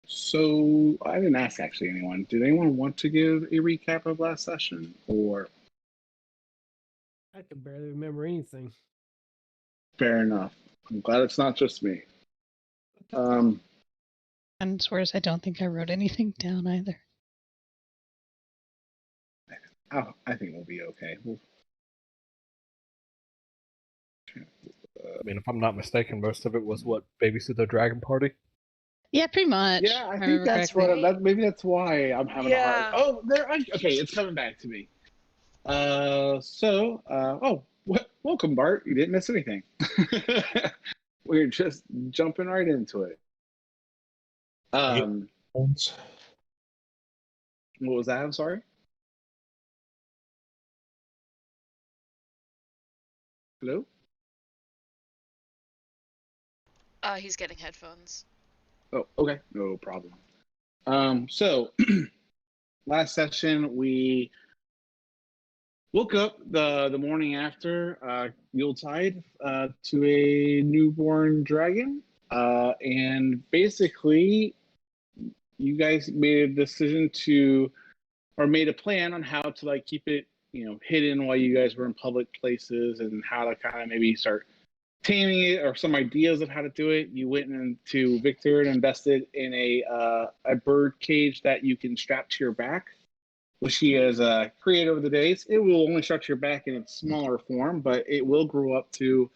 So I didn't ask actually anyone. Did anyone want to give a recap of last session, or I can barely remember anything. fair enough? I'm glad it's not just me. And swears I don't think I wrote anything down either. I think we'll be okay. I mean, if I'm not mistaken, most of it was what, babysit the dragon party? Yeah, pretty much. Yeah, I think that's correctly. what. Maybe that's why I'm having a hard. Oh, there. Okay, it's coming back to me. Welcome, Bart. You didn't miss anything. We're just jumping right into it. What was that? I'm sorry. Hello? He's getting headphones. Oh, okay. No problem. So last session we woke up the morning after Yuletide to a newborn dragon. And basically you guys made a decision made a plan on how to like keep it, hidden while you guys were in public places, and how to kind of maybe start taming it, or some ideas of how to do it. You went into Victor and invested in a bird cage that you can strap to your back, which he has created over the days. It will only strap to your back in its smaller form, but it will grow up to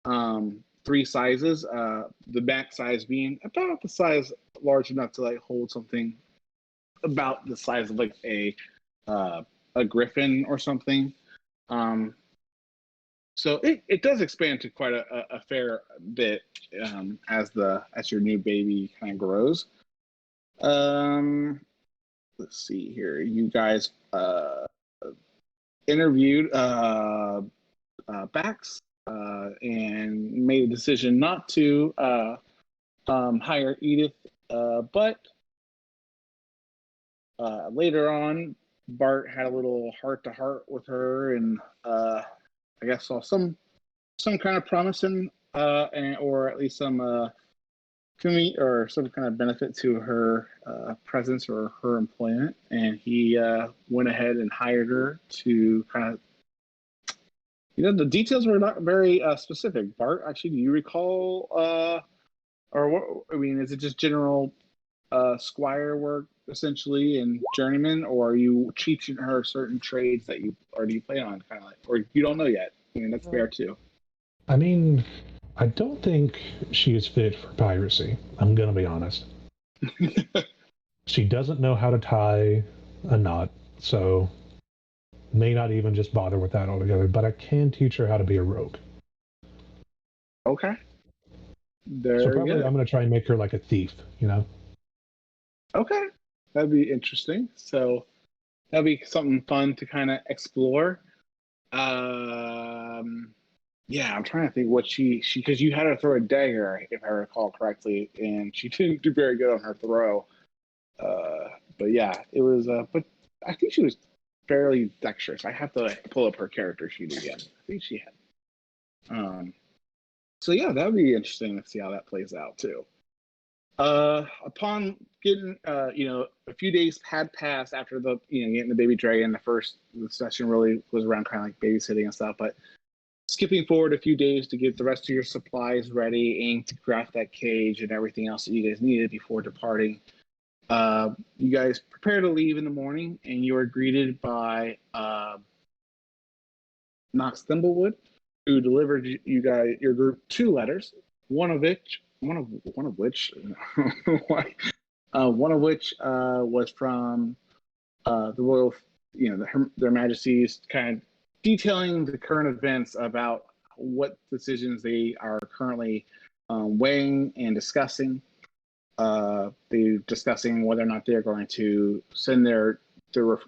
3 sizes. The back size being about the size large enough to like hold something about the size of like a griffin or something. So it does expand to quite a fair bit as your new baby kind of grows. Let's see here. You guys interviewed Bax and made a decision not to hire Edith, but later on, Bart had a little heart-to-heart with her, and I guess saw some kind of promise in, or at least some or some kind of benefit to her presence or her employment, and he went ahead and hired her to kind of. The details were not very specific. Bart, actually, do you recall, or what? I mean, is it just general squire work essentially and journeyman, or are you teaching her certain trades that you already plan on, kind of like, or you don't know yet? I mean, that's fair too. I mean, I don't think she is fit for piracy. I'm gonna be honest. She doesn't know how to tie a knot, so may not even just bother with that altogether. But I can teach her how to be a rogue. Okay. So probably I'm gonna try and make her like a thief, Okay, that'd be interesting. So that'd be something fun to kind of explore. Yeah, I'm trying to think what she because you had her throw a dagger, if I recall correctly, and she didn't do very good on her throw. But yeah, it was. But I think she was fairly dexterous. I have to pull up her character sheet again. I think she had. So yeah, that would be interesting to see how that plays out too. Upon getting, a few days had passed after getting the baby dragon. The session really was around kind of like babysitting and stuff, but skipping forward a few days to get the rest of your supplies ready, ink to craft that cage and everything else that you guys needed before departing. You guys prepare to leave in the morning, and you are greeted by Knox Thimblewood, who delivered your group 2 letters, one of which was from the royal, their majesties, kind of detailing the current events about what decisions they are currently weighing and discussing. They're discussing whether or not they're going to send their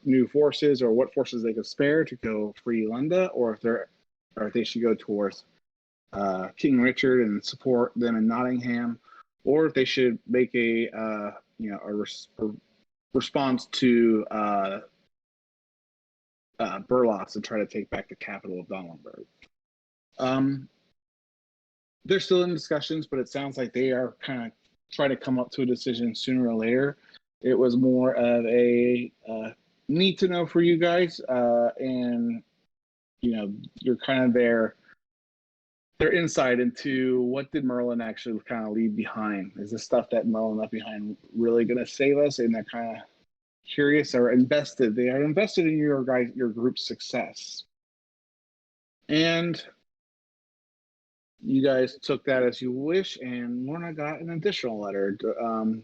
new forces, or what forces they could spare to go free Lunda, or if they should go towards King Richard and support them in Nottingham, or if they should make a response to Burlos and try to take back the capital of Donlenberg. They're still in discussions, but it sounds like they are kind of try to come up to a decision sooner or later. It was more of a need to know for you guys, and you're kind of their insight into what did Merlin actually kind of leave behind. Is the stuff that Merlin left behind really going to save us? And they're kind of curious or invested. They are invested in your group's success. And you guys took that as you wish, and Lorna got an additional letter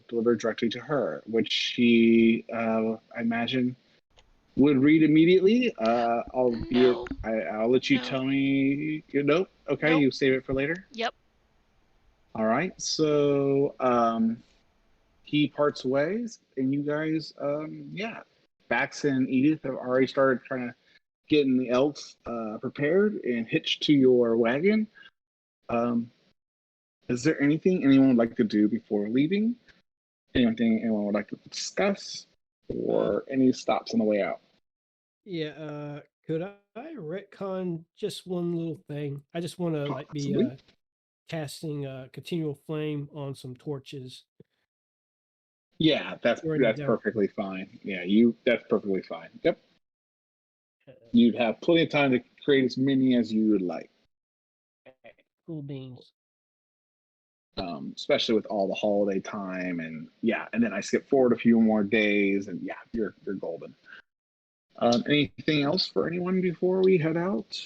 delivered directly to her, which she, I imagine, would read immediately. I'll let you tell me. Nope. Okay, Nope. You save it for later. Yep. All right. So he parts ways, and you guys, Bax and Edith have already started trying to getting the elks prepared and hitched to your wagon. Is there anything anyone would like to do before leaving? Anything anyone would like to discuss, or any stops on the way out? Yeah, could I retcon just one little thing? I just want to be Possibly. casting continual flame on some torches. Yeah, that's Already done. perfectly fine. Yeah, that's perfectly fine. Yep. You'd have plenty of time to create as many as you would like. Cool beans. Especially with all the holiday time, and then I skip forward a few more days, and you're golden. Anything else for anyone before we head out?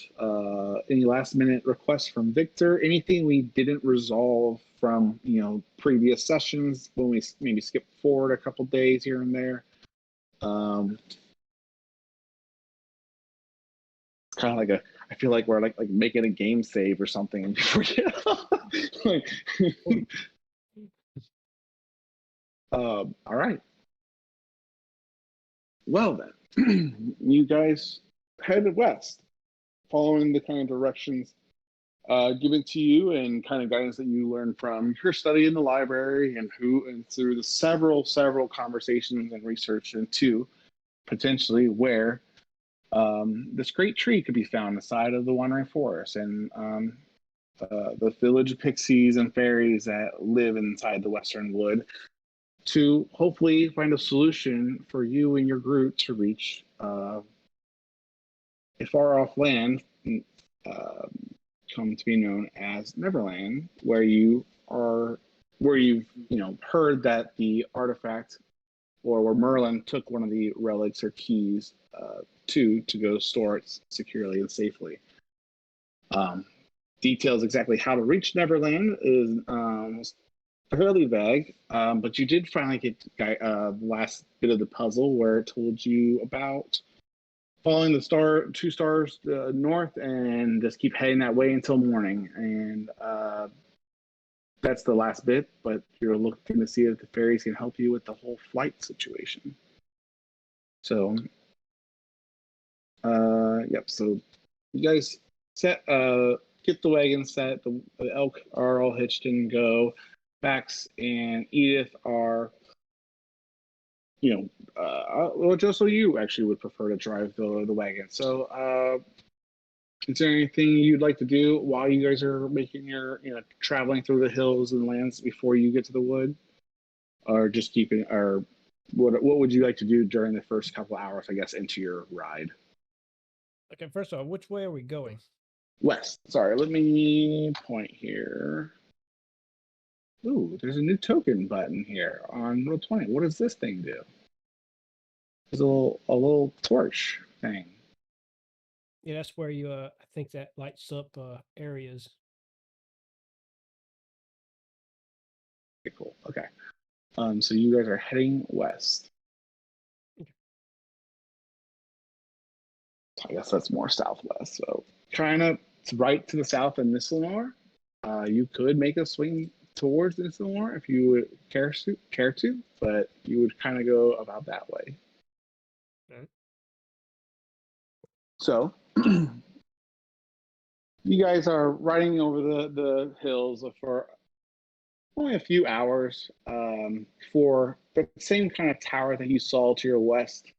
Any last minute requests from Victor? Anything we didn't resolve from previous sessions when we maybe skipped forward a couple days here and there? It's kind of like I feel like we're like making a game save or something before all right. Well then, you guys headed west, following the kind of directions given to you and kind of guidance that you learned from your study in the library and through the several conversations and research into potentially where this great tree could be found on the side of the Wandering Forest, and the village of pixies and fairies that live inside the Western Wood, to hopefully find a solution for you and your group to reach a far off land come to be known as Neverland, where you've heard that the artifact, or where Merlin took one of the relics or keys to go store it securely and safely. Details exactly how to reach Neverland is fairly vague, but you did finally get the last bit of the puzzle where it told you about following the 2 stars north and just keep heading that way until morning. And that's the last bit, but you're looking to see if the fairies can help you with the whole flight situation. So, so you guys get the wagon set, the elk are all hitched and go. Bax and Edith are, just so you actually would prefer to drive the wagon. So, is there anything you'd like to do while you guys are making your, traveling through the hills and lands before you get to the wood, or just what would you like to do during the first couple hours, I guess, into your ride? Okay, first of all, which way are we going? West. Sorry, let me point here. Ooh, there's a new token button here on Roll20. What does this thing do? There's a little torch thing. Yeah, that's where you I think that lights up areas. Okay, cool. Okay. So you guys are heading west. I guess that's more southwest. So kind of right to the south of Nislanor. You could make a swing towards Nislanor if you would care to, but you would kind of go about that way. Okay. So you guys are riding over the hills for only a few hours for the same kind of tower that you saw to your west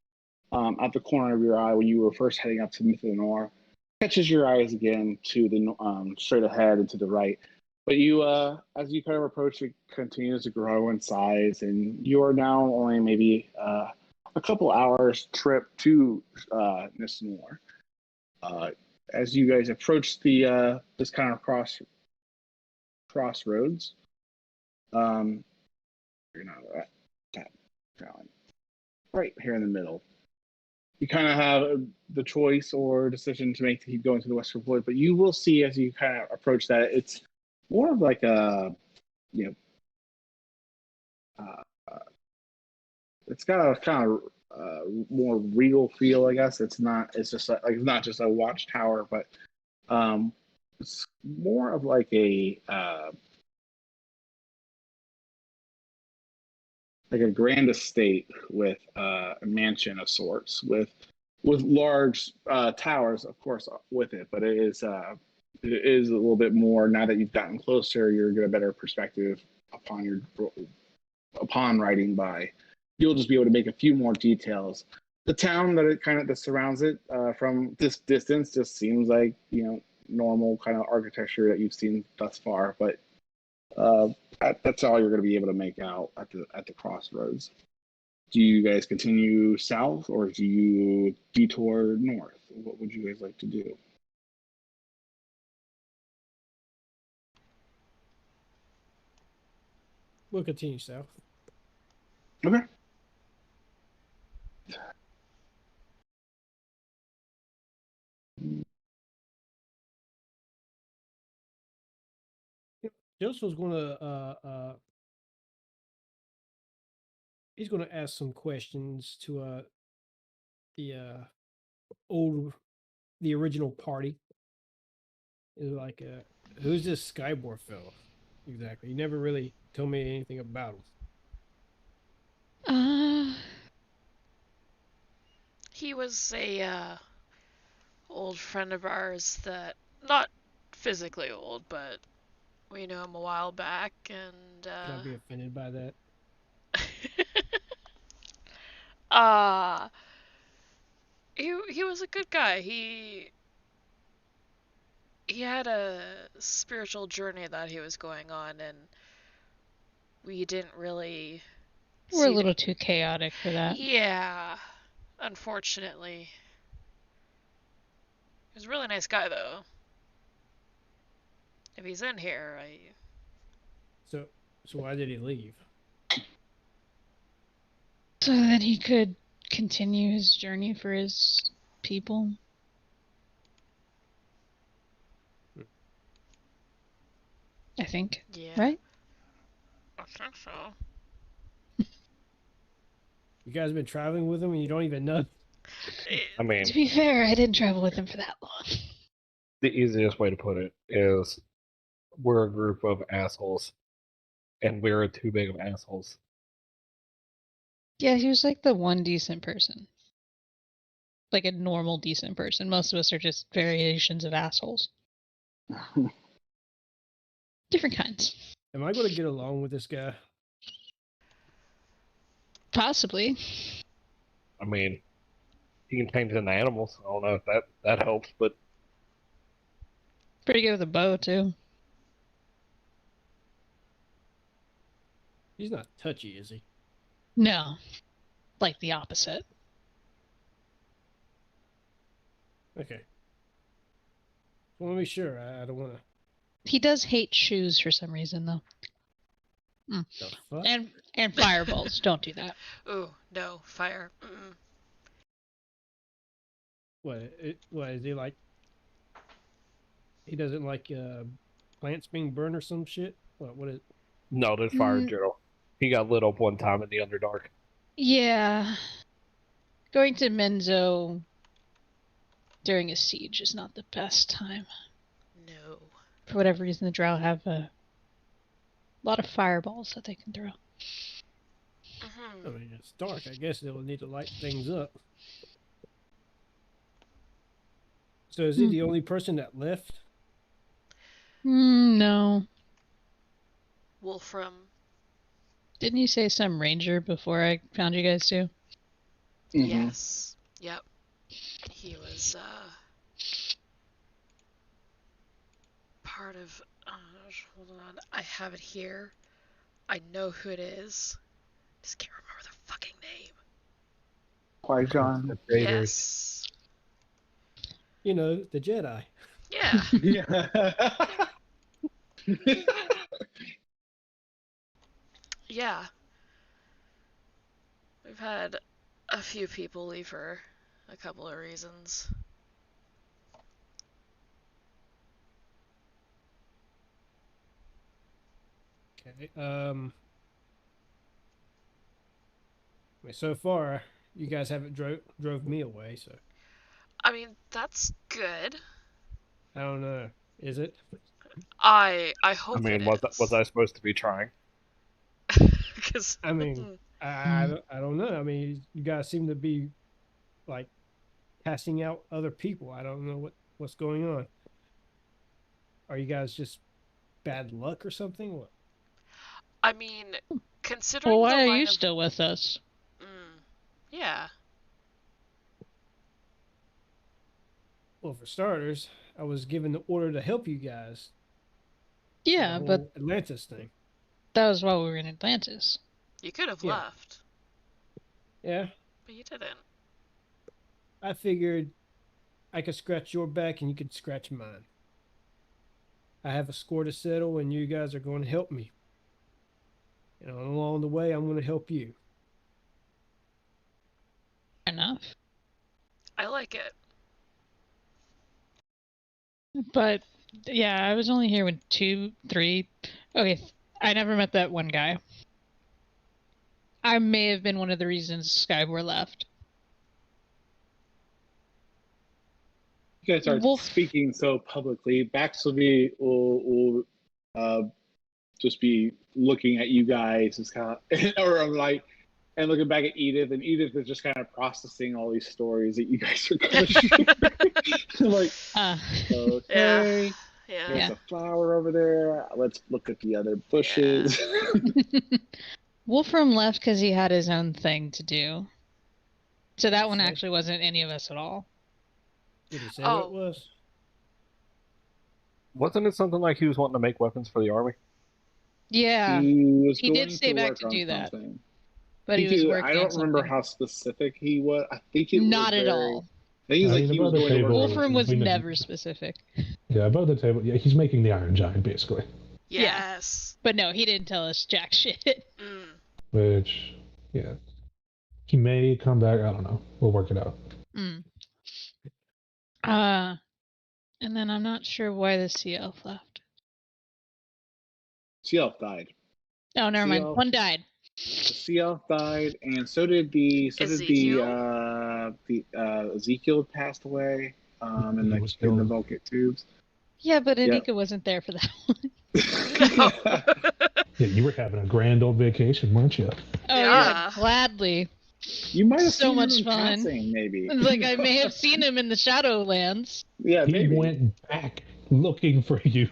at the corner of your eye when you were first heading up to Nislanor. Catches your eyes again to the straight ahead and to the right. But you, as you kind of approach, it continues to grow in size, and you are now only maybe a couple hours trip to Nisnor. As you guys approach the this kind of crossroads, you're not that right here in the middle. You kind of have the choice or decision to make to keep going to the Western Void, but you will see as you kind of approach that it's more of like a, it's got a kind of more regal feel, I guess. It's not. It's just like it's not just a watchtower, but it's more of like a grand estate with a mansion of sorts, with large towers, of course, with it. But it is a little bit more now that you've gotten closer. You're get a better perspective upon riding by. You'll just be able to make a few more details. The town that surrounds it from this distance just seems like normal kind of architecture that you've seen thus far, but that's all you're going to be able to make out at the crossroads. Do you guys continue south or do you detour north? What would you guys like to do? We'll continue south. Okay. Joseph's gonna he's gonna ask some questions to the original party. Is like who's this Skyboard fellow? Exactly. You never really told me anything about him. He was a old friend of ours that, not physically old, but we knew him a while back, and Can I be offended by that? he was a good guy. He had a spiritual journey that he was going on, and we didn't really. We're a little too chaotic for that. Yeah, unfortunately. He was a really nice guy, though. If he's in here, So why did he leave? So that he could continue his journey for his people. I think. Yeah. Right? I think so. You guys been traveling with him and you don't even know? I mean, To be fair, I didn't travel with him for that long. the easiest way to put it is we're a group of assholes, and we're too big of assholes. Yeah, he was like the one decent person. Like a normal decent person. Most of us are just variations of assholes. Different kinds. Am I going to get along with this guy? Possibly. I mean, he can change into animals. I don't know if that helps, but Pretty good with a bow, too. He's not touchy, is he? No. Like the opposite. Okay. I want to be sure. I don't want to. He does hate shoes for some reason, though. The fuck? And fireballs. Don't do that. Ooh, no, fire. Mm-mm. What is he like? He doesn't like plants being burned or some shit? What is? no, there's fire in general. He got lit up one time in the Underdark. Yeah. Going to Menzo during a siege is not the best time. No. For whatever reason, the drow have a lot of fireballs that they can throw. I mean, it's dark. I guess they'll need to light things up. So is he the only person that left? No. Wolfram. Didn't you say some ranger before I found you guys too? Yes. Yep. He was part of... hold on. I have it here. I know who it is. Just can't remember the fucking name. Qui-Gon. Yes. You know, the Jedi. Yeah. Yeah. Yeah. We've had a few people leave for a couple of reasons. Okay. So far, you guys haven't drove me away, so I mean, that's good. I don't know. Is it? I I hope mean, it is. was I supposed to be trying? 'Cause I mean, I don't know. I mean, you guys seem to be like casting out other people. I don't know what's going on. Are you guys just bad luck or something? What? I mean, considering Well, why the are line you of... still with us? Yeah. Well, for starters, I was given the order to help you guys. Yeah, The but whole Atlantis thing. that was while we were in Atlantis. You could have Yeah. left, Yeah, but you didn't. I figured I could scratch your back and you could scratch mine. I have a score to settle, and you guys are going to help me. And along the way, I'm going to help you. Fair enough. I like it. But yeah, I was only here with 2, 3. Okay, I never met that one guy. I may have been one of the reasons Skybor left. You guys are Wolf. speaking so publicly. Baxleby will just be looking at you guys as kind of, or like, and looking back at Edith, and Edith is just kind of processing all these stories that you guys are going to share. Like, okay, Yeah. there's a flower over there. Let's look at the other bushes. Wolfram left because he had his own thing to do. So that one Okay. actually wasn't any of us at all. Did he say Oh. what it was? Wasn't it something like he was wanting to make weapons for the army? Yeah, He did stay back work to on do that. something. but he was working I don't on remember something. how specific he was. I think it Not was at very, all. I think he was I like mean, he was above the going to work table- on Wolfram was we know- never specific. Yeah, above the table. Yeah, he's making the Iron Giant, basically. Yes. But no, he didn't tell us jack shit. Which, yeah. He may come back. I don't know. We'll work it out. And then I'm not sure why the sea elf left. Sea Elf died. Oh, never mind. Elf. One died. The Sea Elf died, and so did the Ezekiel passed away. In He was the killed. Vulcan tubes. Yeah, but Yep. Anika wasn't there for that one. Yeah, you were having a grand old vacation, weren't you? Oh Yeah. yeah, gladly. You might have So seen much him in fun. passing, maybe. Like I may have seen him in the Shadowlands. Yeah, He maybe. went back looking for you.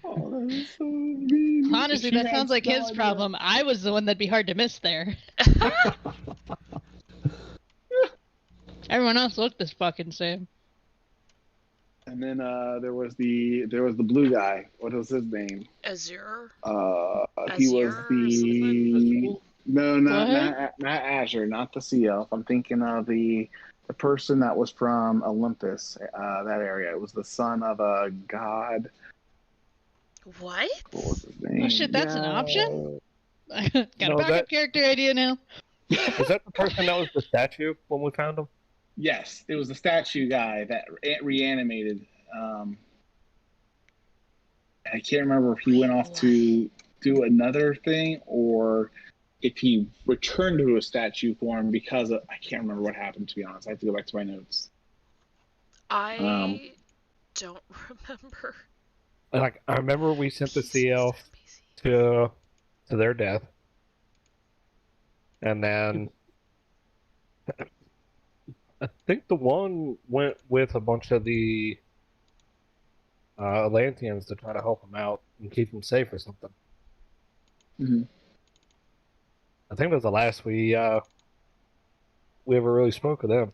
Oh, that is so mean. Honestly, She that had sounds like no his idea. problem. I was the one that'd be hard to miss there. Everyone else looked this fucking same. And then there was the blue guy. What was his name? Azure? He was Azure or the no, not What? not Azure, not the Sea Elf. I'm thinking of the person that was from Olympus, that area. It was the son of a god. What? What was his name? Oh shit, that's an option? Got a No, backup that- character idea now. Was that the person that was the statue when we found him? Yes, it was the statue guy that reanimated. I can't remember if he went off to do another thing or if he returned to a statue form because of, I can't remember what happened, to be honest. I have to go back to my notes. I don't remember. Like, I remember we sent the Sea Elf to their death, and then I think the one went with a bunch of the Atlanteans to try to help him out and keep him safe or something. Mhm. I think that was the last we ever really spoke of them.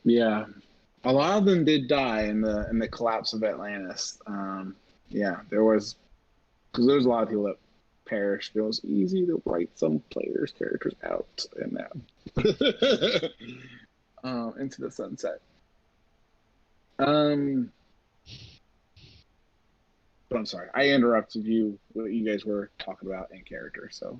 Yeah. A lot of them did die in the collapse of Atlantis. Yeah, there was because there's a lot of people that perished. It was easy to write some players' characters out and that into the sunset. But I'm sorry, I interrupted you. What you guys were talking about in character, so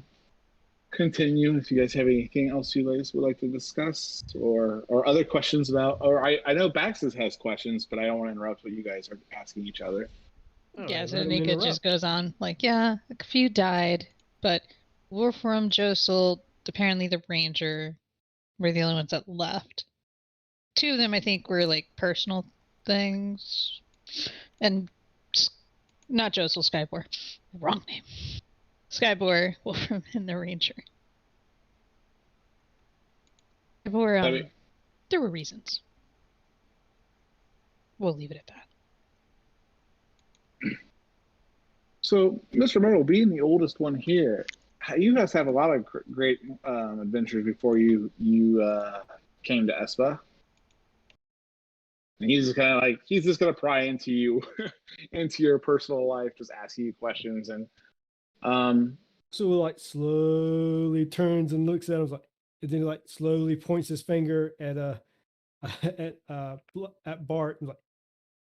continue if you guys have anything else you guys would like to discuss or other questions about. Or I know Baxis has questions, but I don't want to interrupt what you guys are asking each other. All Yeah, right, so let him Nika just interrupt. goes on, like, yeah, a few died, but Wolfram, Josel, apparently the Ranger were the only ones that left. Two of them, I think, were, like, personal things. And not Josel, Skybor. Wrong name. Skybor, Wolfram, and the Ranger. Skybor, there were reasons. We'll leave it at that. So, Mr. Myrtle, being the oldest one here, you guys have a lot of great adventures before you came to Espa. And he's just kind of like he's just gonna pry into you, into your personal life, just asking you questions and So like slowly turns and looks at him, like, and then like slowly points his finger at at Bart and like,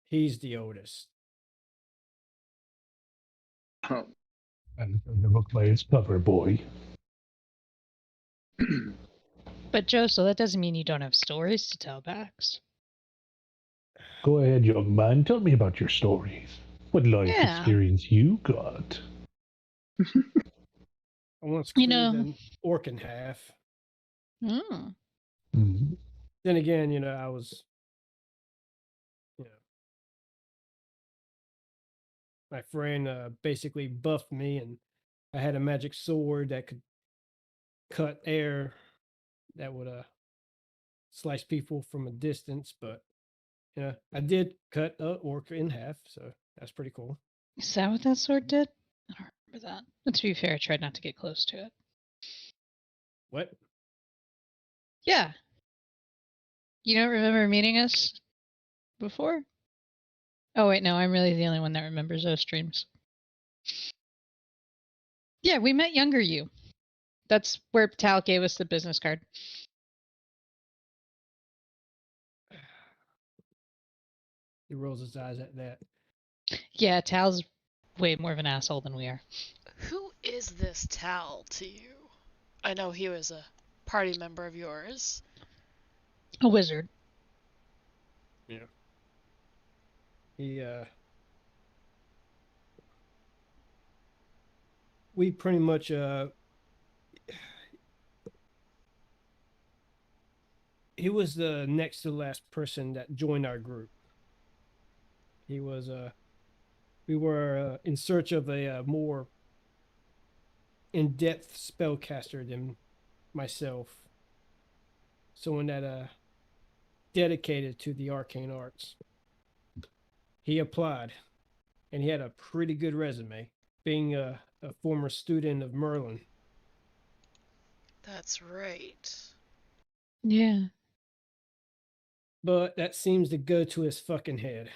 he's the oldest. And the book by its cover, boy. But Josel, that doesn't mean you don't have stories to tell, Bax. Go ahead, young man. Tell me about your stories. What life experience you got? I want to squeeze an orc in half. Mm. Mm-hmm. Then again, I was, my friend basically buffed me, and I had a magic sword that could cut air, that would slice people from a distance. But I did cut an orc in half, so that's pretty cool. Is that what that sword did? I don't remember that. But to be fair, I tried not to get close to it. What? Yeah. You don't remember meeting us before? Oh, wait, no, I'm really the only one that remembers those streams. Yeah, we met younger you. That's where Tal gave us the business card. He rolls his eyes at that. Yeah, Tal's way more of an asshole than we are. Who is this Tal to you? I know he was a party member of yours. A wizard. Yeah. He we pretty much he was the next to last person that joined our group. He was we were in search of a more in-depth spellcaster than myself, someone that dedicated to the arcane arts. He applied, and he had a pretty good resume, being a former student of Merlin. That's right. Yeah. But that seems to go to his fucking head.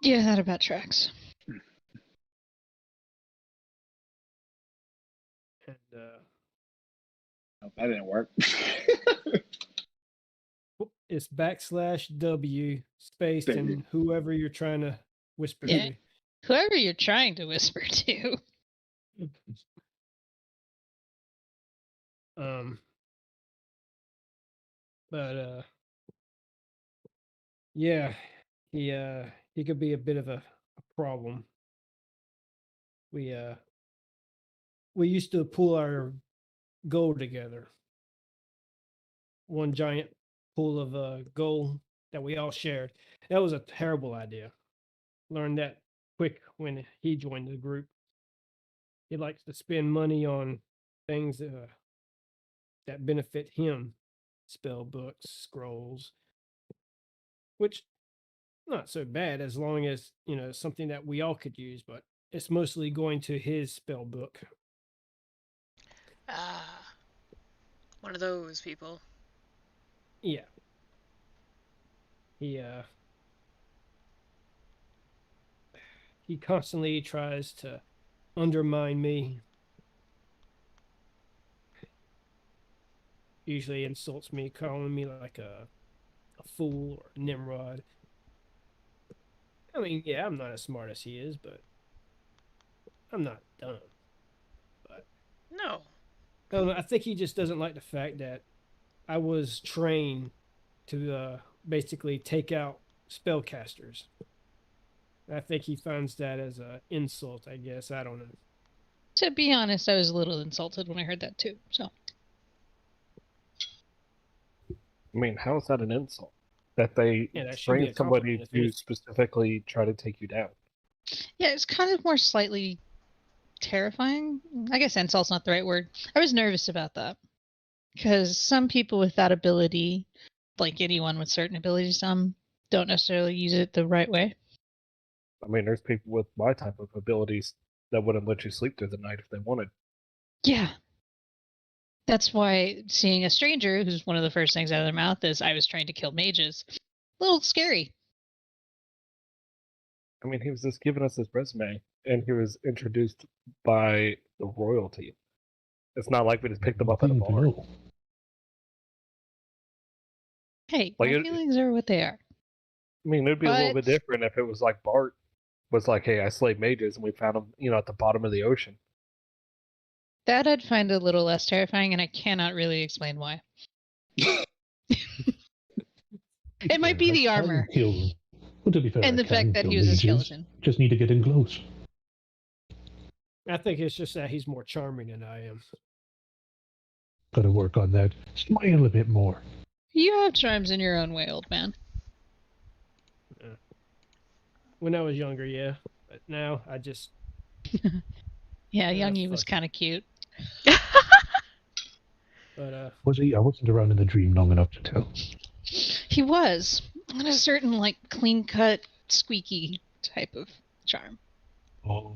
Yeah, that about tracks. And that didn't work. it's /W space and whoever you're trying to whisper to. Whoever you're trying to whisper to. But yeah, he could be a bit of a problem. We used to pool our gold together. One giant pool of gold that we all shared. That was a terrible idea. Learned that quick when he joined the group. He likes to spend money on things that benefit him. Spell books, scrolls, which not so bad as long as something that we all could use, but it's mostly going to his spell book. Ah, one of those people. Yeah. he constantly tries to undermine me. Usually insults me, calling me like a fool or Nimrod. I mean, yeah, I'm not as smart as he is, but I'm not dumb. But No. I don't know, I think he just doesn't like the fact that I was trained to basically take out spellcasters. I think he finds that as an insult, I guess. I don't know. To be honest, I was a little insulted when I heard that too. So I mean, how is that an insult? That they Yeah, that should be train a somebody compliment. to specifically try to take you down. yeah, it's kind of more slightly terrifying. I guess insult's not the right word. I was nervous about that because some people with that ability, like anyone with certain abilities, don't necessarily use it the right way. I mean, there's people with my type of abilities that wouldn't let you sleep through the night if they wanted. Yeah. That's why seeing a stranger, who's one of the first things out of their mouth is, I was trying to kill mages, a little scary. I mean, he was just giving us his resume, and he was introduced by the royalty. It's not like we just picked him up at a Thing to bar. know. Hey, Like my it- feelings are what they are. I mean, it'd be a little bit But- different if it was like Bart was like, "Hey, I slayed mages, and we found them, at the bottom of the ocean." That I'd find a little less terrifying, and I cannot really explain why. It might be the How you armor. kill them. Well, to be fair, And I the fact can that kill he was a mages. skeleton. Just need to get in close. I think it's just that he's more charming than I am. Gotta work on that. Smile a bit more. You have charms in your own way, old man. When I was younger, yeah. But now I just... Yeah, Yeah, Youngie was fuck. kind of cute. But, Was he? I wasn't around in the dream long enough to tell. He was. On a certain, like, clean-cut, squeaky type of charm. Oh,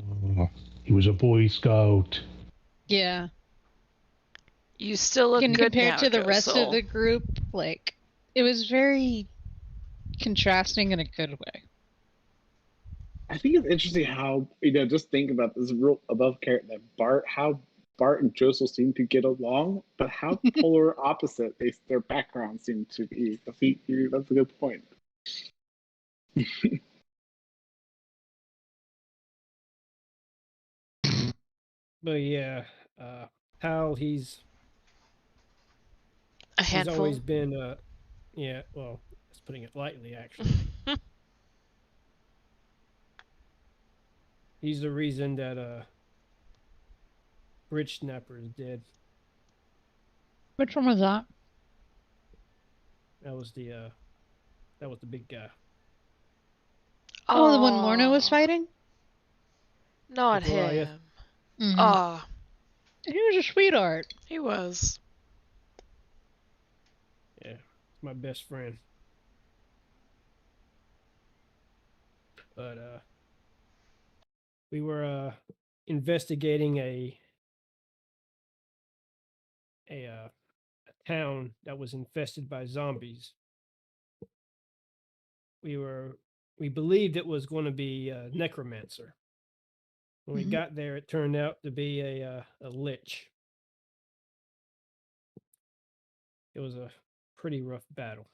he was a Boy Scout. Yeah. You still look And good compared now, to the rest of Josel. the group, like, it was very contrasting in a good way. I think it's interesting how, just think about this real above character that how Bart and Joseph seem to get along, but how polar opposite their backgrounds seem to be. That's a good point. But yeah, Hal, he's handful. always been, yeah, well, that's putting it lightly, actually. He's the reason that, Bridge Snapper is dead. Which one was that? That was the big guy. Oh, the one Lorna was fighting? Not The Goliath. him. Mhm. Ah, He was a sweetheart. he was. Yeah, it's my best friend. But, we were, investigating a town that was infested by zombies. We believed it was going to be a necromancer. When we Mhm. got there, it turned out to be a lich. It was a pretty rough battle.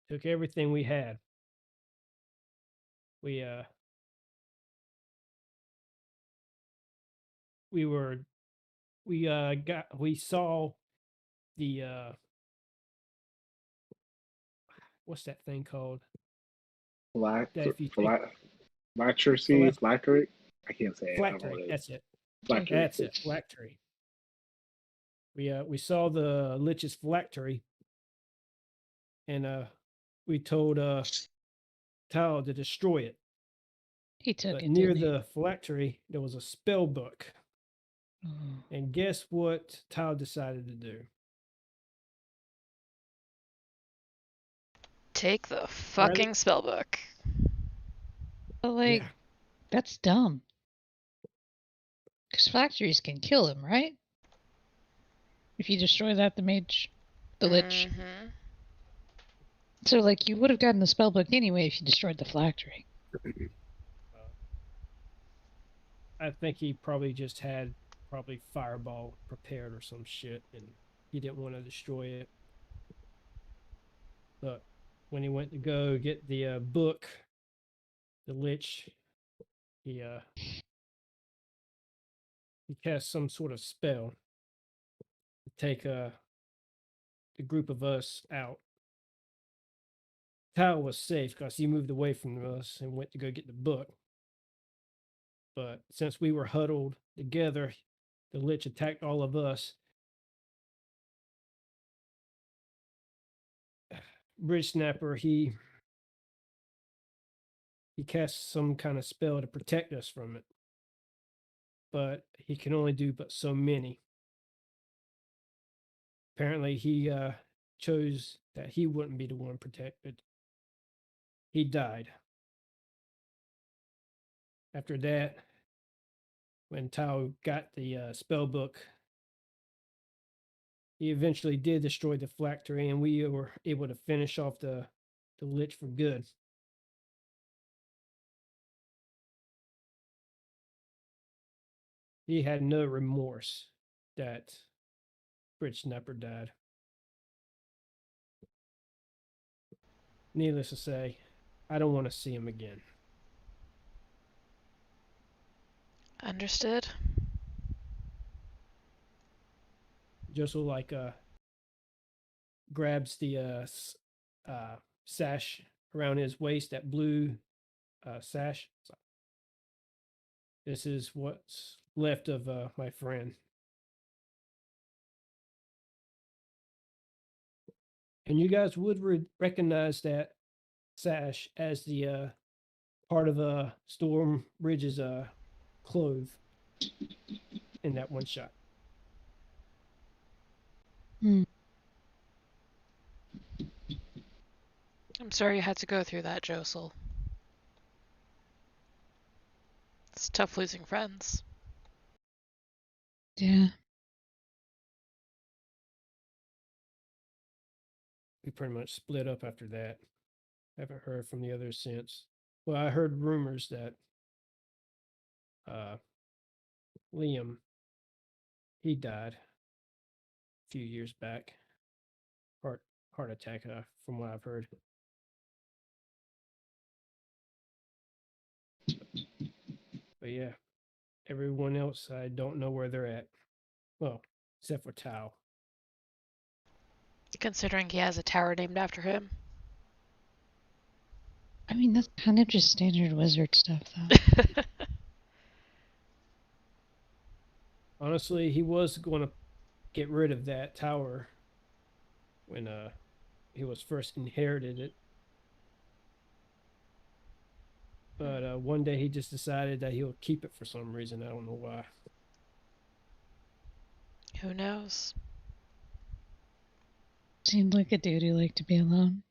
Took everything we had. We saw the what's that thing called? That if you take Phylactery? I can't say it. I don't know what phylactery, it is. that's it. Phylactery. That's it, phylactery. We saw the lich's phylactery, and we told Tal to destroy it. He took But it. near didn't the phylactery, there was a spell book. he? Oh. And guess what Tal decided to do? Take the fucking spellbook. But, like, Yeah. that's dumb. Because factories can kill him, right? If you destroy that, the lich. Mhm. So, like, you would have gotten the spellbook anyway if you destroyed the phylactery. I think he probably just had fireball prepared or some shit, and he didn't want to destroy it. But when he went to go get the book, the Lich, he cast some sort of spell to take the group of us out. Tao was safe because he moved away from us and went to go get the book. But since we were huddled together, the Lich attacked all of us. Bridge Snapper, he cast some kind of spell to protect us from it. But he can only do but so many. Apparently, he chose that he wouldn't be the one protected. He died. After that, when Tao got the spell book, he eventually did destroy the phylactery, and we were able to finish off the Lich for good. He had no remorse that Bridge Snapper died. Needless to say, I don't want to see him again. Understood. Josu grabs the sash around his waist, that blue sash. This is what's left of my friend. And you guys would recognize that sash as the part of Storm Ridge's clothes in that one shot. Hmm. I'm sorry you had to go through that, Josel. It's tough losing friends. Yeah. We pretty much split up after that. Haven't heard from the others since. Well, I heard rumors that Liam, he died a few years back. Heart attack, from what I've heard. But yeah, everyone else, I don't know where they're at. Well, except for Tao. Considering he has a tower named after him. I mean, that's kind of just standard wizard stuff, though. Honestly, he was going to get rid of that tower when he was first inherited it. But one day he just decided that he'll keep it for some reason. I don't know why. Who knows? Seemed like a dude who liked to be alone.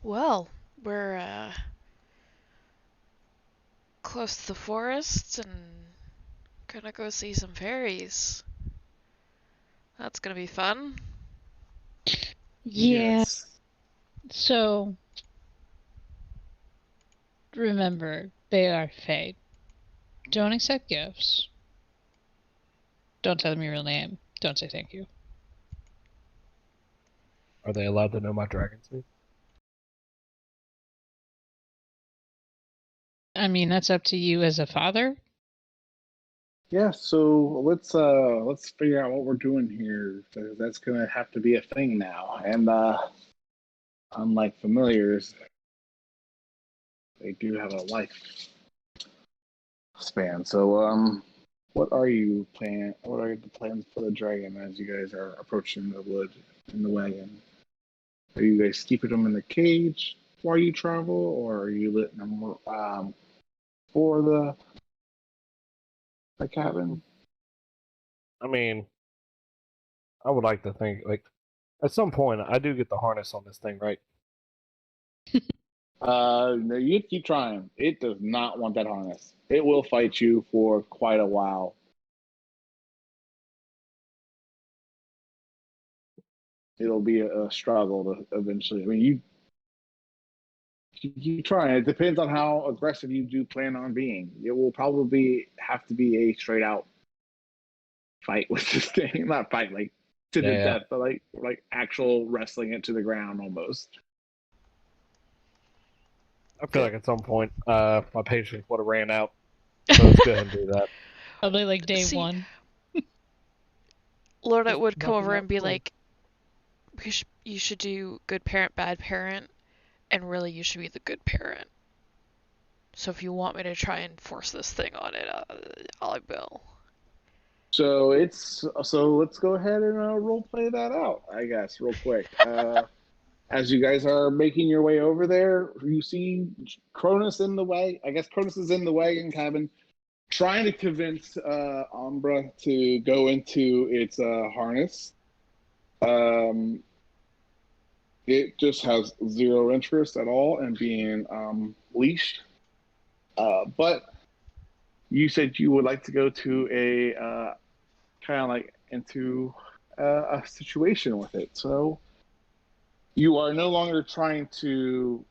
Well, we're close to the forest and gonna go see some fairies. That's gonna be fun. Yeah. Yes. So, remember, they are Fae. Don't accept gifts. Don't tell them your real name. Don't say thank you. Are they allowed to know my dragon's name? I mean, that's up to you as a father. Yeah, so let's figure out what we're doing here. That's gonna have to be a thing now. And unlike familiars, they do have a life span. So what are you planning? What are the plans for the dragon as you guys are approaching the wood in the wagon? Are you guys keeping them in the cage while you travel, or are you letting them for the cabin? I mean, I would like to think, like, at some point, I do get the harness on this thing, right? No, you keep trying. It does not want that harness. It will fight you for quite a while. It'll be a struggle to eventually. I mean, you keep trying. It depends on how aggressive you do plan on being. It will probably have to be a straight out fight with this thing. Not fight like to the death, but like actual wrestling it to the ground almost. I feel like at some point, my patience would have ran out. So let's go ahead and do that. Probably like day See, one. Lorna Just would come knocking over out and be cold. like, you should do good parent, bad parent, and really you should be the good parent. So if you want me to try and force this thing on it, I will. So let's go ahead and role play that out, I guess, real quick. As you guys are making your way over there, you see Cronus in the way. I guess Cronus is in the wagon cabin, trying to convince Umbra to go into its harness. It just has zero interest at all in being leashed. But you said you would like to go to a kind of like into a situation with it. So you are no longer trying to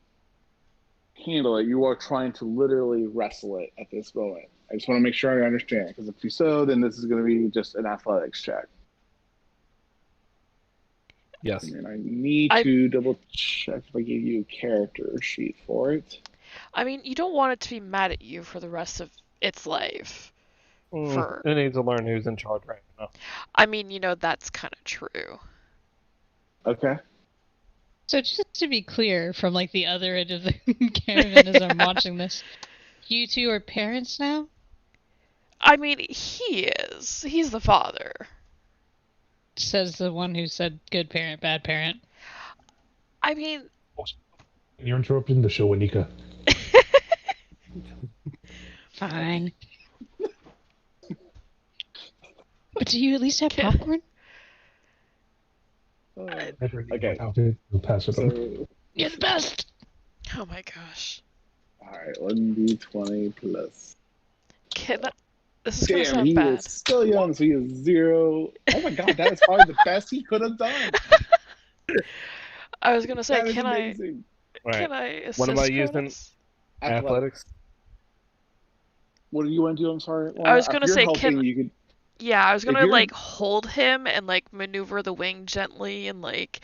handle it. You are trying to literally wrestle it at this moment. I just want to make sure I understand. Because if you so, then this is going to be just an athletics check. Yes. And I need to double check if I give you a character sheet for it. I mean, you don't want it to be mad at you for the rest of its life. It needs to learn who's in charge right now. I mean, that's kind of true. Okay. So just to be clear, from like the other end of the caravan as I'm watching this, you two are parents now? I mean, he is. He's the father. Says the one who said good parent, bad parent. I mean... You're interrupting the show, Anika. Fine. But do you at least have popcorn? Okay. You'll pass it on. You're the best! Oh my gosh. Alright, 1d20 plus. This is going to Damn, sound he bad. is still young, so he is 0. Oh my god, that is probably the best he could have done. I was going to say, That is can amazing. I assist What am I using? Cronus? Athletics? What do you want to do? I'm sorry. I was going to say, you could... Yeah, I was going If to, you're- like, hold him and, like, maneuver the wing gently and, like,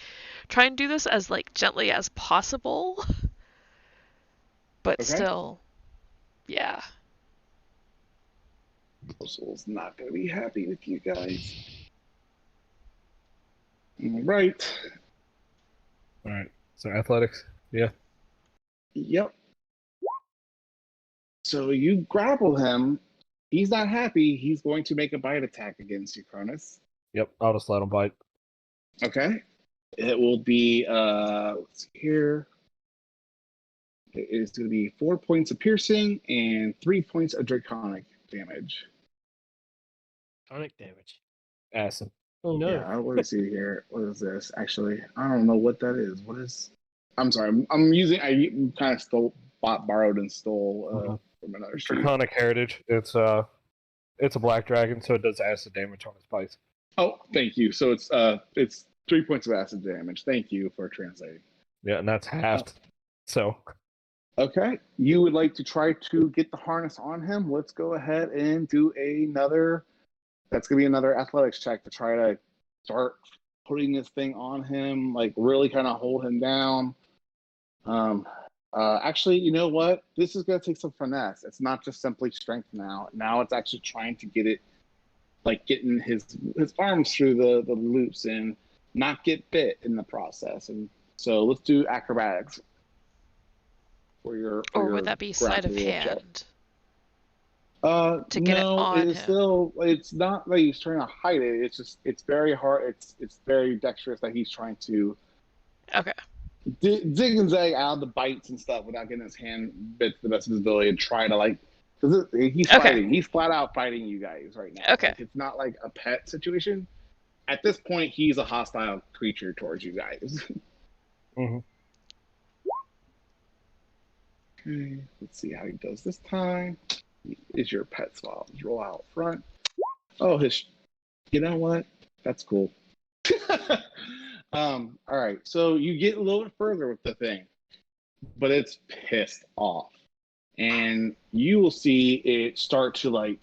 try and do this as, like, gently as possible. But Okay. still, yeah. Russell's not going to be happy with you guys. All right. Alright. So athletics? Yeah. Yep. So you grapple him. He's not happy. He's going to make a bite attack against you, Cronus. Yep. I'll just let him bite. Okay. It will be, let's see here. It is going to be 4 points of piercing and 3 points of draconic damage. Tonic damage. Acid. Oh no. Yeah, what is he here? What is this? Actually, I don't know what that is. What is? I'm sorry. I'm using. I kind of borrowed and stole from another sheet. Draconic heritage. It's a black dragon, so it does acid damage on its bites. Oh, thank you. So it's 3 points of acid damage. Thank you for translating. Yeah, and that's halved. So. Okay, you would like to try to get the harness on him. Let's go ahead and do another. That's going to be another athletics check to try to start putting this thing on him, like really kind of hold him down. Actually, you know what? This is going to take some finesse. It's not just simply strength now. Now it's actually trying to get it, like getting his arms through the loops and not get bit in the process. And so let's do acrobatics. Or would that be sleight of grapple check. hand? To get it on it is him. still. It's not that he's trying to hide it. It's just it's very hard. It's very dexterous that he's trying to Okay. zig and zag out the bites and stuff without getting his hand bit to the best of his ability and try to like because he's Okay. fighting. He's flat out fighting you guys right now. Okay. Like, it's not like a pet situation. At this point, he's a hostile creature towards you guys. Mm-hmm. Okay, let's see how he does this time. Is your pet swap? Roll out front. Oh, you know what? That's cool. All right, so you get a little bit further with the thing, but it's pissed off. And you will see it start to, like,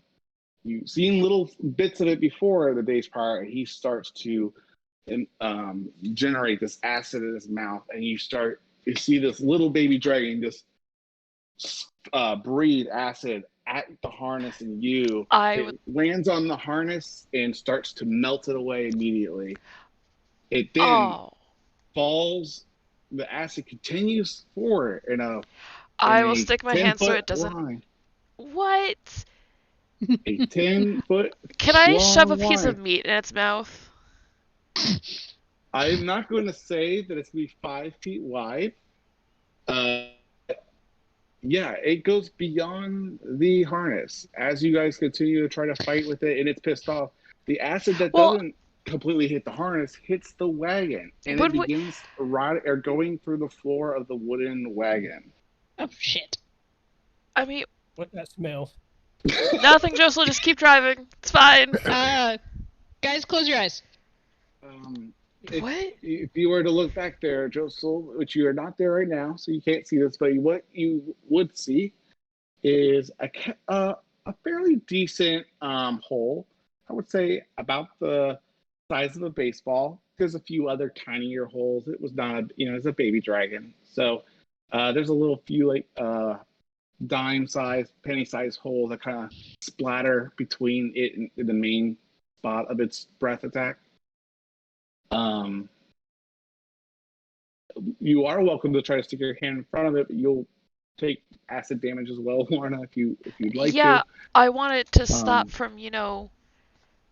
you've seen little bits of it before the days prior, and he starts to generate this acid in his mouth, and you see this little baby dragon just breathe acid at the harness, and it lands on the harness and starts to melt it away immediately. It then falls. The acid continues forward I will stick my hand so it doesn't. Line. What? A 10-foot. Can I shove a piece of meat in its mouth? I'm not going to say that it's going to be 5 feet wide. Yeah, it goes beyond the harness. As you guys continue to try to fight with it, and it's pissed off, the acid that doesn't completely hit the harness hits the wagon, and it begins going through the floor of the wooden wagon. Oh, shit. I mean... What's that smell? Nothing, Josel. Just keep driving. It's fine. Guys, close your eyes. If you were to look back there, Josel, which you are not there right now, so you can't see this, but what you would see is a fairly decent hole. I would say about the size of a baseball. There's a few other tinier holes. It was not, it's a baby dragon. So there's a few like dime-sized, penny-sized holes that kind of splatter between it and the main spot of its breath attack. You are welcome to try to stick your hand in front of it, but you'll take acid damage as well, Lorna, if you'd like to. Yeah, I want it to stop from,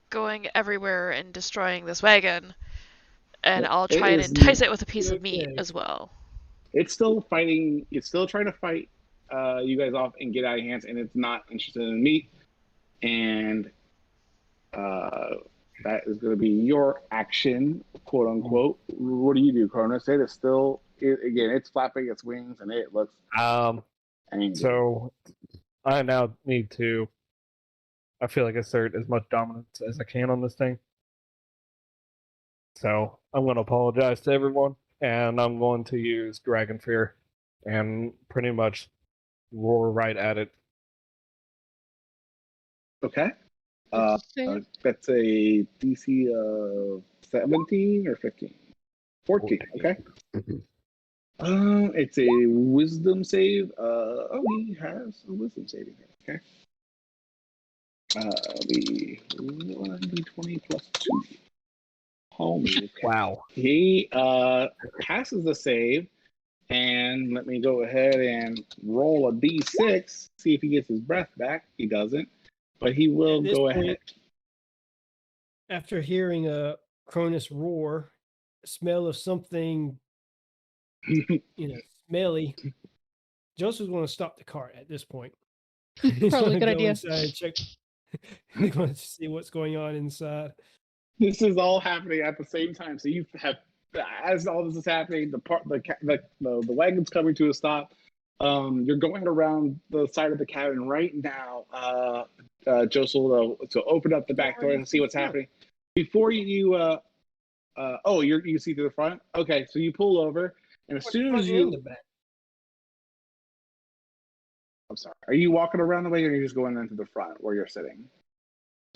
going everywhere and destroying this wagon. And I'll try and entice it with a piece of meat as well. It's still fighting. It's still trying to fight you guys off and get out of your hands, and it's not interested in meat. And that is going to be your action, quote unquote. What do you do, Cronus? It is still, it's flapping its wings, and it looks angry. So I now need to, I feel like, assert as much dominance as I can on this thing. So I'm going to apologize to everyone, and I'm going to use Dragon Fear and pretty much roar right at it. Okay. That's a DC of 17 or 15? 14, okay. It's a wisdom save. He has a wisdom saving. Okay. The 1d20 plus 2. Okay. Wow. He passes the save, and let me go ahead and roll a d6, see if he gets his breath back. He doesn't. But he will go ahead. After hearing a Cronus roar, smell of something, smelly, Joseph's going to stop the cart at this point. Probably a good idea. Inside and check. He's going to see what's going on inside. This is all happening at the same time. So you have, as all this is happening, the wagon's coming to a stop. You're going around the side of the cabin right now, Josel, to open up the back door and see what's happening. Before you you see through the front? Okay, so you pull over, and as soon as you... I'm sorry. Are you walking around the way, or are you just going into the front where you're sitting?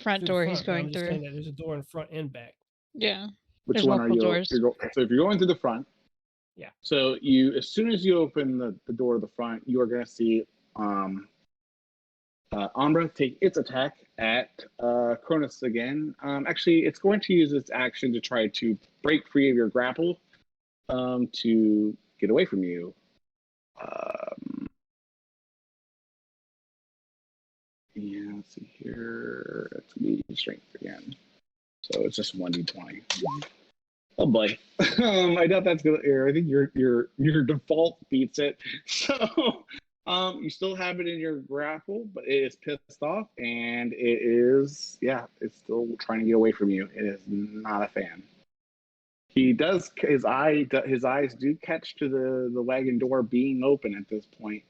Front door he's going through. There's a door in front and back. Yeah. Which one are you? Doors. So if you're going to the front, yeah. So as soon as you open the door to the front, you are going to see Umbra take its attack at Cronus again. Actually, it's going to use its action to try to break free of your grapple to get away from you. Yeah, let's see here. That's going to be strength again. So it's just 1d20. Oh boy. I doubt that's gonna err. I think your default beats it. So you still have it in your grapple, but it is pissed off, and it's still trying to get away from you. It is not a fan. He does his eyes do catch to the wagon door being open at this point,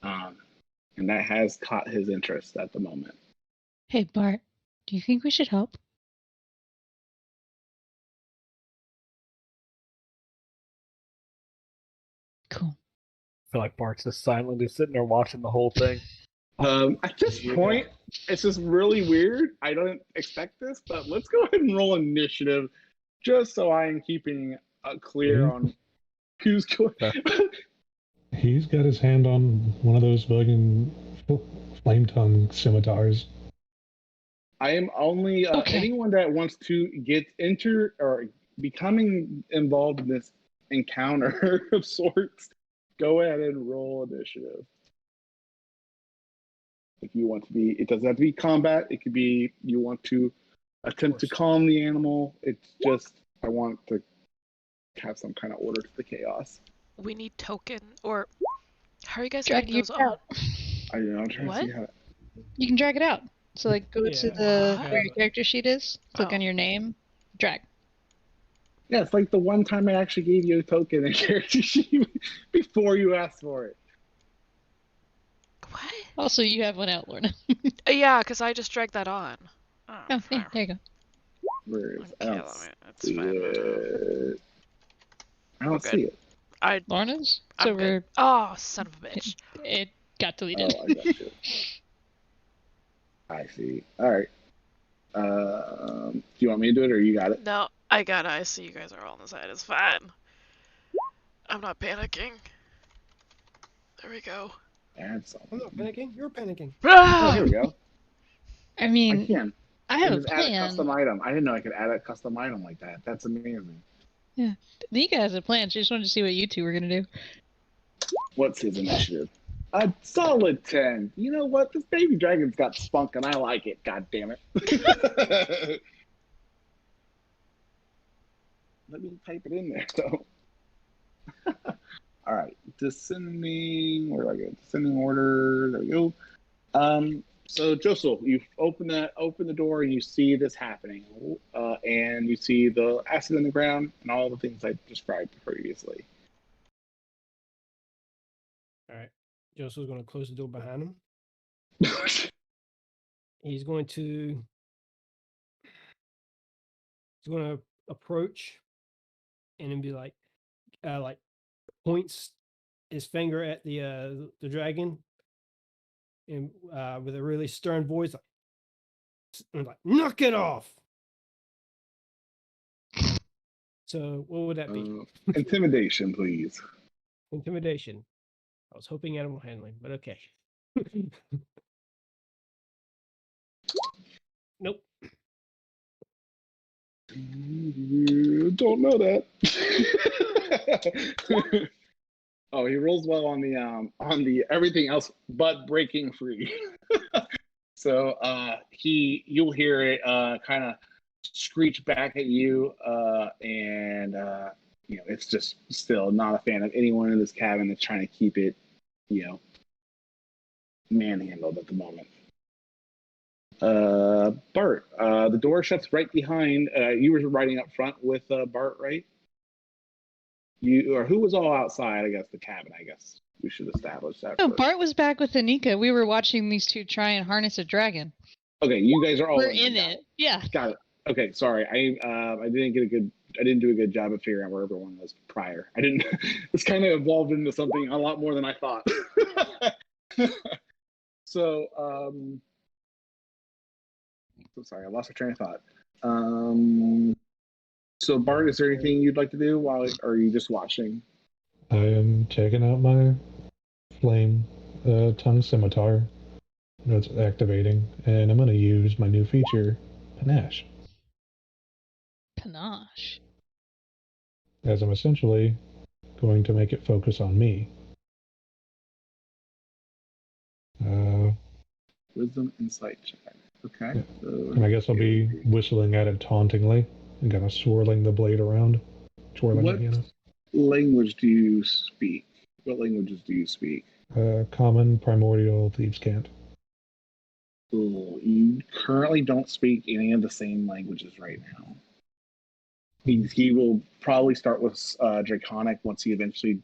And that has caught his interest at the moment. Hey, Bart, do you think we should help? Cool. I feel like Bart's just silently sitting there watching the whole thing. At this Yeah. point, it's just really weird. I don't expect this, but let's go ahead and roll initiative, just so I am keeping clear on who's going. He's got his hand on one of those fucking flame tongue scimitars. I am only Okay. anyone that wants to get into or becoming involved in this encounter of sorts. Go ahead and roll initiative. If you want to be, it doesn't have to be combat. It could be you want to attempt to calm the animal. It's just I want to have some kind of order to the chaos. We need token, or how are you guys Drag getting you those out. on? I don't know. I'm trying What? to see how. You can drag it out. So, like, go to Yeah. the What? where your character sheet is, click Oh. on your name, drag. Yeah, it's like the one time I actually gave you a token and character sheet before you asked for it. What? Also, you have one out, Lorna. Yeah, because I just dragged that on. Oh, yeah, fair. there you go. Where is? I Okay, don't let me- that's see fine. it. I don't Okay. see it. Lorna's? It's I'm over. good. Oh, son of a bitch. It got deleted. Oh, I got you. I see. All right. Do you want me to do it or you got it? No, I got it. I see you guys are all on the side. It's fine. I'm not panicking. There we go. Add I'm not something. panicking. You're panicking. Oh, Ah! here we go. I I mean, can. I have a just add a plan. custom item. I didn't know I could add a custom item like that. That's amazing. Nika has a plan. She just wanted to see what you two were gonna do. What's his initiative? A solid 10. You know what? This baby dragon's got spunk and I like it. God damn it. Let me type it in there, though. All right. Descending. Where do I go? Descending order. There we go. So Josel, you open the door and you see this happening, and you see the acid in the ground and all the things I described previously. All right. Joseph's going to close the door behind him. He's going to approach and then be like points his finger at the dragon and with a really stern voice like knock it off. So what would that be? Intimidation, please. Intimidation. I was hoping animal handling, but okay. Nope. You don't know that. Oh, he rolls well on the everything else but breaking free. So you'll hear it kind of screech back at you, and it's just still not a fan of anyone in this cabin that's trying to keep it, manhandled at the moment. Bart, the door shuts right behind. You were riding up front with Bart, right? Who was all outside? I guess the cabin. I guess we should establish that. No, first. Bart was back with Anika. We were watching these two try and harness a dragon. Okay, you guys are all We're in it. Yeah. Got it. Okay, sorry. I didn't do a good job of figuring out where everyone was prior. I didn't. It's kind of evolved into something a lot more than I thought. So, I'm sorry, I lost my train of thought. So Bart, is there anything you'd like to do or are you just watching? I am checking out my flame tongue scimitar that's activating, and I'm going to use my new feature, Panache, Panache. as I'm essentially going to make it focus on me. Wisdom, insight check. Okay. Yeah. So, And I guess I'll be whistling at it tauntingly and kind of swirling the blade around. Twirling What it, language do you speak? What languages do you speak? Common, primordial, thieves' cant. Cool. You currently don't speak any of the same languages right now. He will probably start with Draconic once he eventually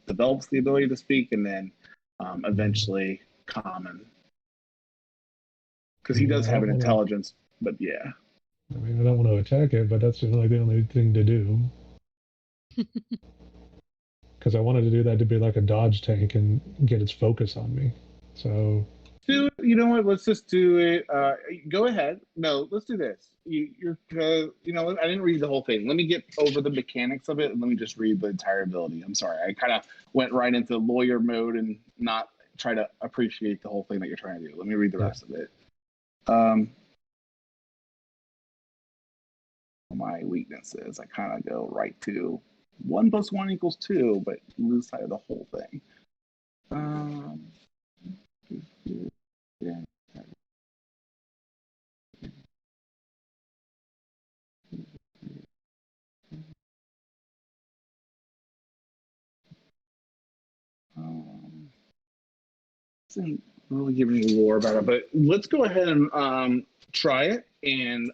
develops the ability to speak, and then eventually common. Because he does have an intelligence, but yeah. I mean, I don't want to attack it, but that's like the only thing to do. Because I wanted to do that to be like a dodge tank and get its focus on me. So. You know what? Let's just do it. Go ahead. No, let's do this. You know, I didn't read the whole thing. Let me get over the mechanics of it, and let me just read the entire ability. I'm sorry. I kind of went right into lawyer mode and not try to appreciate the whole thing that you're trying to do. Let me read the rest of it. My weaknesses, I kind of go right to 1 + 1 = 2, but lose sight of the whole thing. Yeah. Doesn't really give any lore about it, but let's go ahead and try it, and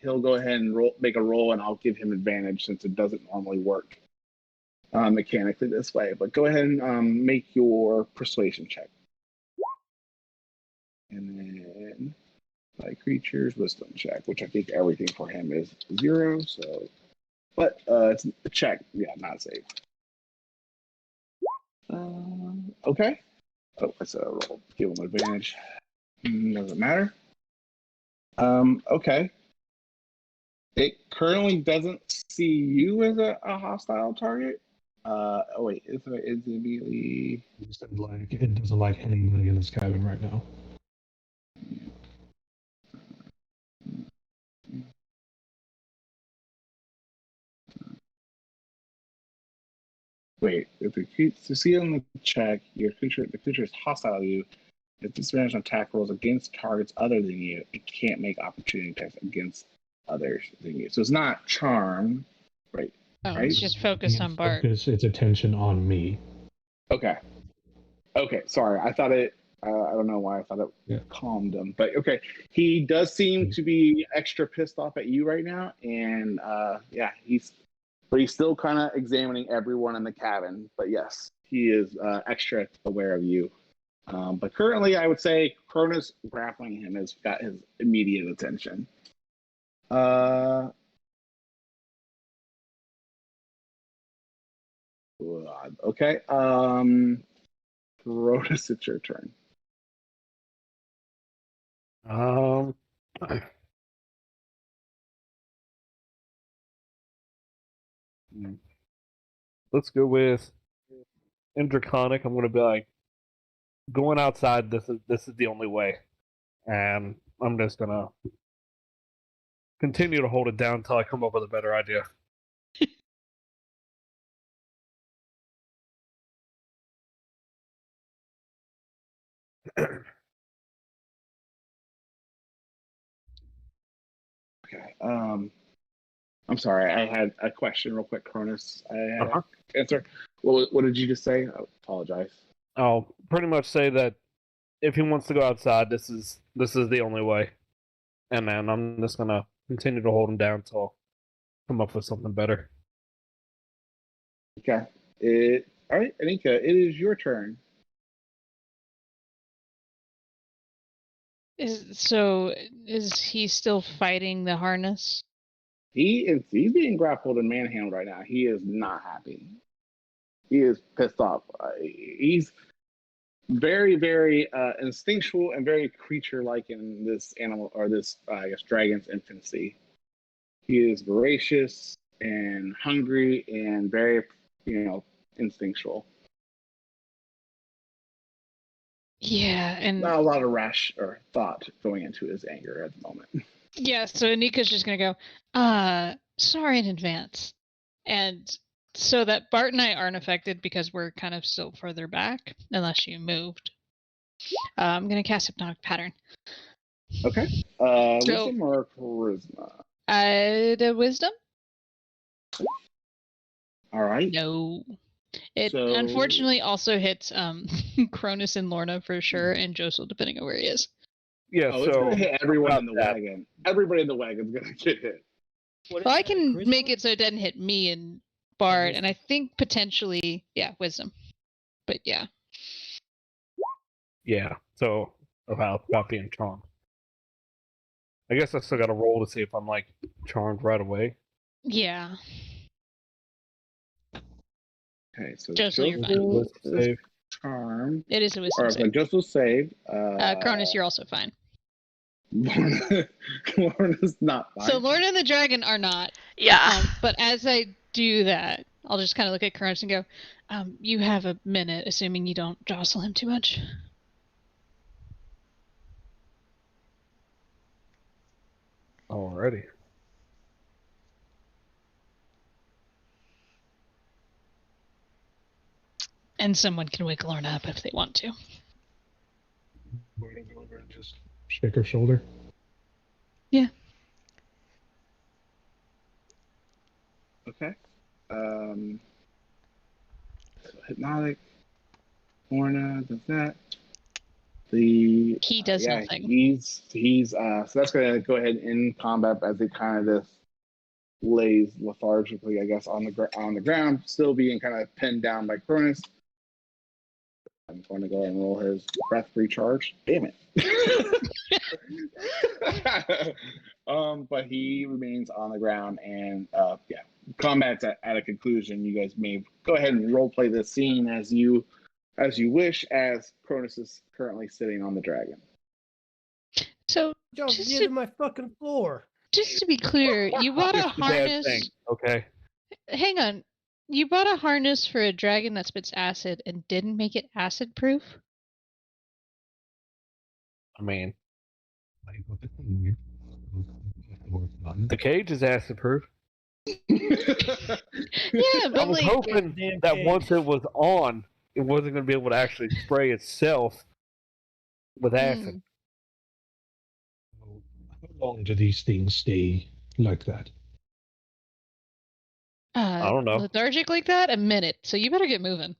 he'll go ahead and make a roll, and I'll give him advantage since it doesn't normally work mechanically this way. But go ahead and make your persuasion check, and then by creatures wisdom check, which I think everything for him is 0. So, but it's a check, yeah, not safe. Okay. Oh, it's a roll. Give him advantage. Doesn't matter. Okay. It currently doesn't see you as a hostile target. Oh wait, it's immediately. It doesn't like anybody in this cabin right now. Wait, if to see on the check, the creature is hostile to you. If disadvantage on attack rolls against targets other than you, it can't make opportunity attacks against others than you. So it's not charm, right? Oh, right? it's just focused on Bart. Focus its attention on me. Okay. Sorry, I thought it. I don't know why I thought it calmed him, but okay. He does seem to be extra pissed off at you right now, and he's still kind of examining everyone in the cabin. But yes, he is extra aware of you. But currently, I would say Cronus grappling him has got his immediate attention. Okay. Cronus, it's your turn. Let's go with in Draconic. I'm going to be like, going outside. This is the only way, and I'm just gonna continue to hold it down until I come up with a better idea. Okay. I'm sorry. I had a question real quick, Cronus. I had an answer. What did you just say? I apologize. I'll pretty much say that if he wants to go outside, this is the only way. And then I'm just gonna continue to hold him down until I come up with something better. Okay. All right, Anika, it is your turn. Is he still fighting the harness? He's being grappled and manhandled right now. He is not happy. He is pissed off. He's very, very instinctual and very creature-like in this animal, or this, I guess, dragon's infancy. He is voracious and hungry and very, instinctual. Yeah, and not a lot of rash or thought going into his anger at the moment. Yeah, so Anika's just gonna go, sorry in advance. And so that Bart and I aren't affected because we're kind of still further back, unless you moved. I'm gonna cast Hypnotic Pattern. Okay. Wisdom or charisma? The wisdom? All right. No. It unfortunately also hits Cronus and Lorna for sure, and Josel, depending on where he is. Yeah, it's gonna hit everyone in the wagon. Everybody in the wagon's gonna get hit. Well, I can make it so it doesn't hit me and Bart, and I think potentially, wisdom. But yeah. Yeah. So about being charmed. I guess I still got to roll to see if I'm like charmed right away. Yeah. Okay, so Joseph, you're fine. Joseph Wisdom is save. charmed. It is a wisdom Or save. so Joseph saved. Cronus, you're also fine. Lorna's not fine. So Lorna and the dragon are not. Yeah. But as I do that, I'll just kind of look at Cronus and go, you have a minute, assuming you don't jostle him too much. Alrighty. And someone can wake Lorna up if they want to. Just shake her shoulder. Okay. So hypnotic. Lorna does that. He does yeah, nothing. He's so that's gonna go ahead in combat as he kind of just lays lethargically, I guess, on the ground, still being kind of pinned down by Cronus. I'm going to go ahead and roll his breath recharge. Damn it. But he remains on the ground, and yeah, combat's at a conclusion. You guys may go ahead and role play this scene as you wish, as Cronus is currently sitting on the dragon. So, Don't Just get to- to my fucking floor. just to be clear, you bought a It's a bad harness. thing, okay. Hang on. You bought a harness for a dragon that spits acid and didn't make it acid proof? I mean, the cage is acid proof. Yeah, I but was like, hoping Damn that cage. once it was on, it wasn't going to be able to actually spray itself with acid. How long do these things stay like that? I don't know. Lethargic like that? A minute. So you better get moving.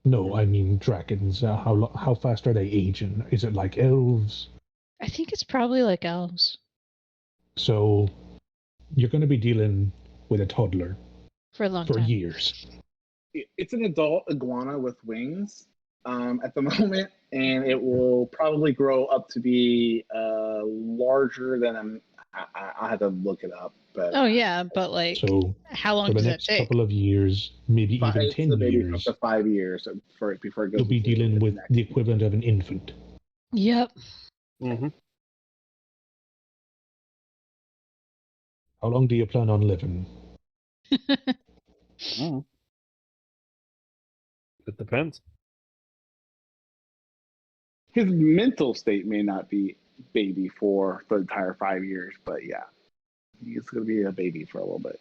No, I mean dragons. How fast are they aging? Is it like elves? I think it's probably like elves So you're going to be dealing with a toddler for a long for time. years. It's an adult iguana with wings at the moment, and it will probably grow up to be larger than I had to look it up, but Oh yeah, but like, So how long for the does that next take? couple of years, maybe even it's 10 maybe years, up to 5 years before it goes. you'll be into dealing with next. the equivalent of an infant. Yep. Mm-hmm. How long do you plan on living? Mm. It depends. His mental state may not be baby for the entire 5 years, but yeah, he's going to be a baby for a little bit.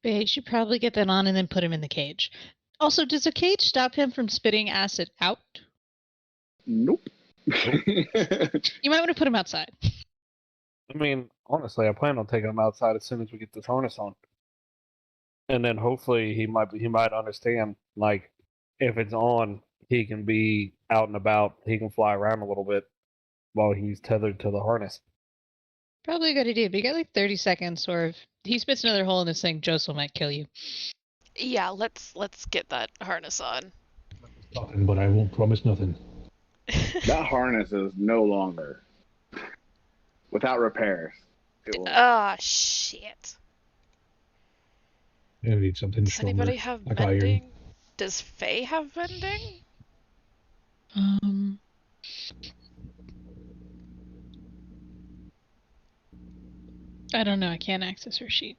But you should probably get that on and then put him in the cage. Also, does the cage stop him from spitting acid out? Nope. You might want to put him outside. I mean, honestly, I plan on taking him outside as soon as we get this harness on, and then hopefully he might understand. Like, if it's on, he can be out and about. He can fly around a little bit while he's tethered to the harness. Probably a good idea, but you got like 30 seconds, or if he spits another hole in this thing, Joseph might kill you. Yeah, let's get that harness on. But I won't promise nothing. That harness is no longer without repairs. It will. Ah, shit. I need something Does stronger. anybody have like mending? iron. Does Faye have mending? I don't know. I can't access her sheet.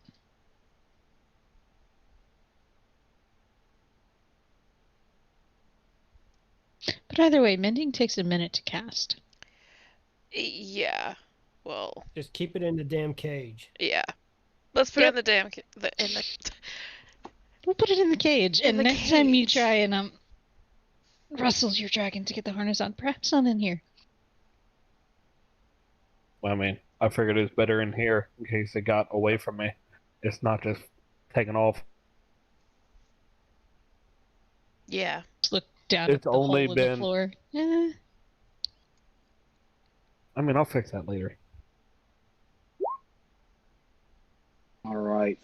But either way, mending takes a minute to cast. Yeah. Well, Just keep it in the damn cage. yeah. Let's put it Yep. in the damn We'll put it in the cage, In and the next time you cage. try and rustles your dragon to get the harness on, perhaps not in here. I mean, I figured it was better in here in case it got away from me. It's not just taking off. Yeah. Just look down It's at the only hole in been- the floor. I mean, I'll fix that later. All right.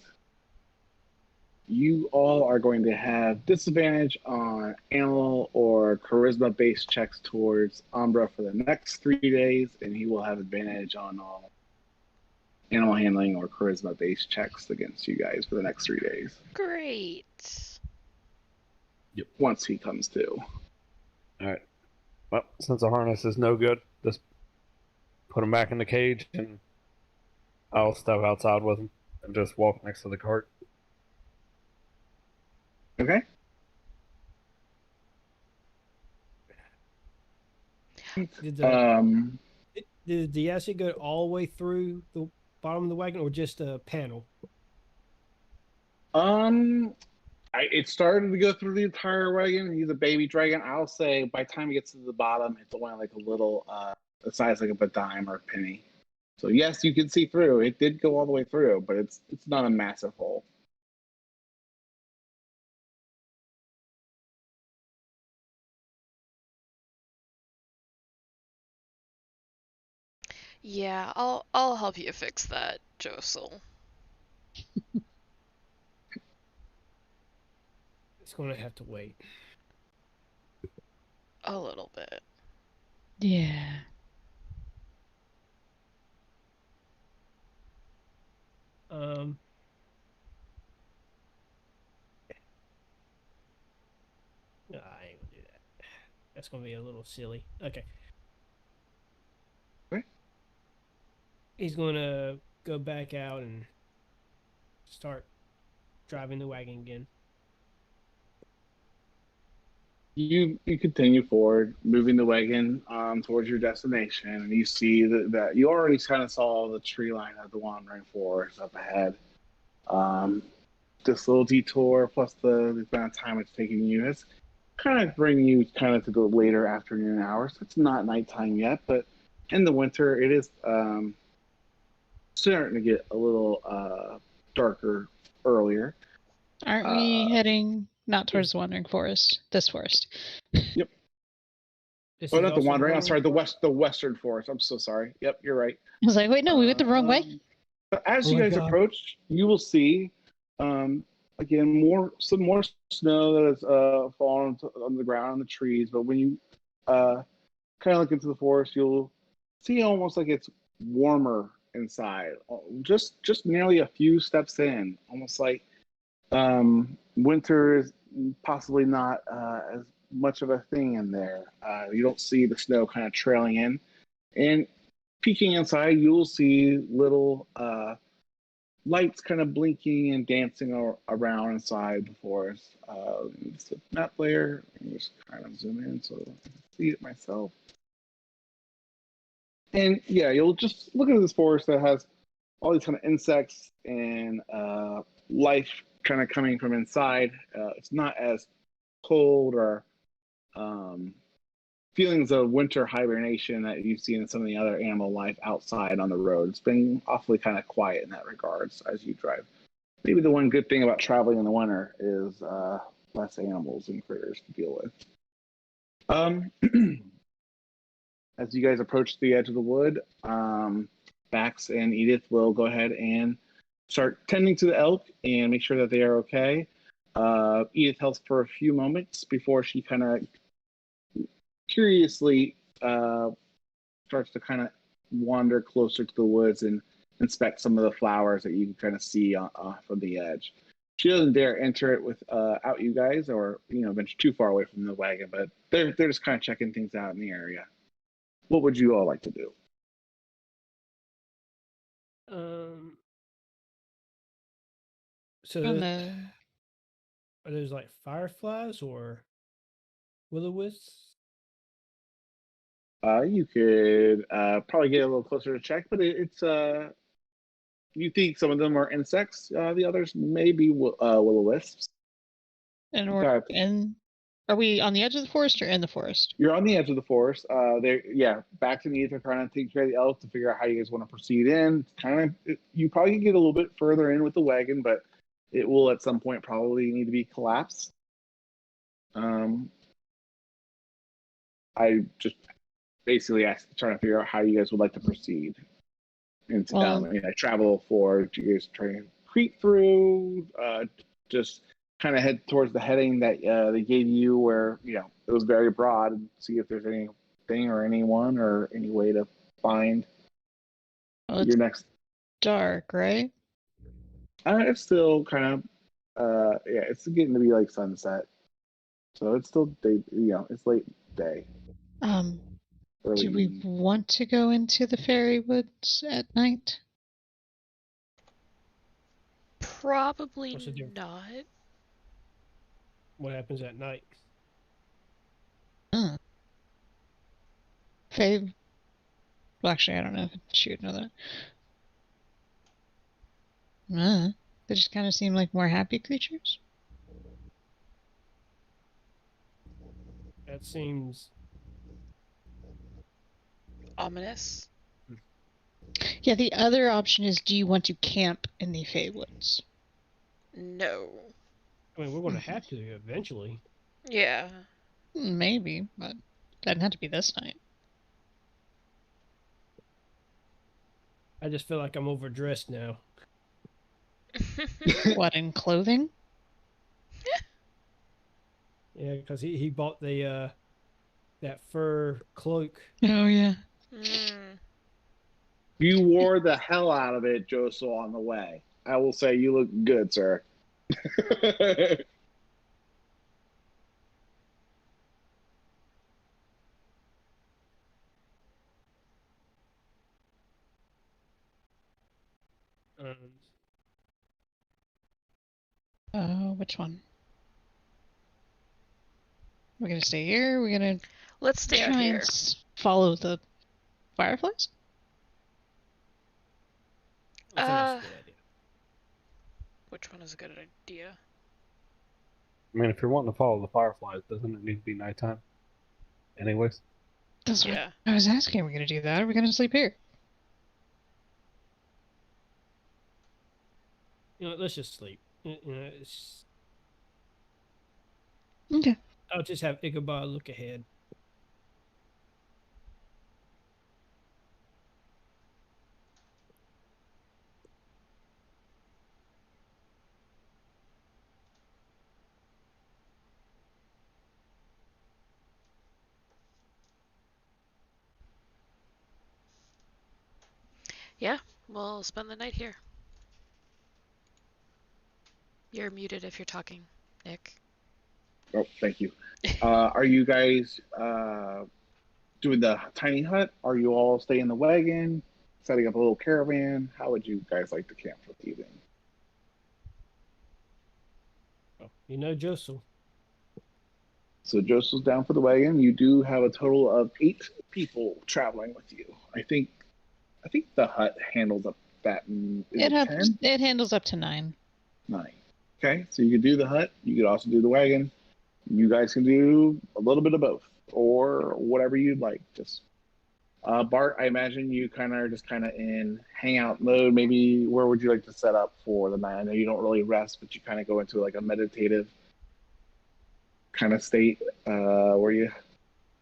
you all are going to have disadvantage on animal or charisma-based checks towards Umbra for the next 3 days, and he will have advantage on all animal handling or charisma-based checks against you guys for the next 3 days. Great. Once he comes to. All right. Well, since the harness is no good, just put him back in the cage, and I'll step outside with him and just walk next to the cart. Okay. Did the acid go all the way through the bottom of the wagon, or just a panel? It started to go through the entire wagon. He's a baby dragon. I'll say by the time he gets to the bottom, it's only like a little, the size like of a dime or a penny. So yes, you can see through. It did go all the way through, but it's not a massive hole. Yeah, I'll help you fix that, Josel. It's going to have to wait. A little bit. Yeah. No, I ain't gonna do that. That's gonna be a little silly. Okay. Okay. He's gonna go back out and start driving the wagon again. You continue forward, moving the wagon towards your destination, and you see that you already kind of saw the tree line of the wandering forest up ahead. This little detour plus the amount of time it's taking you has kind of bring you kind of to the later afternoon hours. It's not nighttime yet, but in the winter it is starting to get a little darker earlier. Aren't we heading not towards the wandering forest? This forest. Yep. Oh, not the wandering. I'm sorry, the western forest. I'm so sorry. Yep, you're right. I was like, wait, no, we went the wrong way. But as you guys approach, you will see again some more snow that has fallen on the ground and the trees. But when you kind of look into the forest, you'll see almost like it's warmer inside. Just nearly a few steps in, almost like winter is possibly not as much of a thing in there. You don't see the snow kind of trailing in, and peeking inside, you'll see little lights kind of blinking and dancing around inside the forest. It's a map layer. Let me just kind of zoom in so I can see it myself. And yeah, you'll just look at this forest that has all these kind of insects and life kind of coming from inside. It's not as cold or feelings of winter hibernation that you see in some of the other animal life outside on the road. It's been awfully kind of quiet in that regards as you drive. Maybe the one good thing about traveling in the winter is less animals and critters to deal with. As you guys approach the edge of the wood, Bax and Edith will go ahead and start tending to the elk and make sure that they are okay. Edith helps for a few moments before she kind of curiously starts to kind of wander closer to the woods and inspect some of the flowers that you can kind of see from the edge. She doesn't dare enter it without you guys, or venture too far away from the wagon, but they're just kind of checking things out in the area. What would you all like to do? So are those like fireflies or will-o-wisps? You could probably get a little closer to check, but it's you think some of them are insects. The others may be will-o-wisps. And are we on the edge of the forest or in the forest? You're on the edge of the forest. Back to Edith are trying to take care of the elk to figure out how you guys want to proceed in. You probably can get a little bit further in with the wagon, but it will at some point probably need to be collapsed. I just basically trying to figure out how you guys would like to proceed. And travel for, do you guys try to creep through, just kind of head towards the heading that they gave you, where it was very broad, and see if there's anything or anyone or any way to find Well, your it's next. dark, right? It's still kind of it's getting to be like sunset, so it's still day. It's late day. Early Do we evening. want to go into the fairy woods at night? Probably What's the difference? not. What happens at night? Faye. Well, actually, I don't know if she would know that. They just kind of seem like more happy creatures. That seems Ominous. Yeah, the other option is, do you want to camp in the Fae Woods? No. I mean, we're going to have to eventually. Yeah. Maybe, but doesn't have to be this night. I just feel like I'm overdressed now. What, in clothing? Yeah, because he bought the that fur cloak. Oh, yeah. You wore the hell out of it, Josel, on the way. I will say you look good, sir. Which one? We're gonna stay here. We're gonna Let's stay out try here. and follow the fireflies. I think that's a good idea. Which one is a good idea? I mean, if you're wanting to follow the Fireflies, doesn't it need to be nighttime? Anyways. That's Yeah. what I was asking. Are we gonna do that? Or are we gonna sleep here? Let's just sleep. It's... Okay. I'll just have Ichabod look ahead. Yeah, we'll spend the night here. You're muted if you're talking, Nick. Oh, thank you. Are you guys doing the tiny hut? Are you all staying in the wagon, setting up a little caravan? How would you guys like to camp for the evening? Oh, Josel. So Joseph's down for the wagon. You do have a total of 8 people traveling with you. I think the hut handles up that. Is it 10? It handles up to 9. 9. Okay, so you could do the hut. You could also do the wagon. You guys can do a little bit of both, or whatever you'd like. Just Bart, I imagine you are just in hangout mode. Maybe where would you like to set up for the night? I know you don't really rest, but you kind of go into like a meditative kind of state where you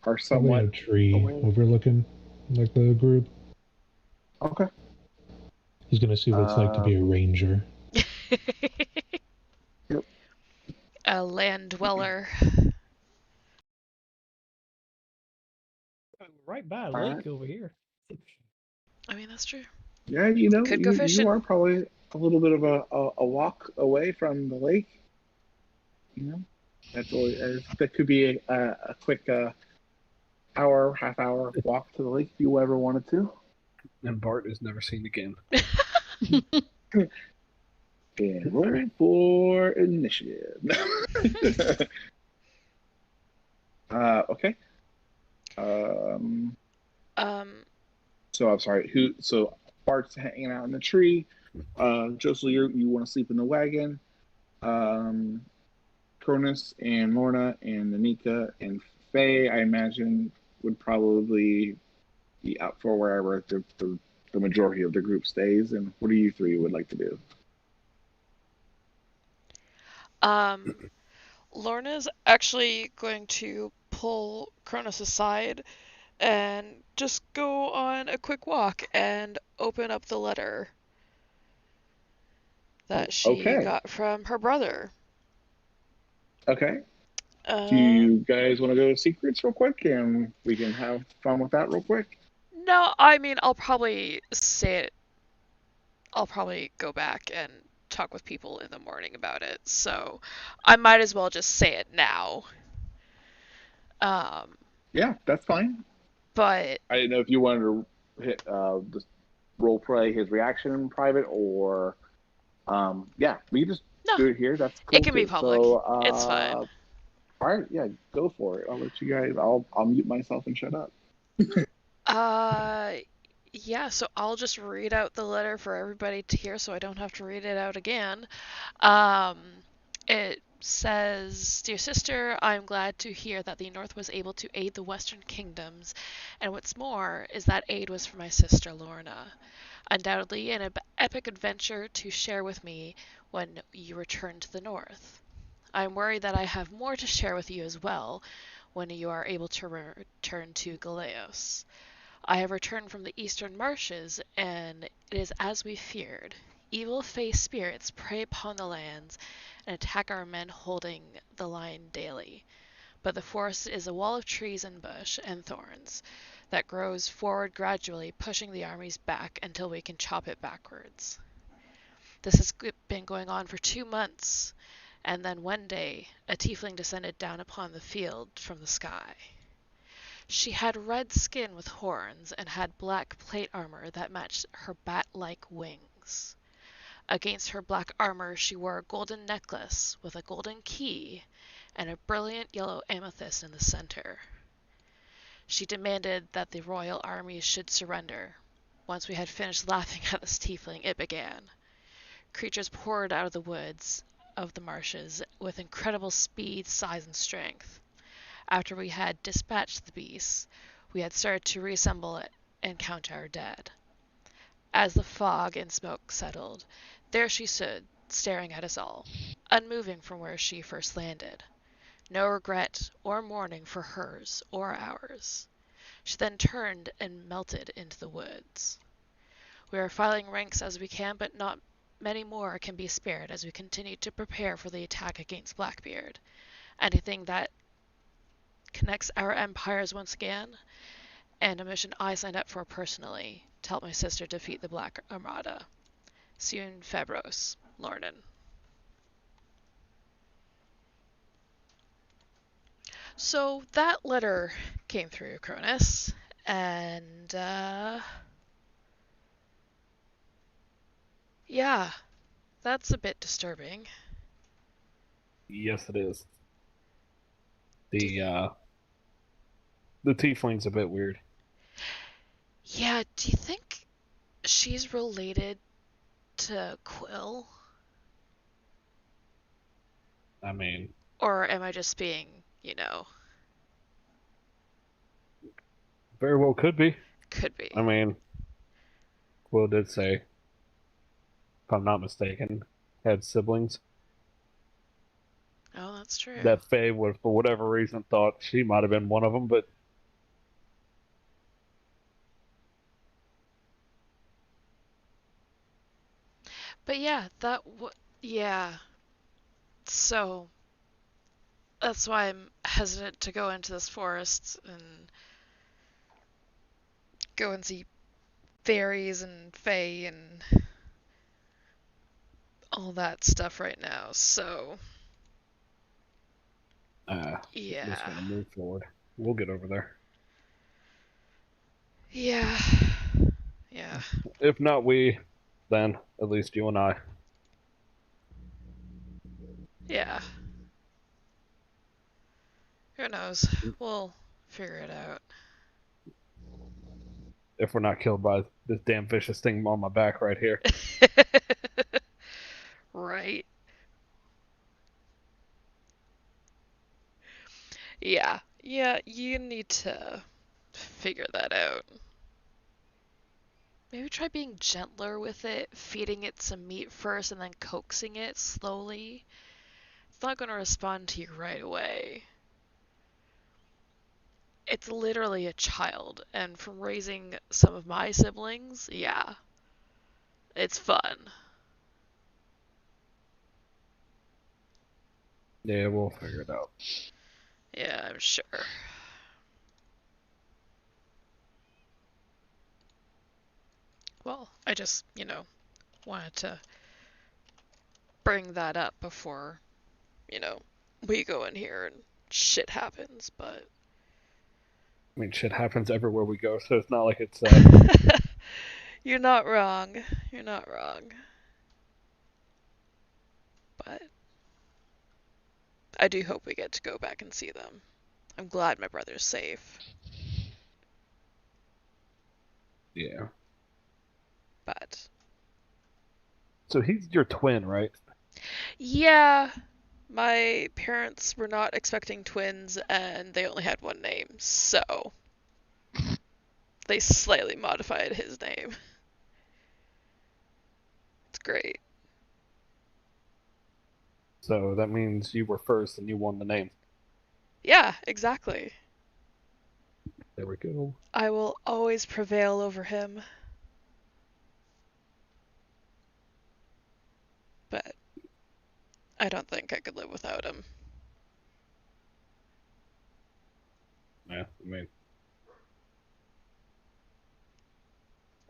are somewhat. Probably a tree overlooking like the group. Okay. He's gonna see what it's like to be a ranger. Yep. A land dweller. Right by a All lake right. over here. I mean, that's true. Yeah, Could go fishing. You are probably a little bit of a walk away from the lake. That's always, that could be a quick half hour walk to the lake if you ever wanted to. And Bart is never seen again. And roll for initiative. Okay. So I'm sorry. So Bart's hanging out in the tree. Josel, you want to sleep in the wagon. Cronus and Lorna and Nanika and Faye, I imagine, would probably be out for wherever the majority of the group stays. And what do you 3 would like to do? Lorna's actually going to pull Cronus aside and just go on a quick walk and open up the letter that she Okay. got from her brother. Okay. Do Uh, you guys want to go to secrets real quick, and we can have fun with that real quick? no, I mean, I'll probably say it. I'll probably go back and talk with people in the morning about it, so I might as well just say it now. Yeah, that's fine. But I didn't know if you wanted to hit just role play his reaction in private, or yeah, we can just no, do it here. That's cool it can be too. public. So, It's fine. all right, yeah, go for it. I'll let you guys. I'll mute myself and shut up. Yeah, so I'll just read out the letter for everybody to hear so I don't have to read it out again. It says, Dear sister, I'm glad to hear that the North was able to aid the Western kingdoms, and what's more is that aid was for my sister Lorna. Undoubtedly an epic adventure to share with me when you return to the North. I'm worried that I have more to share with you as well when you are able to return to Galeos. I have returned from the eastern marshes, and it is as we feared. Evil-faced spirits prey upon the lands and attack our men holding the line daily. But the forest is a wall of trees and bush and thorns that grows forward gradually, pushing the armies back until we can chop it backwards. This has been going on for 2 months, and then one day a tiefling descended down upon the field from the sky. She had red skin with horns and had black plate armor that matched her bat-like wings. Against her black armor she wore a golden necklace with a golden key and a brilliant yellow amethyst in the center. She demanded that the royal armies should surrender. Once we had finished laughing at this tiefling, it began. Creatures poured out of the woods of the marshes with incredible speed, size, and strength. After we had dispatched the beasts, we had started to reassemble it and count our dead. As the fog and smoke settled, there she stood, staring at us all, unmoving from where she first landed. No regret or mourning for hers or ours. She then turned and melted into the woods. We are filing ranks as we can, but not many more can be spared as we continue to prepare for the attack against Blackbeard. Anything that connects our empires once again, and a mission I signed up for personally to help my sister defeat the Black Armada. Soon Febros, Lornan. So that letter came through, Cronus, and yeah, that's a bit disturbing. Yes, it is. The tiefling's a bit weird. Yeah, do you think she's related to Quill? I mean, Or am I just being, very well could be. could be. I mean, Quill did say, if I'm not mistaken, had siblings. Oh, that's true. That Faye would, for whatever reason, thought she might have been one of them, but But yeah, yeah. So that's why I'm hesitant to go into this forest and go and see fairies and fae and all that stuff right now. So just yeah. want to move forward. We'll get over there. Yeah. Yeah. If not we, then at least you and I. Yeah. Who knows? We'll figure it out. If we're not killed by this damn vicious thing on my back right here. Right. Yeah. Yeah, you need to figure that out. Maybe try being gentler with it, feeding it some meat first and then coaxing it slowly. It's not going to respond to you right away. It's literally a child, and from raising some of my siblings, yeah, it's fun. Yeah, we'll figure it out. Yeah, I'm sure. Well, I just, wanted to bring that up before, we go in here and shit happens, but... I mean, shit happens everywhere we go, so it's not like it's, You're not wrong. You're not wrong. But I do hope we get to go back and see them. I'm glad my brother's safe. Yeah. But... So he's your twin, right? Yeah, my parents were not expecting twins, and they only had one name, so they slightly modified his name. It's great. So that means you were first and you won the name. Yeah, exactly. There we go. I will always prevail over him. But I don't think I could live without him. Yeah, I mean,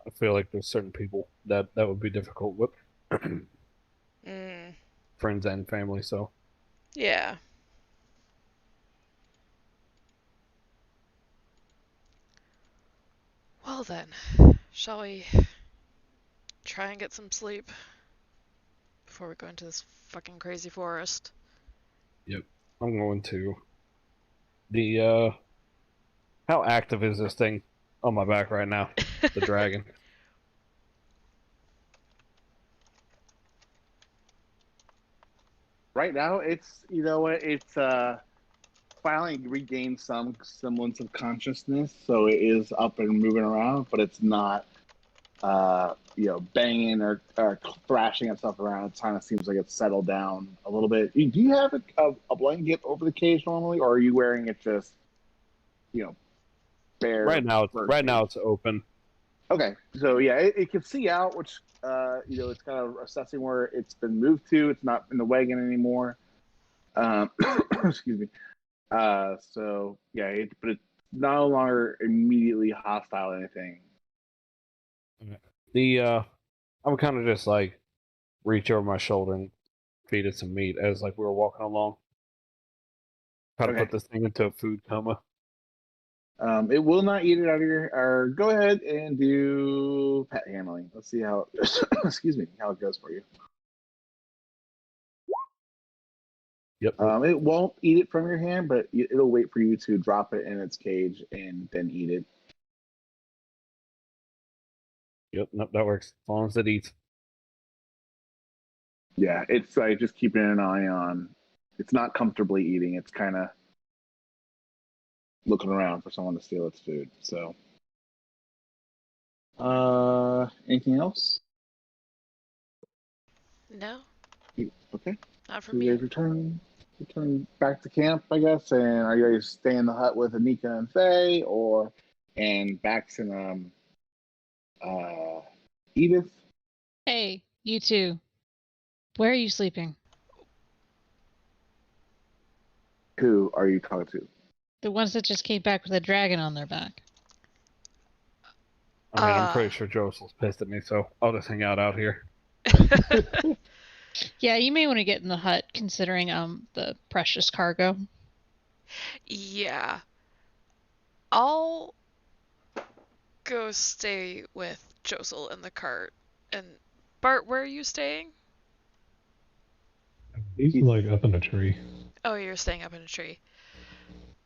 I feel like there's certain people that would be difficult with. Friends and family, so. Yeah. Well then, shall we try and get some sleep before we go into this fucking crazy forest? Yep. I'm going to. The, how active is this thing on my back right now? The dragon. Right now, it's finally regained some semblance of consciousness, so it is up and moving around, but it's not banging or thrashing itself around. It kind of seems like it's settled down a little bit. Do you have a blanket over the cage normally, or are you wearing it just bare? Right now it's open. Okay, so yeah, it can see out, which it's kind of assessing where it's been moved to. It's not in the wagon anymore. Excuse me. So yeah, but it's no longer immediately hostile or anything. I would kind of just like reach over my shoulder and feed it some meat as like we were walking along. Try to Okay. put this thing into a food coma. It will not eat it out of your. Or go ahead and do pet handling. Let's see how. Excuse me, how it goes for you. Yep. It won't eat it from your hand, but it'll wait for you to drop it in its cage and then eat it. Yep. Nope, that works. As long as it eats. Yeah, it's like just keeping an eye on. It's not comfortably eating. It's kind of looking around for someone to steal its food. So, anything else? No, Okay. not for So me. you guys return back to camp, I guess. And are you guys staying in the hut with Anika and Faye, and Bax and Edith? Hey, you two. Where are you sleeping? Who are you talking to? The ones that just came back with a dragon on their back. I mean, I'm pretty sure Josel's pissed at me, so I'll just hang out here. Yeah, you may want to get in the hut, considering the precious cargo. Yeah. I'll go stay with Josel in the cart. And Bart, where are you staying? He's like up in a tree. Oh, you're staying up in a tree.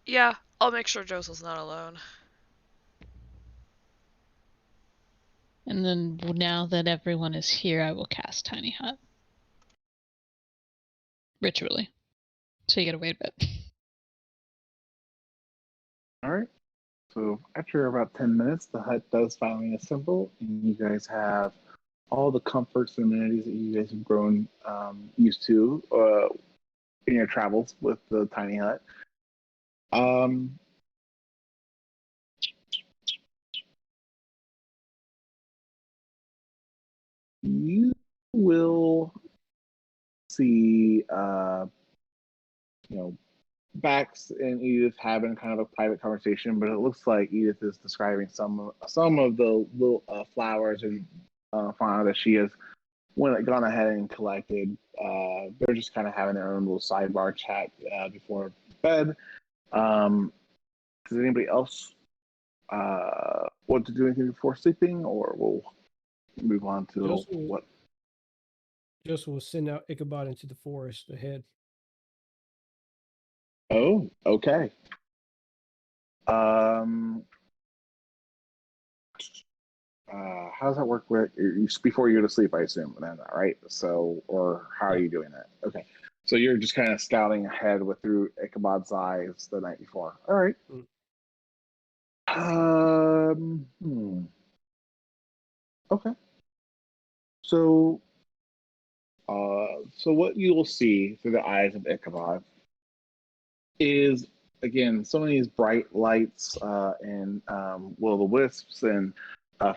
Yeah, I'll make sure Josel's not alone. And then now that everyone is here, I will cast Tiny Hut. Ritually. So you gotta wait a bit. All right. So after about 10 minutes, the hut does finally assemble, and you guys have all the comforts and amenities that you guys have grown used to in your travels with the tiny hut. You will see Bax and Edith having kind of a private conversation, but it looks like Edith is describing some of the little flowers and fauna that she has gone ahead and collected. They're just kind of having their own little sidebar chat before bed. Does anybody else want to do anything before sleeping, or we'll move on to what? Joseph will send out Ichabod into the forest ahead. Oh, okay. How does that work with before you go to sleep? I assume, then, right? So, or how are you doing that? Okay, so you're just kind of scouting ahead through Ichabod's eyes the night before. All right. Okay. So, what you will see through the eyes of Ichabod is, again, some of these bright lights and will-o'-the-wisps and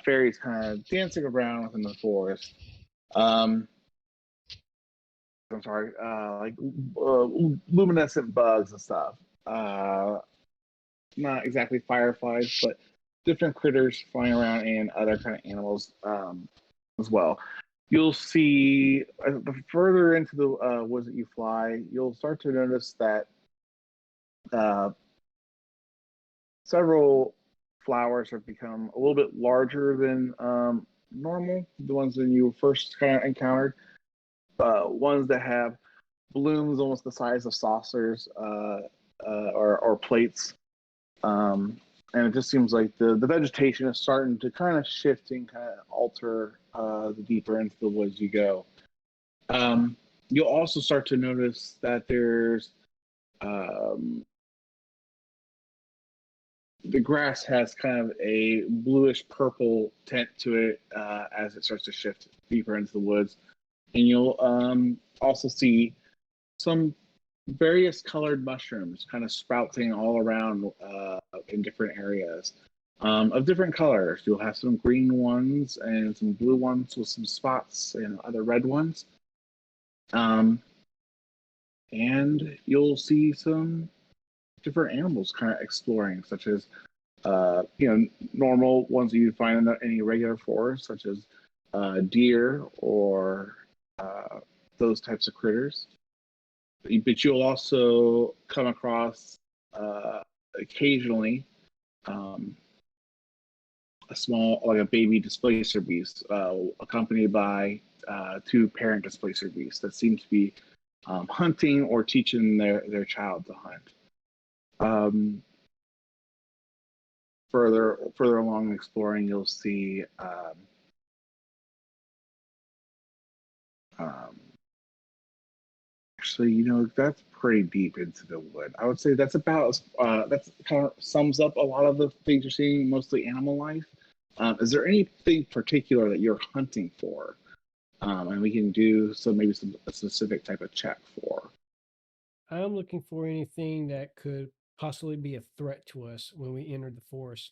fairies kind of dancing around within the forest. I'm sorry, like luminescent bugs and stuff. Not exactly fireflies, but different critters flying around and other kind of animals as well. You'll see the further into the woods that you fly, you'll start to notice that several flowers have become a little bit larger than normal, the ones that you first kind of encountered. Ones that have blooms almost the size of saucers or plates. And it just seems like the vegetation is starting to kind of shift and kind of alter the deeper into the woods you go. You'll also start to notice that there's the grass has kind of a bluish purple tint to it as it starts to shift deeper into the woods. And you'll also see some various colored mushrooms kind of sprouting all around in different areas of different colors. You'll have some green ones and some blue ones with some spots and other red ones. And you'll see some different animals kind of exploring, such as normal ones that you find in any regular forest, such as deer or those types of critters. But you'll also come across occasionally a small, like a baby displacer beast, accompanied by two parent displacer beasts that seem to be hunting or teaching their child to hunt. Further along exploring, you'll see actually, that's pretty deep into the wood. I would say that's about that's kind of sums up a lot of the things you're seeing, mostly animal life. Is there anything particular that you're hunting for? And we can do maybe a specific type of check for. I'm looking for anything that could possibly be a threat to us when we enter the forest.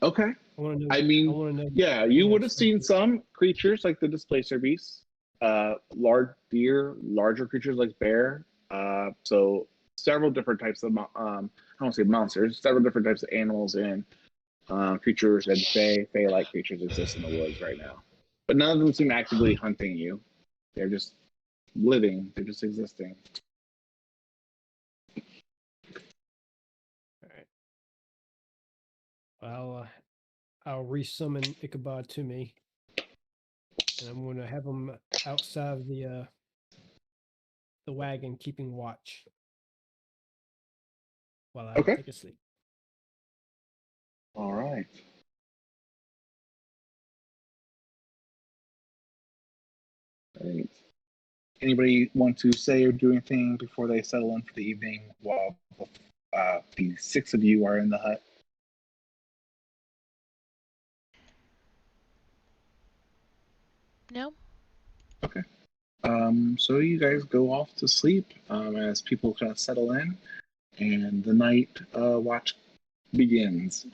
Okay. I want to know. Yeah, you would have seen some creatures like the displacer beasts, large deer, larger creatures like bear. So several different types of I don't want to say monsters, several different types of animals and creatures and fey-like creatures exist in the woods right now. But none of them seem actively hunting you. They're just living. They're just existing. All right. I'll resummon Ichabod to me, and I'm going to have him outside the wagon, keeping watch while I take a sleep. All right. Great. Anybody want to say or do anything before they settle in for the evening while the six of you are in the hut? No. Okay. So you guys go off to sleep as people kind of settle in, and the night watch begins.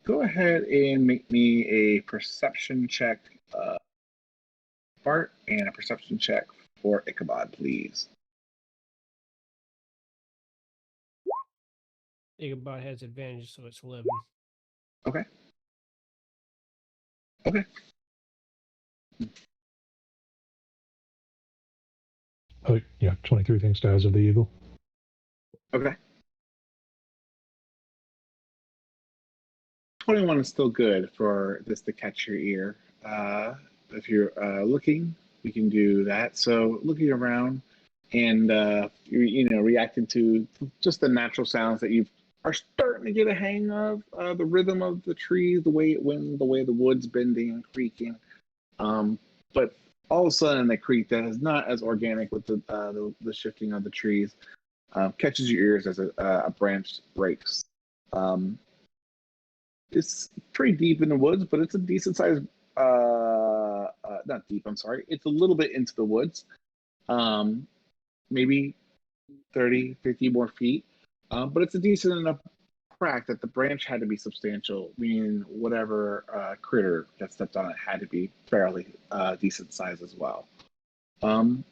Go ahead and make me a perception check Bart, and a perception check for Ichabod, please. Ichabod has advantage, so it's 11. Okay. Okay. Oh, yeah, 23 thanks to Eyes of the Eagle. Okay. 21 is still good for this to catch your ear. If you're looking, we can do that. So looking around and reacting to just the natural sounds that you are starting to get a hang of, the rhythm of the trees, the way it winds, the way the wood's bending and creaking. But all of a sudden, the creak that is not as organic with the shifting of the trees catches your ears as a branch breaks. It's pretty deep in the woods, but it's a decent size. Not deep. I'm sorry. It's a little bit into the woods. Maybe 30, 50 more feet. But it's a decent enough crack that the branch had to be substantial, meaning whatever critter that stepped on it had to be fairly decent size as well. Time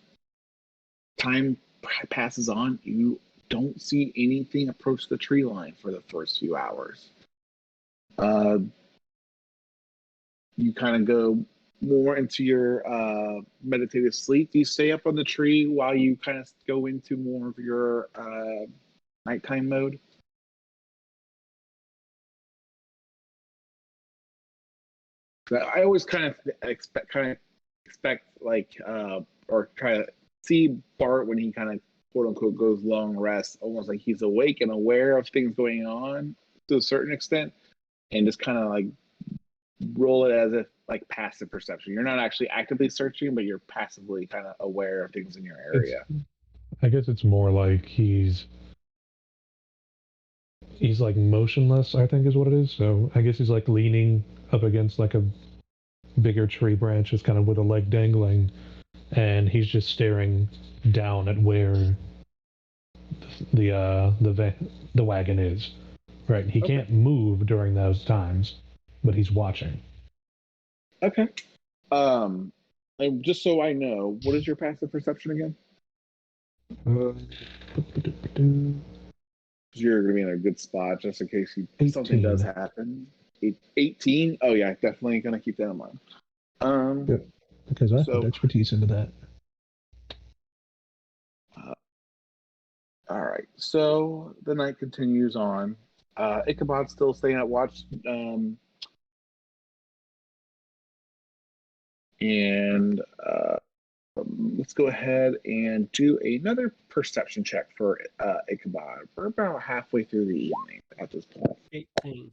passes on. You don't see anything approach the tree line for the first few hours. You kind of go more into your meditative sleep. Do you stay up on the tree while you kind of go into more of your nighttime mode? I always kind of expect like or try to see Bart when he kind of quote unquote goes long rest, almost like he's awake and aware of things going on to a certain extent, and just kind of like roll it as if like passive perception. You're not actually actively searching, but you're passively kind of aware of things in your area. I guess it's more like he's like motionless, I think is what it is. So I guess he's like leaning up against like a bigger tree branch, just kind of with a leg dangling, and he's just staring down at where the wagon is. Right, he can't move during those times, but he's watching. Okay. And just so I know, what is your passive perception again? You're going to be in a good spot just in case something does happen. 18? Oh, yeah, definitely going to keep that in mind. Yeah, because I put expertise into that. All right, so the night continues on. Ichabod's still staying at watch. Let's go ahead and do another perception check for Ichabod. We're about halfway through the evening at this point. 18.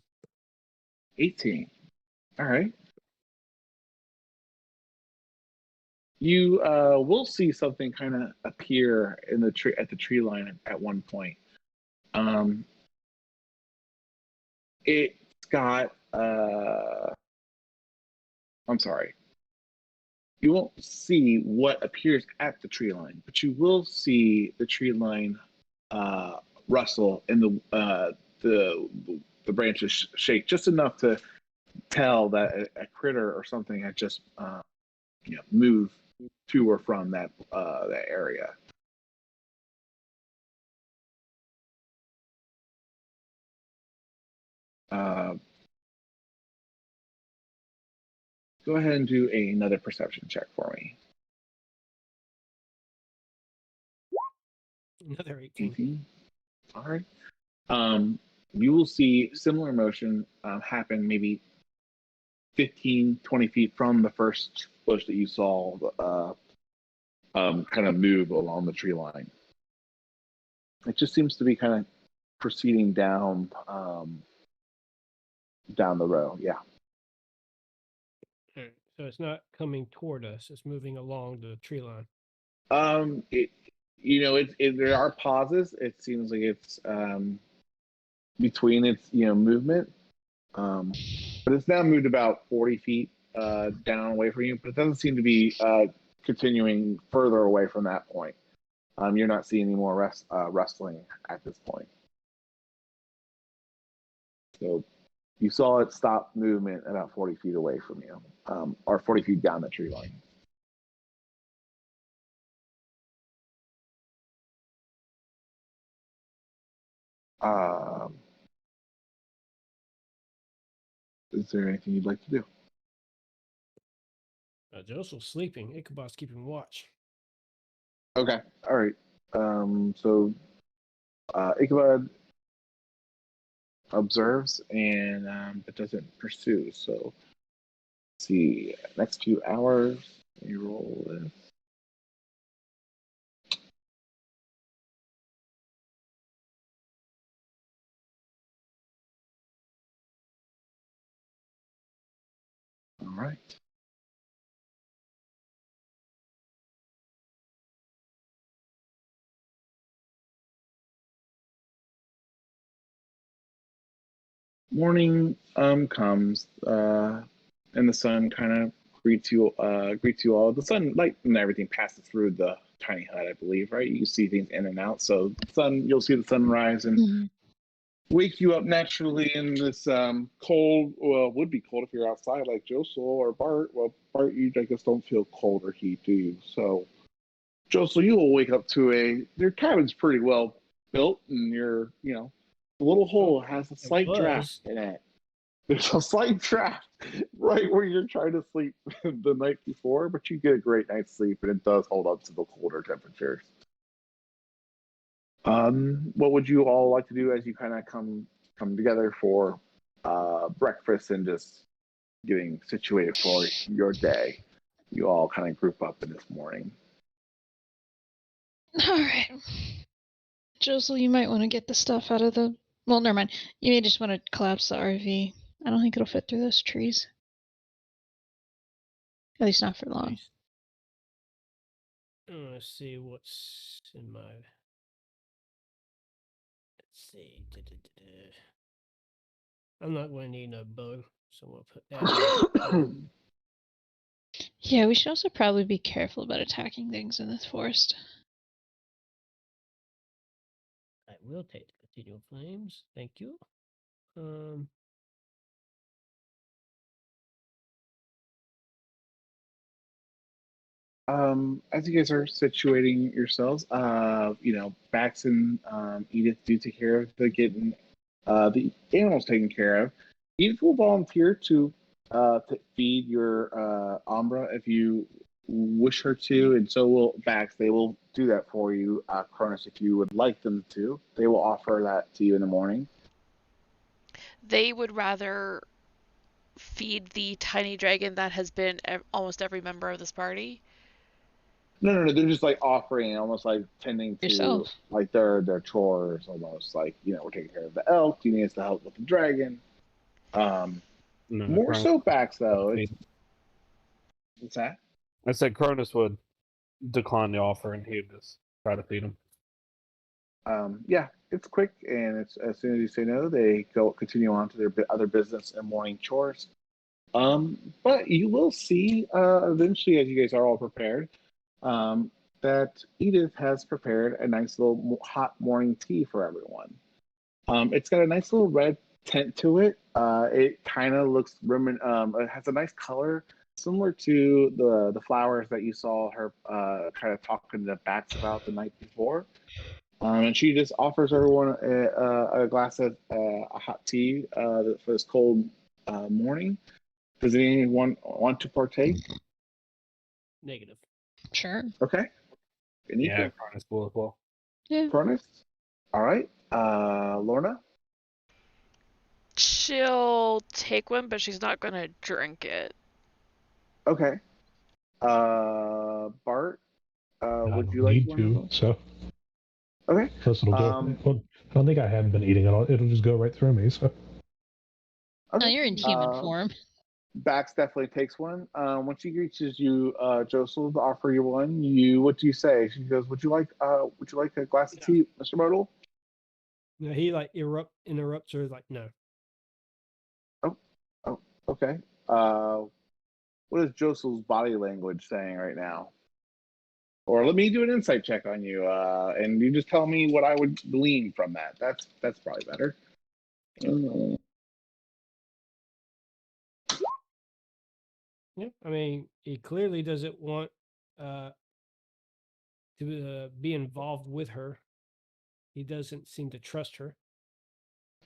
18. All right. You will see something kind of appear in the tree at the tree line at one point. It's got. I'm sorry. You won't see what appears at the tree line, but you will see the tree line rustle and the branches shake just enough to tell that a critter or something had just moved to or from that area. Go ahead and do another perception check for me. Another 18. 18. All right. You will see similar motion happen maybe 15, 20 feet from the first bush that you saw kind of move along the tree line. It just seems to be kind of proceeding down the road. Yeah. All right. So it's not coming toward us. It's moving along the tree line. There are pauses. It seems like it's between its movement, but it's now moved about 40 feet down away from you. But it doesn't seem to be continuing further away from that point. You're not seeing any more rustling at this point. So you saw it stop movement about 40 feet away from you, or 40 feet down the tree line. Um, is there anything you'd like to do? Joseph's sleeping. Ichabod's keeping watch. Okay. All right. So Ichabod observes and but doesn't pursue. So let's see. Next few hours, you roll this. All right. Morning comes and the sun kind of greets you all. The sunlight and everything passes through the tiny hut, I believe, right? You can see things in and out. So you'll see the sunrise and wake you up naturally in this cold. Well, would be cold if you're outside like Josel or Bart. Well, Bart, you I guess don't feel cold or heat, do you? So Josel, you will wake up to your cabin's pretty well built, and the little hole has a slight draft in it. There's a slight draft right where you're trying to sleep the night before, but you get a great night's sleep, and it does hold up to the colder temperatures. What would you all like to do as you kind of come together for breakfast and just getting situated for your day? You all kind of group up in this morning. All right. Josel, you might want to get the stuff out of the... Well, never mind. You may just want to collapse the RV. I don't think it'll fit through those trees. At least not for long. Let's see what's in my... Let's see. I'm not going to need no bow, so we'll put that. Yeah, we should also probably be careful about attacking things in this forest. I will take the continual flames. Thank you. As you guys are situating yourselves, Bax and Edith do take care of getting the animals taken care of. Edith will volunteer to feed your Umbra if you wish her to, and so will Bax. They will do that for you, Cronus, if you would like them to. They will offer that to you in the morning. They would rather feed the tiny dragon that has been almost every member of this party. No. They're just like offering, almost like tending to Yourself. like their chores, almost like we're taking care of the elk. You need us to help with the dragon. More so Bax though. What's that? I said Cronus would decline the offer and he would just try to feed him. Yeah, it's quick, and it's as soon as you say no, they continue on to their other business and morning chores. But you will see eventually, as you guys are all prepared, that Edith has prepared a nice little hot morning tea for everyone. It's got a nice little red tint to it. It kind of looks it has a nice color, similar to the flowers that you saw her kind of talking to Bax about the night before. And she just offers everyone a glass of a hot tea for this cold morning. Does anyone want to partake? Negative. Sure. Okay. Yeah, Cronus will as well. Yeah. Cronus? All right. Lorna? She'll take one, but she's not going to drink it. Okay. Bart? Would you like one? Need to, so. Okay. Plus it'll go. Well, I don't think I haven't been eating it all. It'll just go right through me, so. No, you're in human form. Bax definitely takes one. When she reaches you, Josel, to offer you one, what do you say? She goes, "Would you like a glass of tea, Mr. Modal?" No, he like interrupts her like, no. Oh, okay. What is Josel's body language saying right now? Or let me do an insight check on you, and you just tell me what I would glean from that. That's probably better. Yeah, I mean, he clearly doesn't want to be involved with her. He doesn't seem to trust her.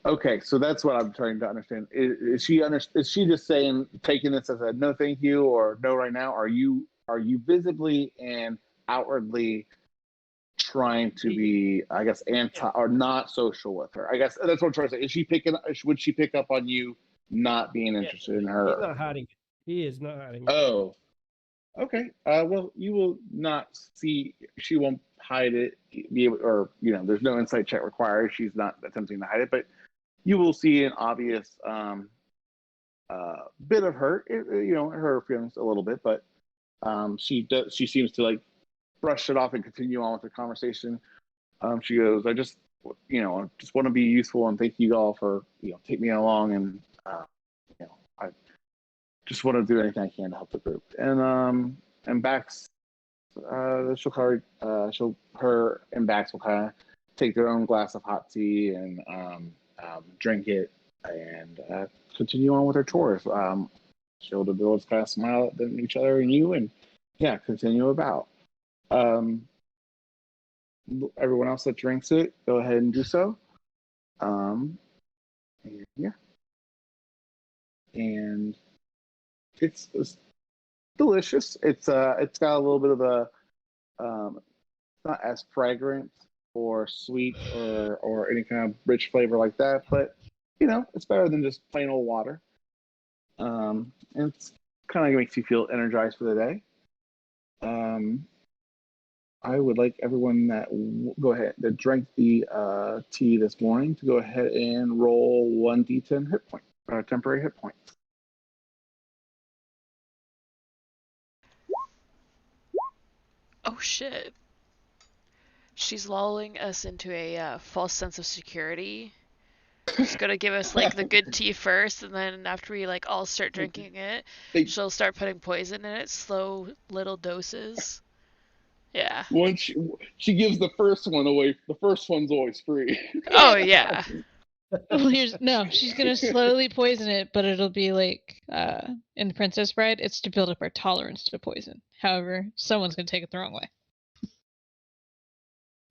Okay, so that's what I'm trying to understand. Is she just saying, taking this as a no, thank you, or no right now? Are you visibly and outwardly trying to be, I guess, anti or not social with her? I guess that's what I'm trying to say. Would she pick up on you not being interested in He's her? not hiding it. He is not hiding it. Oh, okay. Well, you will not see. She won't hide it. Be able, or there's no insight check required. She's not attempting to hide it, but you will see an obvious bit of hurt. Her feelings a little bit, but she seems to like brush it off and continue on with the conversation. She goes, I just want to be useful and thank you all for take me along, and I just want to do anything I can to help the group. And Bax, her and Bax will kind of take their own glass of hot tea and drink it and continue on with their chores. She'll just kind of smile at each other and you, and continue about. Everyone else that drinks it, go ahead and do so. And it's delicious. It's got a little bit of a not as fragrant or sweet or any kind of rich flavor like that, but it's better than just plain old water. And it's kind of makes you feel energized for the day. I would like everyone that drank the tea this morning to go ahead and roll 1d10 hit point, temporary hit points. Oh shit. She's lulling us into a false sense of security. She's gonna give us like the good tea first, and then after we like all start drinking it, she'll start putting poison in it, slow little doses. Yeah. Once she gives the first one away, the first one's always free. Oh yeah. Well, she's gonna slowly poison it, but it'll be like in the Princess Bride, it's to build up our tolerance to poison. However, someone's gonna take it the wrong way.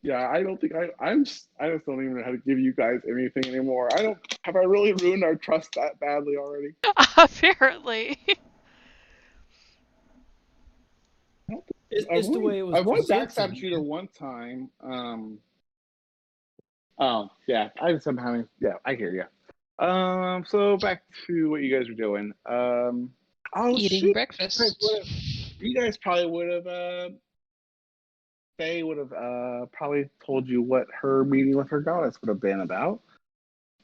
Yeah, I don't think I just don't even know how to give you guys anything anymore. Have I really ruined our trust that badly already? Apparently. It's the way it was. I've only presented. backstabbed you one time. Oh yeah, I hear you. So back to what you guys were doing. Eating breakfast. You guys probably would have. Faye would have probably told you what her meeting with her goddess would have been about.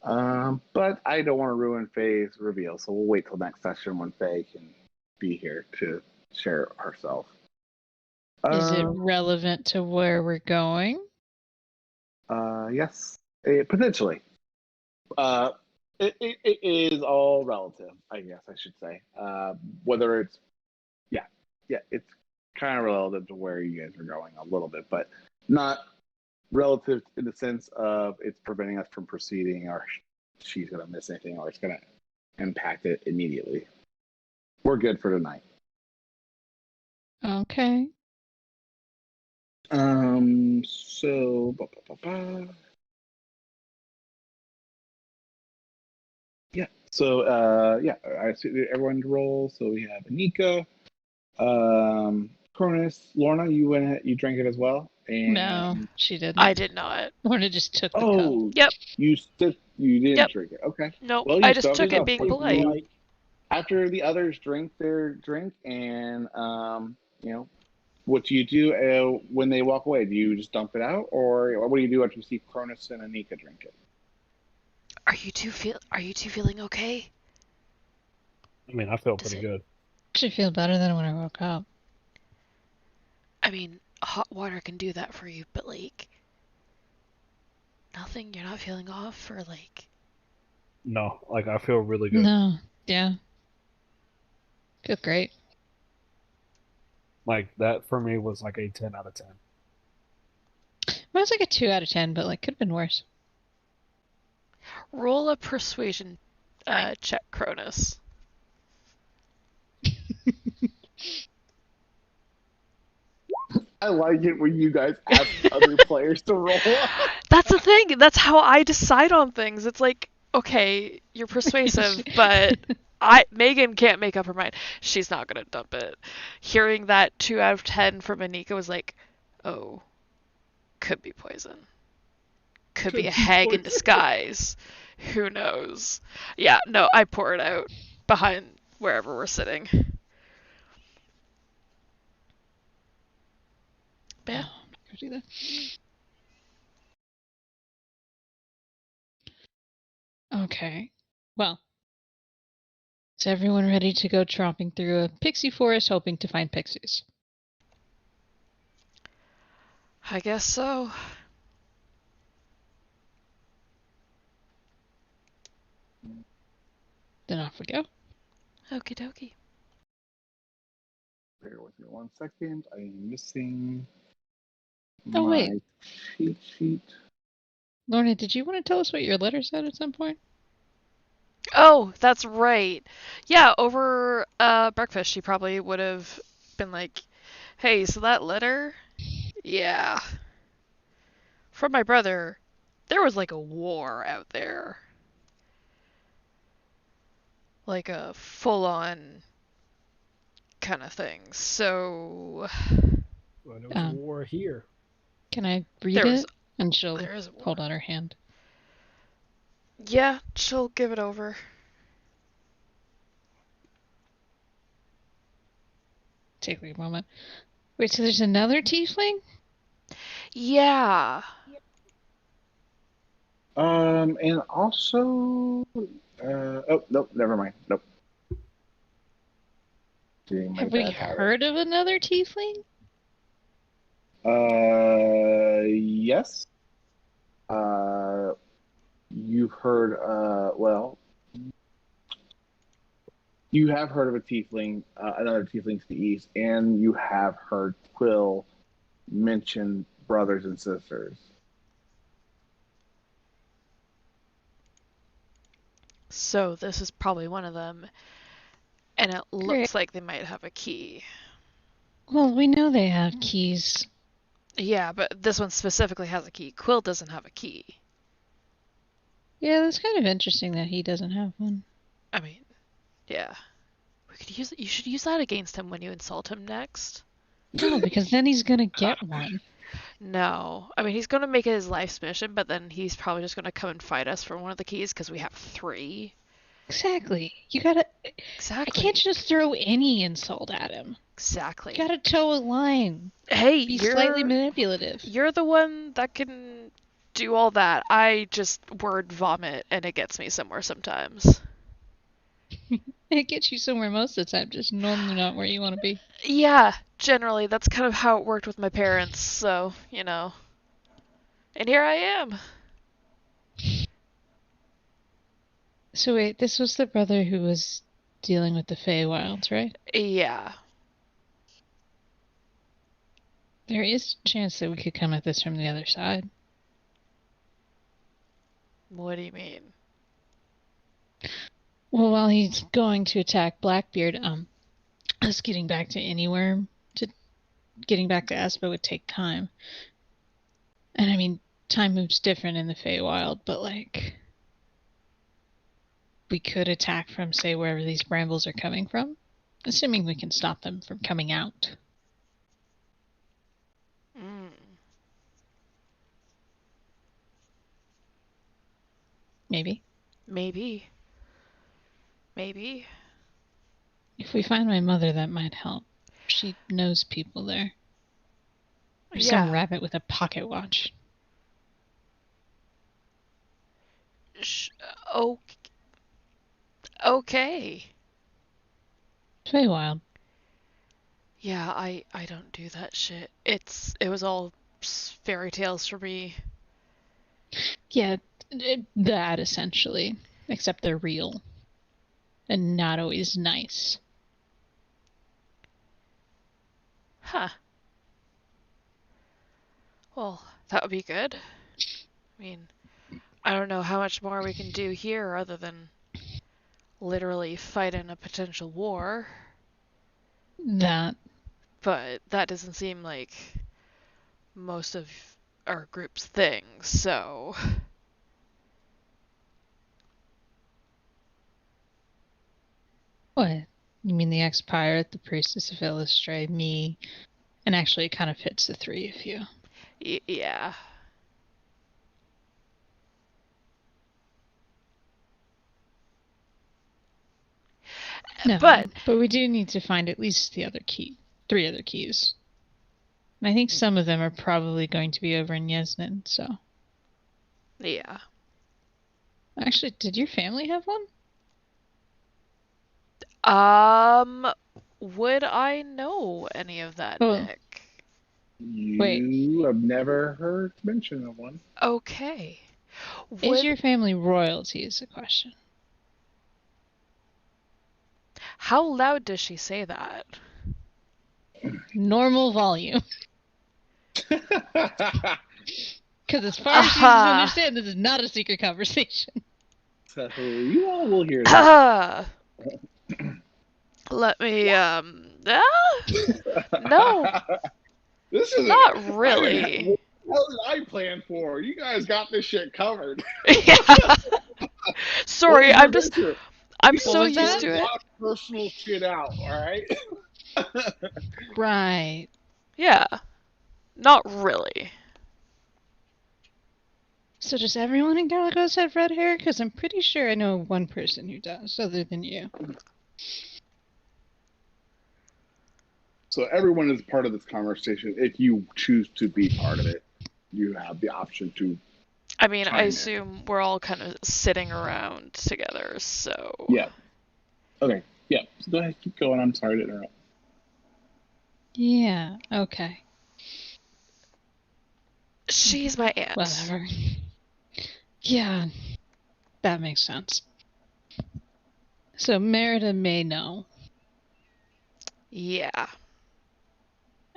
But I don't want to ruin Faye's reveal, so we'll wait till next session when Faye can be here to share herself. Is it relevant to where we're going? Yes, potentially. It is all relative, I guess I should say. Whether it's, it's kind of relative to where you guys are going a little bit, but not relative in the sense of it's preventing us from proceeding, or she's going to miss anything, or it's going to impact it immediately. We're good for tonight. Okay. So I see everyone roll. So we have Anika, Cronus, Lorna. You drank it as well. And No, she didn't. I did not. Lorna just took the cup. Yep. You didn't Yep. drink it. Okay. Nope. Well, I just took it being polite. After the others drink their drink, and what do you do when they walk away? Do you just dump it out, or what do you do after you see Cronus and Anika drink it? Are you two feeling okay? I mean, I feel pretty good. Actually feel better than when I woke up. I mean, hot water can do that for you, but like nothing. You're not feeling off, or like. No, like I feel really good. No, yeah. Feel great. Like that for me was like a 10 out of 10. Well, it's like a 2 out of 10, but like could have been worse. Roll a persuasion check, Cronus. I like it when you guys ask other players to roll. That's the thing. That's how I decide on things. It's like Okay, you're persuasive, but Megan can't make up her mind. She's not gonna dump it. Hearing that 2 out of 10 from Anika was like, oh, could be poison. Could be a hag in disguise. Who knows? Yeah, no, I pour it out behind wherever we're sitting. Yeah. Oh, go do that. Okay. Well, is everyone ready to go tromping through a pixie forest hoping to find pixies? I guess so. Then off we go. Okie dokie. Bear with me 1 second. I am missing Oh, my wait. cheat sheet. Lorna, did you want to tell us what your letter said at some point? Oh, that's right. Yeah, over breakfast, she probably would have been like, hey, so that letter? Yeah. From my brother, there was like a war out there. Like a full-on kind of thing. So Well, there was a war here. Can I read there it? was And she'll there is a war. hold out her hand. Yeah, she'll give it over. Take like a moment. Wait, so there's another tiefling? Yeah. And also, oh nope, never mind. Nope. Doing my Have we bad habit. heard of another tiefling? Yes. You've heard. Well, you have heard of a tiefling, another tiefling to the east, and you have heard Quill mention brothers and sisters. So this is probably one of them. And it looks Great. like they might have a key. Well, we know they have keys. Yeah, but this one specifically has a key. Quill doesn't have a key. Yeah, that's kind of interesting that he doesn't have one. I mean, yeah. We could use you should use that against him when you insult him next. No, because then he's gonna get one. No. I mean, he's going to make it his life's mission, but then he's probably just going to come and fight us for one of the keys because we have 3. Exactly. You gotta... Exactly. I can't just throw any insult at him. Exactly. You gotta toe a line. Hey, Be slightly manipulative. You're the one that can do all that. I just word vomit and it gets me somewhere sometimes. It gets you somewhere most of the time, just normally not where you want to be. Yeah, generally. That's kind of how it worked with my parents, so, you know. And here I am. So wait, this was the brother who was dealing with the Feywilds, right? Yeah. There is a chance that we could come at this from the other side. What do you mean? Well, while he's going to attack Blackbeard, us getting back to Anywhere, getting back to Espa would take time. And I mean, time moves different in the Feywild, but like, we could attack from, say, wherever these brambles are coming from, assuming we can stop them from coming out. Maybe. Maybe. If we find my mother, that might help. She knows people there. There's some rabbit with a pocket watch. Okay. Feywild. Yeah, I don't do that shit. It was all fairy tales for me. Yeah, that essentially. Except they're real. And not always nice. Huh. Well, that would be good. I mean, I don't know how much more we can do here other than literally fight in a potential war. That. But that doesn't seem like most of our group's thing, so... What? You mean the ex-pirate, the priestess of Illustre, me, and actually it kind of fits the three of you. Yeah. No, But we do need to find at least three other keys. And I think some of them are probably going to be over in Yeznin, so. yeah. Actually, did your family have one? Would I know any of that, Oh. Nick? You have never heard mention of one. Okay. Is your family royalty is the question. How loud does she say that? Normal volume. Because as far as you understand, this is not a secret conversation. So you all will hear that. Let me, no. This is Not really. What did I plan for? You guys got this shit covered. Yeah. Sorry, I'm so used to it. A lot of personal shit out, alright? Right. Yeah. Not really. So does everyone in Galagos have red hair? Because I'm pretty sure I know one person who does, other than you. So everyone is part of this conversation. If you choose to be part of it, you have the option to. I mean, I assume we're all kind of sitting around together, so. Yeah. Okay. Yeah. So go ahead, keep going. I'm sorry to interrupt. Yeah. Okay. She's my aunt. Whatever. Yeah, that makes sense. So Merida may know. Yeah.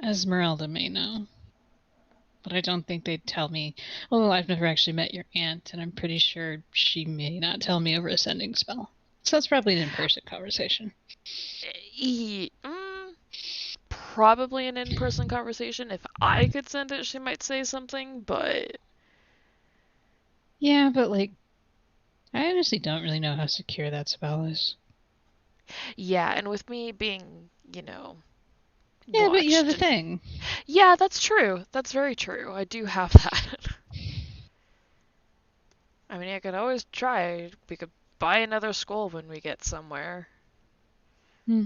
Esmeralda may know. But I don't think they'd tell me. Well, I've never actually met your aunt, and I'm pretty sure she may not tell me over a sending spell. So that's probably an in-person conversation. Probably an in-person conversation. If I could send it, she might say something, but... Yeah, but, like, I honestly don't really know how secure that spell is. Yeah, and with me being, you know... Yeah, but you have the thing. Yeah, that's true. That's very true. I do have that. I mean, I could always try. We could buy another skull when we get somewhere. Hmm.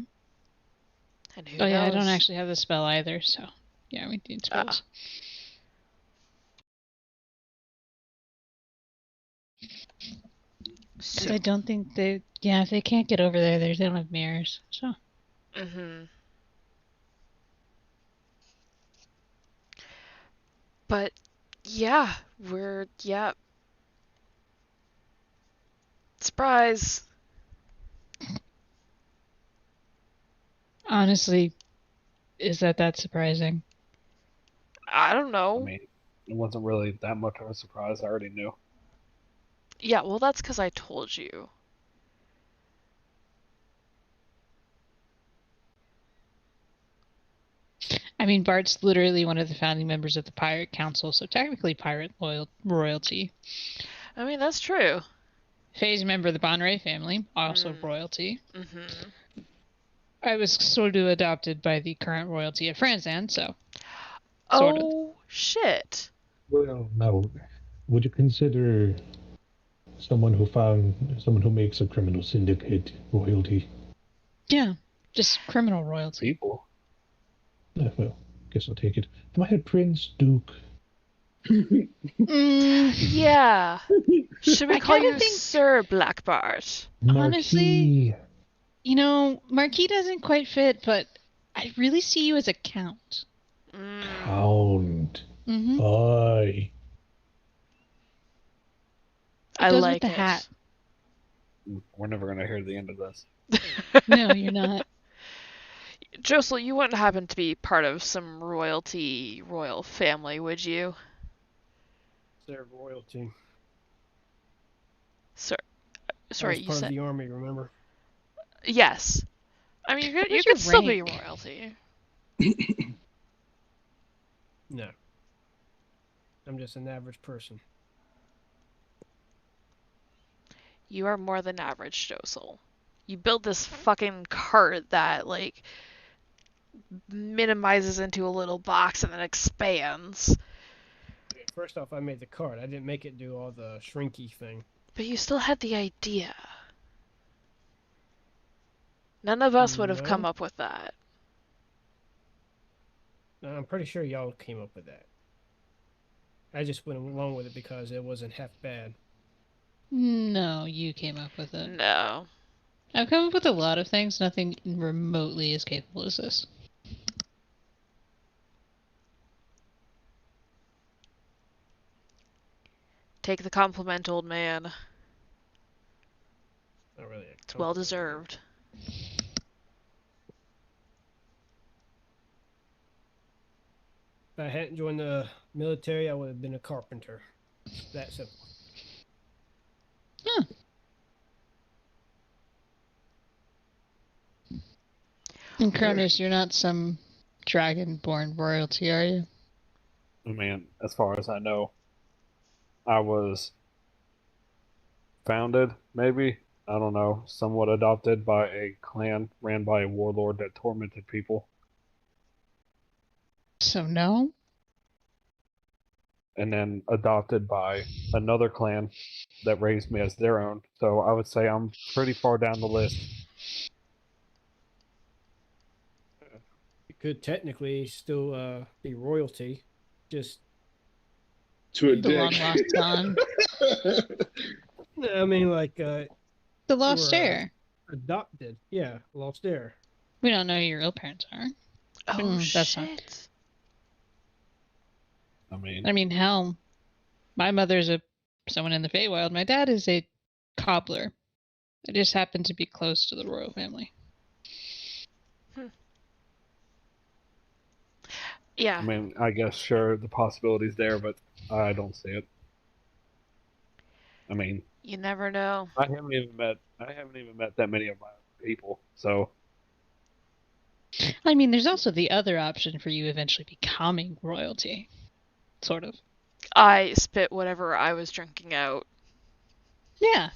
And who knows? Yeah, I don't actually have the spell either, so... Yeah, we need spells. So I don't think they... Yeah, if they can't get over there, they don't have mirrors, so... Mm-hmm. But, yeah, yeah. Surprise! Honestly, is that surprising? I don't know. I mean, it wasn't really that much of a surprise. I already knew. Yeah, well, that's because I told you. I mean, Bart's literally one of the founding members of the Pirate Council, so technically pirate royalty. I mean, that's true. Faye's a member of the Bonray family, also royalty. Mm-hmm. I was sort of adopted by the current royalty of Franzan, so... Oh, shit. Well, now, would you consider someone who makes a criminal syndicate royalty? Yeah, just criminal royalty. People. Yeah, well, guess I'll take it. Am I a prince, duke? Yeah. Should we call you Sir Black Bart? Honestly, you know, Marquis doesn't quite fit, but I really see you as a count. Count. Mm-hmm. Aye. I goes like with the it. hat. We're never going to hear the end of this. No, you're not. Josel, you wouldn't happen to be part of some royal family, would you? They're royalty. Sorry, I was part of the army, remember? Yes. I mean, you could still be royalty. No. I'm just an average person. You are more than average, Josel. You build this fucking cart that, like, minimizes into a little box and then expands. First off, I made the card. I didn't make it do all the shrinky thing. But you still had the idea. None of us would have come No. up with that. No, I'm pretty sure y'all came up with that. I just went along with it because it wasn't half bad. No, you came up with it. No. I've come up with a lot of things. Nothing remotely as capable as this. Take the compliment, old man. Not really. It's well deserved. If I hadn't joined the military, I would have been a carpenter. It's that simple. Huh. And Cronus, you're not some dragon-born royalty, are you? I mean, as far as I know, I was founded, maybe, I don't know, somewhat adopted by a clan ran by a warlord that tormented people. So no? And then adopted by another clan that raised me as their own. So I would say I'm pretty far down the list. You could technically still be royalty, just To a The long dick. lost son. I mean, like The lost You're, heir. adopted. Yeah, lost heir. We don't know who your real parents are. Oh, that's shit. not- I I mean, hell, my mother's someone in the Feywild. My dad is a cobbler. I just happen to be close to the royal family. Yeah. mean, I guess sure the possibility's there, but I don't see it. I mean, You never know. I haven't even met that many of my people, so I mean, there's also the other option for you eventually becoming royalty. Sort of. I spit whatever I was drinking out. Yeah.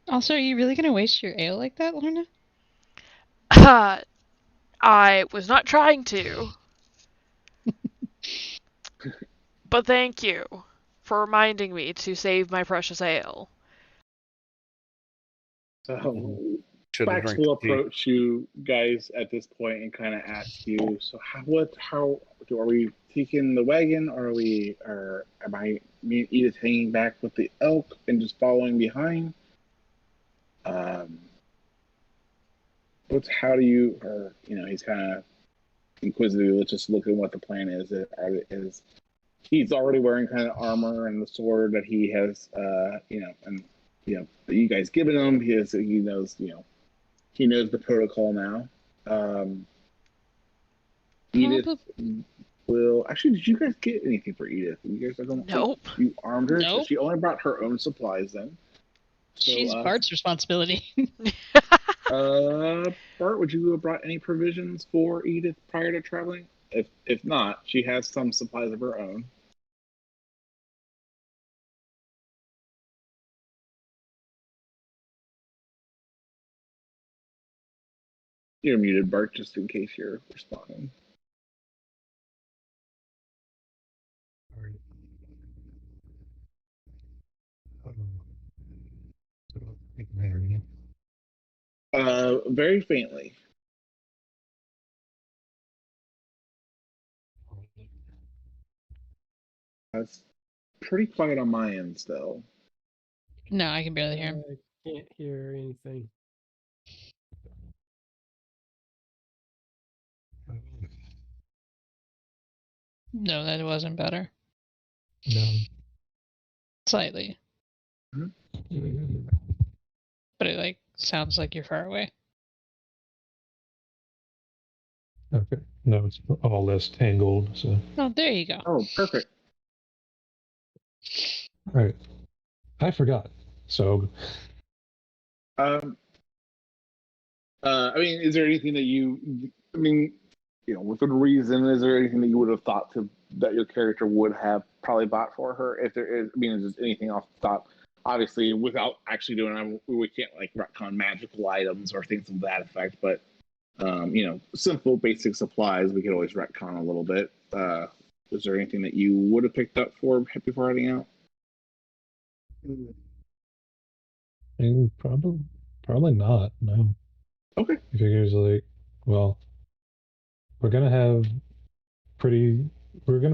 Also, are you really going to waste your ale like that, Lorna? I was not trying to. But thank you for reminding me to save my precious ale. should have Fax drank will the tea. approach you guys at this point and kind of ask you, so how are we taking the wagon, or am I, me and Edith, hanging back with the elk and just following behind? How do you, or, he's kind of inquisitive. Let's just look at what the plan is. He's already wearing kind of armor and the sword that he has, that you guys given him. He knows, he knows the protocol now. Edith will actually. Did you guys get anything for Edith? You guys don't. Nope. You armed her, so Nope. she only brought her own supplies then. So, She's Bart's responsibility. Bart, would you have brought any provisions for Edith prior to traveling? If not, she has some supplies of her own. You're muted, Bart, just in case you're responding. Very faintly. That's pretty quiet on my end still. No, I can barely hear him. I can't hear anything. No, that wasn't better. No. Slightly. Mm-hmm. But it sounds like you're far away. Okay. No, it's all less tangled. So. Oh, there you go. Oh, perfect. All right. I forgot. So. I mean, is there anything that within reason, is there anything that you would have thought to that your character would have probably bought for her. If there is, I mean, is there anything off the top? Obviously, without actually doing it, we can't like retcon magical items or things of that effect. But simple basic supplies we could always retcon a little bit. Is there anything that you would have picked up for before heading out? And probably not. No. Okay. He figures like, well, we're gonna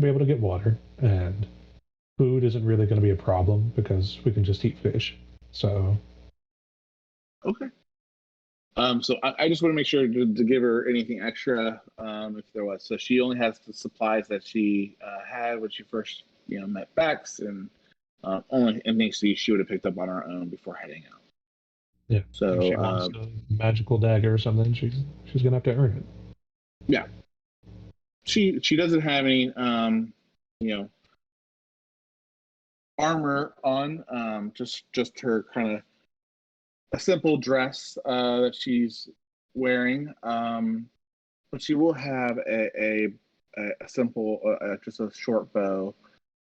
be able to get water, and food isn't really going to be a problem because we can just eat fish. So. Okay. So I just want to make sure to give her anything extra, if there was. So she only has the supplies that she had when she first, met Bex, and only anything she would have picked up on her own before heading out. Yeah. So if she wants a magical dagger or something, she's gonna have to earn it. Yeah. She doesn't have any armor on. Just her kind of a simple dress that she's wearing. But she will have a simple, just a short bow,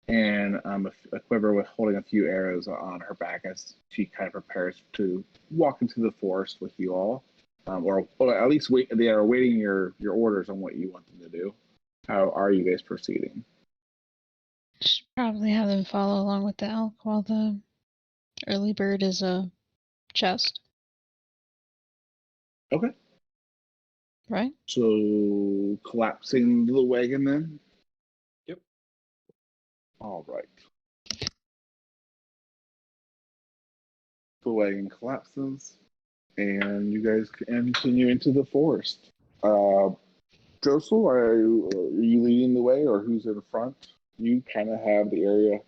and a quiver with holding a few arrows on her back as she kind of prepares to walk into the forest with you all, or at least they are waiting your orders on what you want them to do. How are you guys proceeding? Should probably have them follow along with the elk while the early bird is a chest. Okay. Right? So collapsing the wagon then? Yep. All right. The wagon collapses, and you guys continue into the forest. Josel, are you leading the way, or who's in front? You kind of have the area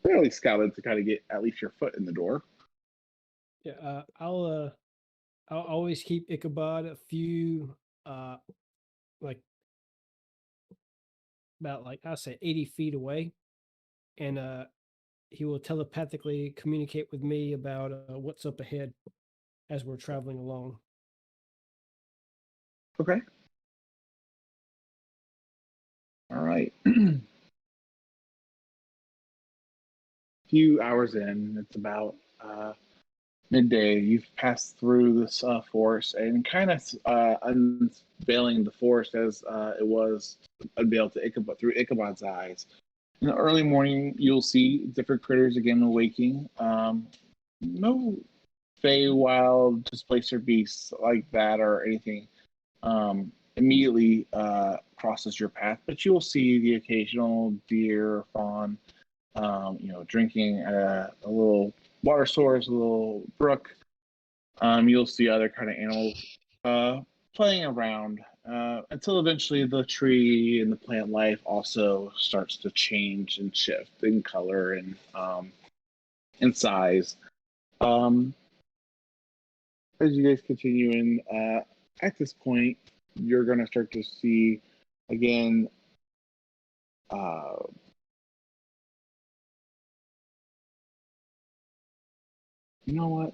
fairly scouted to kind of get at least your foot in the door. Yeah, I'll always keep Ichabod a few, like about I'll say 80 feet away, and he will telepathically communicate with me about what's up ahead as we're traveling along. Okay. All right. A few hours in, it's about midday. You've passed through this forest and kind of unveiling the forest as it was unveiled to Ichabod through Ichabod's eyes. In the early morning, you'll see different critters again awaking. No Feywild displacer beasts like that or anything immediately crosses your path, but you will see the occasional deer, fawn, drinking at a little water source, a little brook. You'll see other kind of animals playing around until eventually the tree and the plant life also starts to change and shift in color and in size. As you guys continue in, at this point, you're going to start to see again. You know what?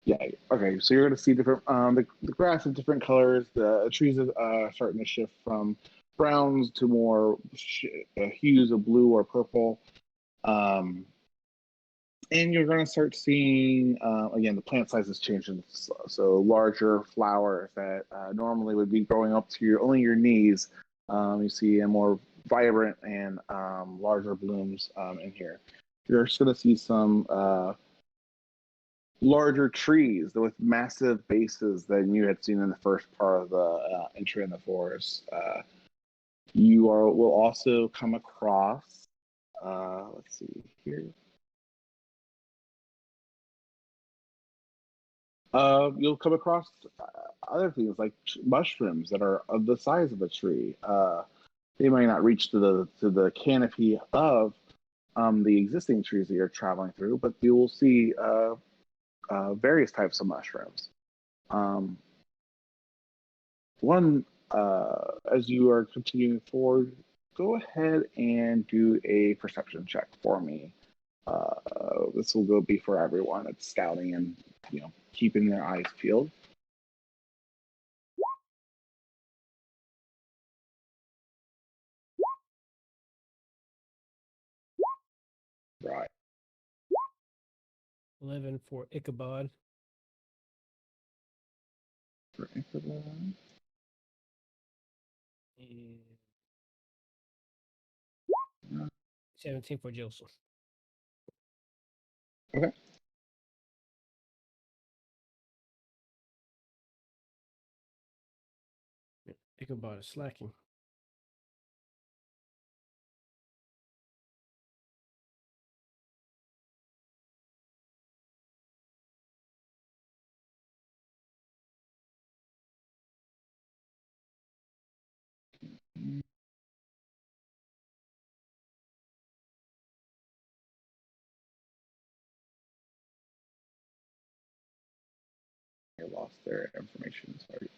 Yeah. Okay. So you're going to see different. The grass is different colors. The trees are starting to shift from browns to more hues of blue or purple. And you're going to start seeing again the plant size is changing. So larger flowers that normally would be growing up to only your knees. You see a more vibrant and larger blooms in here. You're just going to see some larger trees with massive bases than you had seen in the first part of the entry in the forest. Will also come across, let's see here. You'll come across other things like mushrooms that are of the size of a tree. They might not reach to the canopy of the existing trees that you're traveling through, but you will see various types of mushrooms. As you are continuing forward, go ahead and do a perception check for me. This will be for everyone. It's scouting and keeping their eyes peeled. Right. 11 for Ichabod. For Ichabod. And Uh, 17 for Joseph. Okay. Ichabod is slacking. I lost their information. Sorry.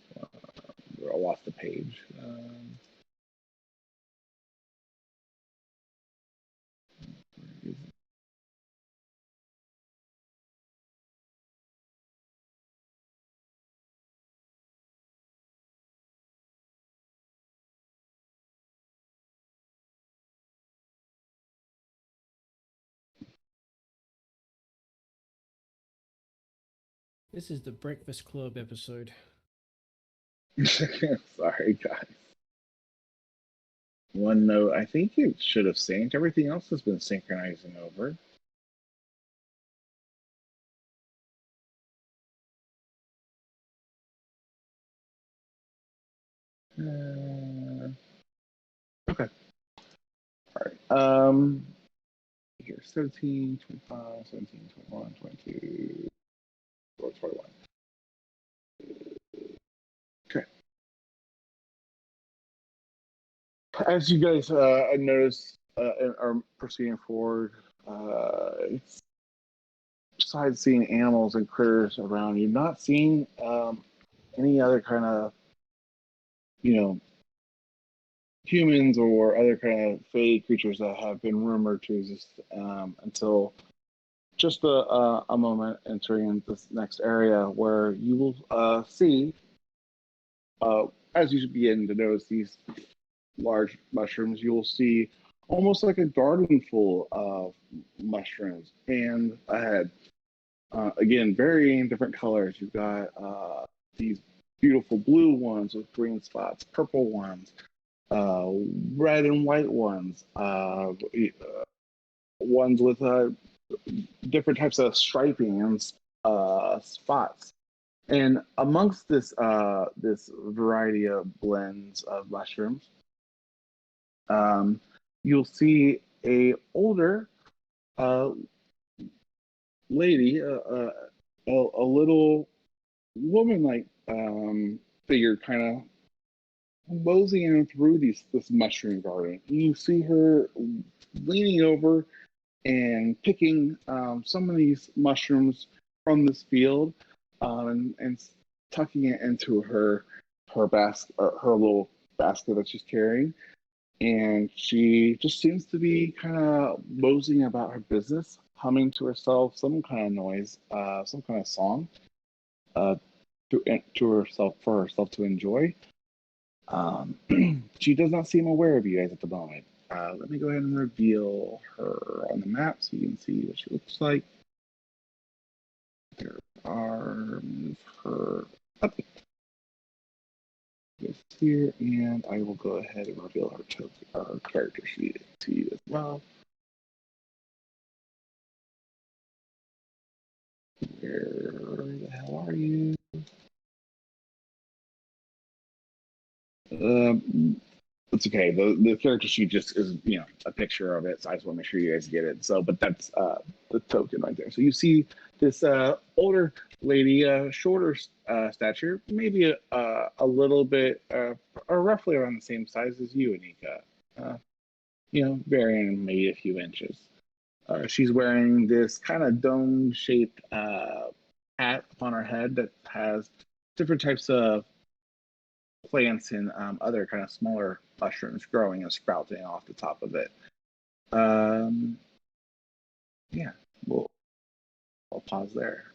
I lost the page. Where is it? This is the Breakfast Club episode. Sorry, guys. One note, I think it should have synced. Everything else has been synchronizing over. Okay. All right. Here, 17, 25, 17, 21, 22, 21. Okay. As you guys notice and are proceeding forward, it's besides seeing animals and critters around you, not seeing any other kind of, humans or other kind of fey creatures that have been rumored to exist until just a moment entering this next area where you will see, as you begin to notice these large mushrooms, you will see almost like a garden full of mushrooms and ahead. Again, varying different colors. You've got these beautiful blue ones with green spots, purple ones, red and white ones, ones with different types of striping and spots. And amongst this variety of blends of mushrooms, you'll see a older lady, a little woman-like figure, kind of moseying through this mushroom garden. You see her leaning over and picking some of these mushrooms from this field, and tucking it into her basket, her little basket that she's carrying. And she just seems to be kind of moseying about her business, humming to herself some kind of noise, some kind of song, uh, to herself, for herself to enjoy. She does not seem aware of you guys at the moment. Let me go ahead and reveal her on the map so you can see what she looks like. There are, move her up this here, and I will go ahead and reveal her her character sheet to you as well. Where the hell are you? It's okay. The character sheet just is, a picture of it. So I just want to make sure you guys get it. So, but that's the token right there. So you see this older lady, shorter stature, maybe a little bit, or roughly around the same size as you, Anika. Varying maybe a few inches. She's wearing this kind of dome-shaped hat on her head that has different types of plants and other kind of smaller mushrooms growing and sprouting off the top of it. Yeah, well, I'll pause there.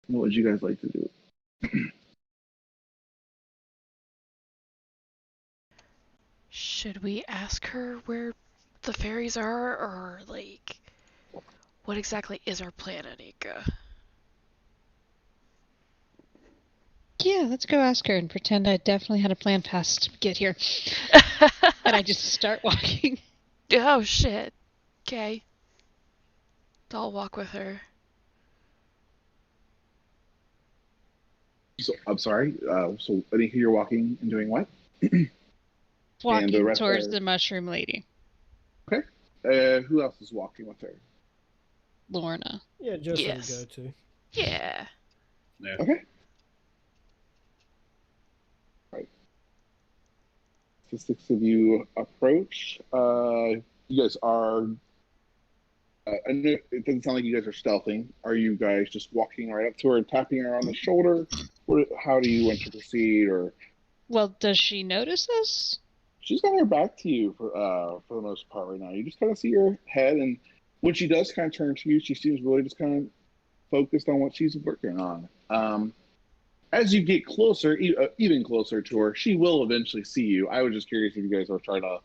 What would you guys like to do? Should we ask her where the fairies are, or like what exactly is our plan, Anika? Yeah, let's go ask her and pretend I definitely had a plan past to get here. And I just start walking. Oh shit. Okay. I'll walk with her. So I'm sorry. So Anika, you're walking and doing what? Walking rest towards are- the mushroom lady, Okay. Who else is walking with her? Lorna. Yeah, Joseph Yes. would go too. Yeah. Okay. Right. The six of you approach. You guys are. I know it doesn't sound like you guys are stealthing. Are you guys just walking right up to her and tapping her on the shoulder? How do you want to proceed? Or Well, does she notice us? she's got her back to you for the most part right now. You just kind of see her head, and when she does kind of turn to you, she seems really just kind of focused on what she's working on. As you get closer, even closer to her, she will eventually see you. I was just curious if you guys are trying to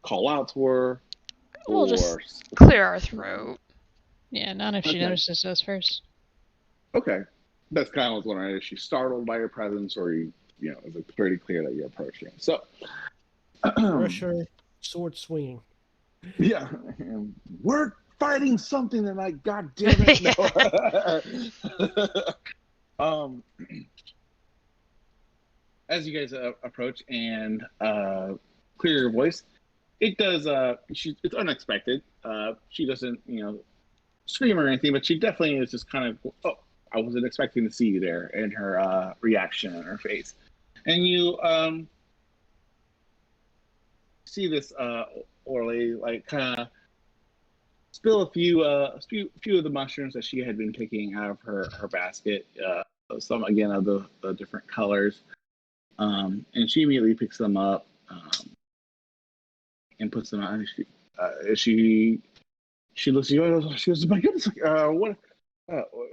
call out to her. We'll or... just clear our throat. Yeah, not if she Okay. notices us first. Okay. That's kind of what's wondering. Is she startled by your presence, or is it pretty clear that you're approaching? So, Rush her, sword swinging. yeah, we're fighting something tonight. God damn it! No. As you guys approach and clear your voice, it does. It's unexpected. She doesn't, scream or anything, but she definitely is just kind of. Oh, I wasn't expecting to see you there, in her reaction on her face, and you see this Orly like kind of spill a few of the mushrooms that she had been picking out of her basket. Some again of the different colors. And she immediately picks them up and puts them on. She looks at you and she goes, "My goodness, what?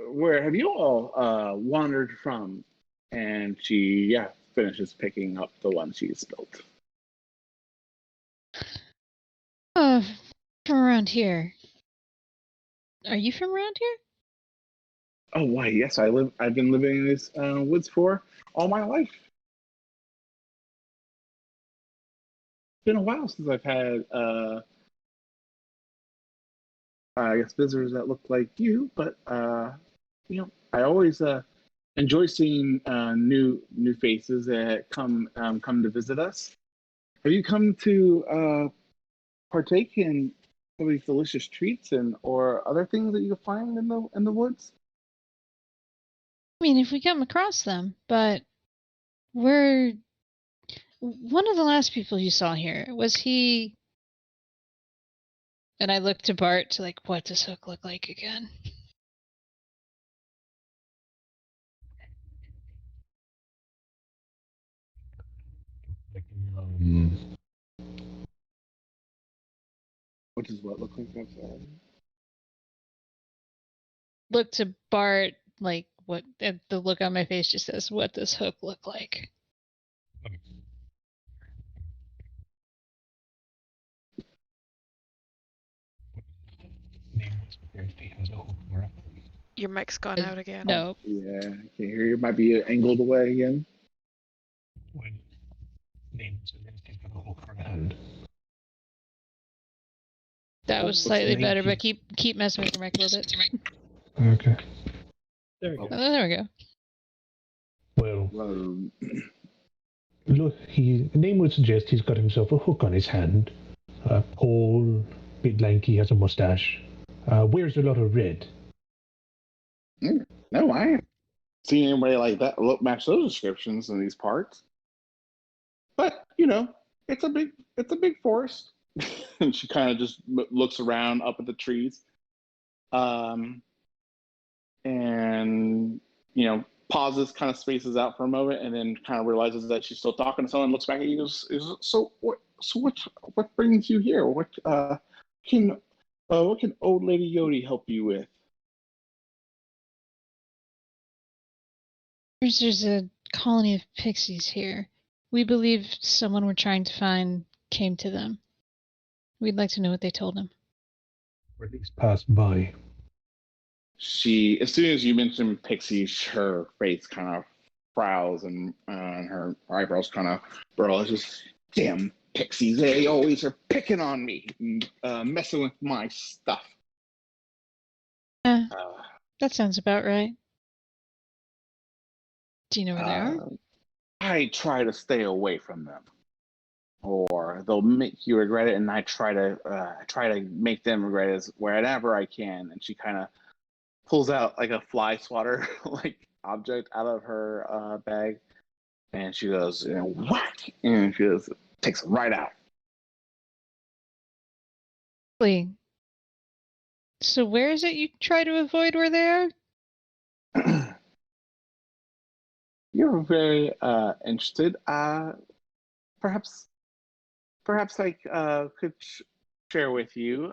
Where have you all wandered from?" And she finishes picking up the one she spilled. Oh, from around here. Are you from around here? Oh, why? Yes, I've been living in this woods for all my life. It's been a while since I've had I guess visitors that look like you, but I always enjoy seeing new faces that come to visit us. Have you come to partake in some of these delicious treats or other things that you can find in the woods? I mean, if we come across them, but we're... One of the last people you saw here, was he... And I look to Bart to what does Hook look like again? What does what look like? I'm sorry. Look to Bart, what... And the look on my face just says, what does Hook look like? Your mic's gone out again. No. Yeah, I can't hear you. Might be angled away again. That was slightly better, but keep messing with your mic a little bit. Okay. There we go. Oh, there we go. Well, look, name would suggest he's got himself a hook on his hand. Tall, bit lanky, has a mustache. Wears a lot of red. No, I haven't seen anybody like that match those descriptions in these parts. But it's a big forest. And she kind of just looks around up at the trees, and pauses, kind of spaces out for a moment, and then kind of realizes that she's still talking to someone. Looks back at you, and goes, "So what brings you here? What can old lady Yodi help you with?" There's a colony of pixies here. We believe someone we're trying to find came to them. We'd like to know what they told him. Or at least passed by. She, as soon as you mention pixies, her face kind of frowns and her eyebrows kind of burrow. It's just, damn pixies, they always are picking on me, messing with my stuff. That sounds about right. Do you know where they are? I try to stay away from them, or they'll make you regret it, and I try to make them regret it wherever I can. And she kind of pulls out like a fly swatter like object out of her bag, and she goes, whack, and she goes, takes it right out. So where is it you try to avoid where they are? You're very interested. Perhaps I could share with you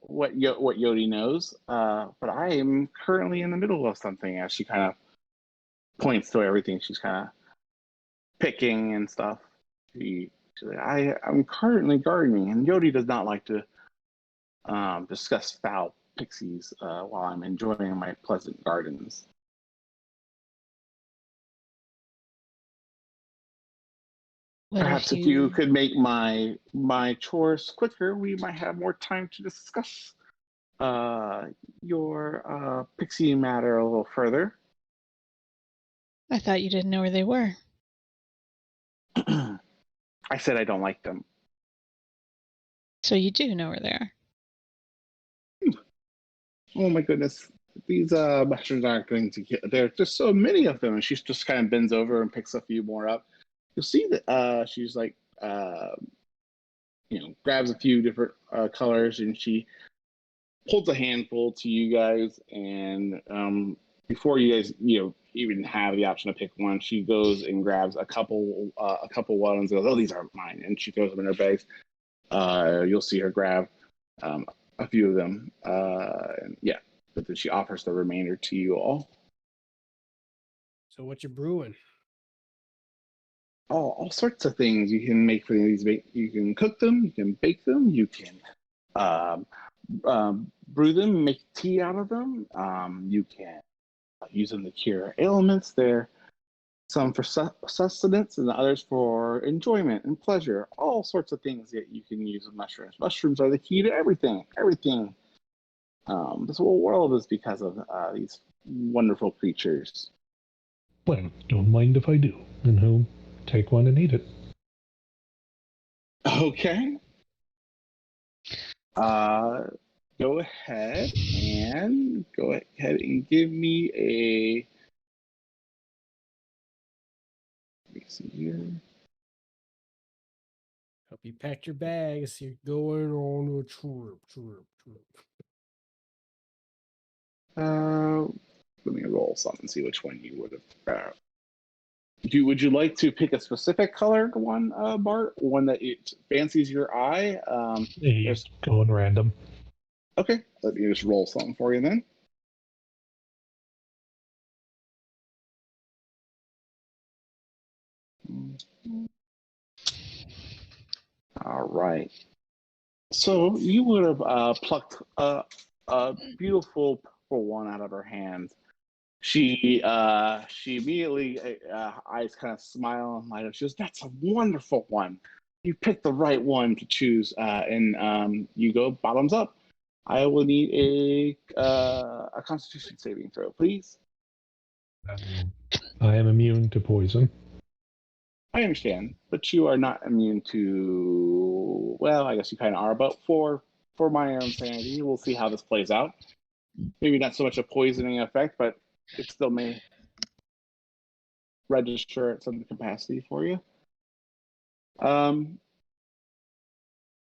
what Yodi knows. But I am currently in the middle of something. As she kind of points to everything she's kind of picking and stuff. I'm currently gardening, and Yodi does not like to discuss foul pixies while I'm enjoying my pleasant gardens. Perhaps if you could make my chores quicker, we might have more time to discuss your pixie matter a little further. I thought you didn't know where they were. I said I don't like them. So you do know where they are. Oh my goodness. These mushrooms aren't going to get, there are just so many of them. And she just kind of bends over and picks a few more up. You'll see that she's like, grabs a few different colors, and she holds a handful to you guys. And before you guys, even have the option to pick one, she goes and grabs a couple ones and goes, "Oh, these aren't mine," and she throws them in her bags. You'll see her grab a few of them, but then she offers the remainder to you all. So what you brewing? Oh, all sorts of things you can make for these. You can cook them, you can bake them, you can brew them, make tea out of them. You can use them to cure ailments. They're some for sustenance and others for enjoyment and pleasure. All sorts of things that you can use with mushrooms. Mushrooms are the key to everything. Everything. This whole world is because of these wonderful creatures. Well, don't mind if I do. And he'll take one and eat it. Okay. Go ahead and give me a. Let me see here. Hope you packed your bags. You're going on a trip. Let me roll something and see which one you would have. Would you like to pick a specific colored one, Bart? One that it fancies your eye? Just going random. Okay, let me just roll something for you then. All right. So you would have plucked a beautiful purple one out of her hand. She immediately eyes kind of smile and light up. She goes, "That's a wonderful one. You picked the right one to choose." And you go bottoms up. I will need a Constitution saving throw, please. I am immune to poison. I understand, but you are not immune to. Well, I guess you kind of are, but for my own sanity, we'll see how this plays out. Maybe not so much a poisoning effect, but it still may register at some capacity for you.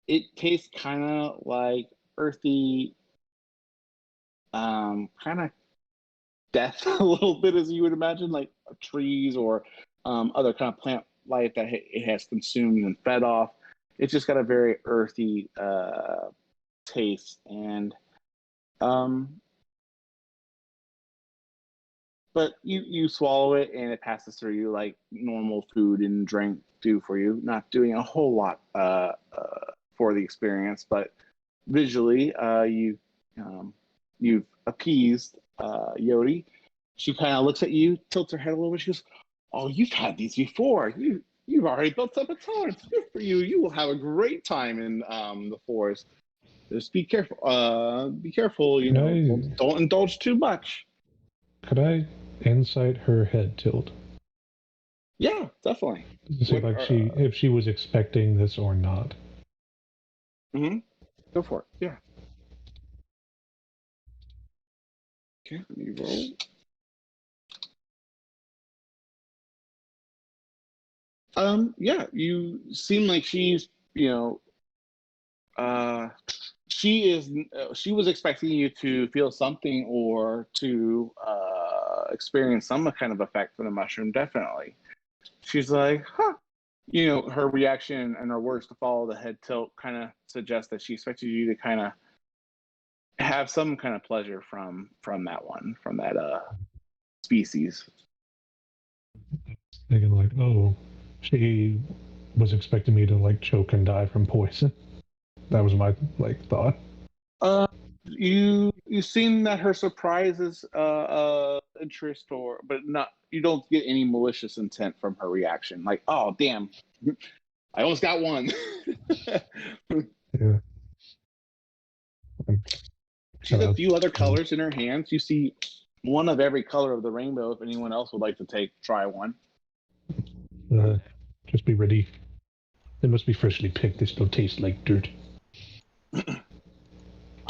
It tastes kind of like earthy, kind of death a little bit, as you would imagine, like trees or other kind of plant life that it has consumed and fed off. It's just got a very earthy taste, and but you swallow it and it passes through you like normal food and drink do for you, not doing a whole lot for the experience, but visually, you've appeased Yodi. She kind of looks at you, tilts her head a little bit. She goes, "Oh, you've had these before. You've already built up a tolerance. Good for you. You will have a great time in the forest. Just be careful. Be careful. Don't indulge too much." Could I insight her head tilt? Yeah, definitely. To see if she was expecting this or not. Mm-hmm. Go for it. Yeah. Okay, let me roll. Yeah, you seem like she's, she was expecting you to feel something or to experience some kind of effect from the mushroom, definitely. She's like, huh. Her reaction and her words to follow the head tilt kind of suggest that she expected you to kind of have some kind of pleasure from that species. Thinking like, oh, she was expecting me to like choke and die from poison. That was my thought. You seem that her surprise is interest, but not. You don't get any malicious intent from her reaction. Like, oh damn, I almost got one. Yeah. She has a few other colors in her hands. You see one of every color of the rainbow. If anyone else would like to try one. Just be ready. They must be freshly picked. They still taste like dirt.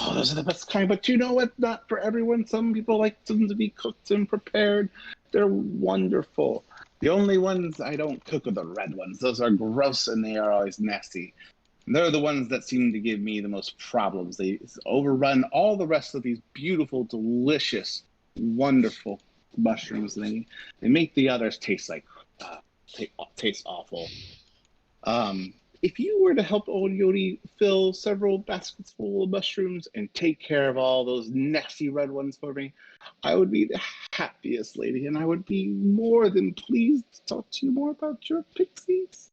Oh, those are the best kind, but you know what? Not for everyone. Some people like them to be cooked and prepared. They're wonderful. The only ones I don't cook are the red ones. Those are gross and they are always nasty. And they're the ones that seem to give me the most problems. They overrun all the rest of these beautiful, delicious, wonderful mushrooms. They make the others taste like taste awful. If you were to help old Yodi fill several baskets full of mushrooms and take care of all those nasty red ones for me, I would be the happiest lady, and I would be more than pleased to talk to you more about your pixies.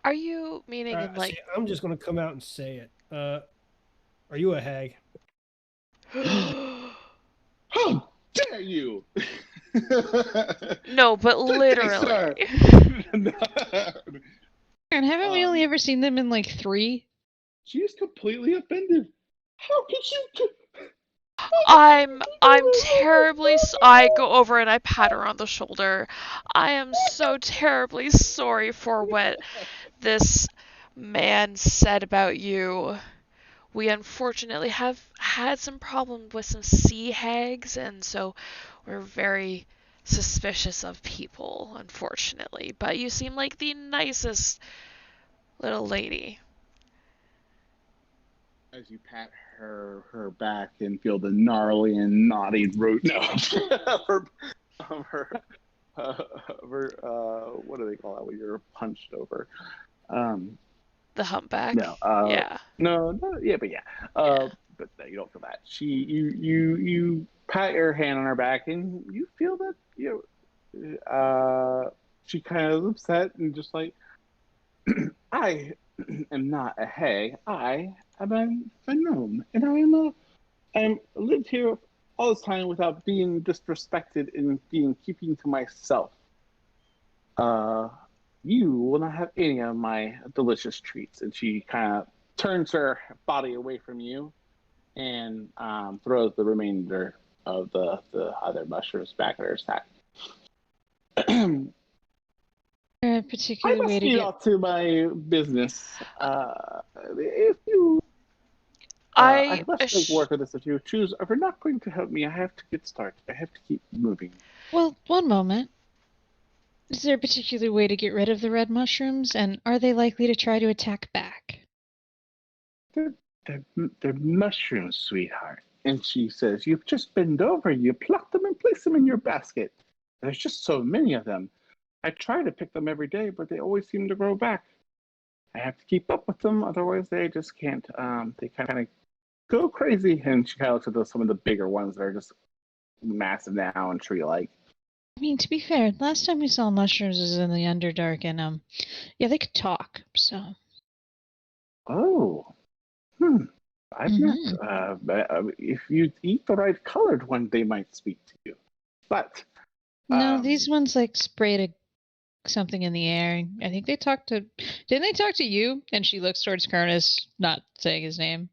Are you meaning in like? See, I'm just going to come out and say it. Are you a hag? How dare you! No, but literally. And haven't we only ever seen them in like 3? She's completely offended. How could you? I'm terribly. I go over and I pat her on the shoulder. I am so terribly sorry for what this man said about you. We unfortunately have had some problems with some sea hags, and so we're very suspicious of people, unfortunately. But you seem like the nicest little lady. As you pat her back and feel the gnarly and knotty root nose of her what do they call that when you're hunched over? The humpback. No. Yeah. No. Yeah, but yeah. But no, you don't feel that. You pat your hand on her back and you feel that she kind of upset and just like, I am not a hag. I am a gnome, and I'm lived here all this time without being disrespected and keeping to myself. You will not have any of my delicious treats. And she kind of turns her body away from you and throws the remainder of the other mushrooms back at her sack. A particular I must way to be get off to my business. If you, I must make work of this. If you choose, if you're not going to help me, I have to get started. I have to keep moving. Well, one moment. Is there a particular way to get rid of the red mushrooms, and are they likely to try to attack back? They're mushrooms, sweetheart. And she says, you just bend over, you pluck them and place them in your basket. There's just so many of them. I try to pick them every day, but they always seem to grow back. I have to keep up with them, otherwise they just can't. They kind of go crazy. And she kind of looks at some of the bigger ones that are just massive now and tree-like. I mean, to be fair, last time we saw mushrooms was in the Underdark, and yeah, they could talk, so. Oh, I've met. If you eat the right colored one, they might speak to you. But No, these ones like sprayed something in the air. I think they talked to. Didn't they talk to you? And she looks towards Cronus, not saying his name.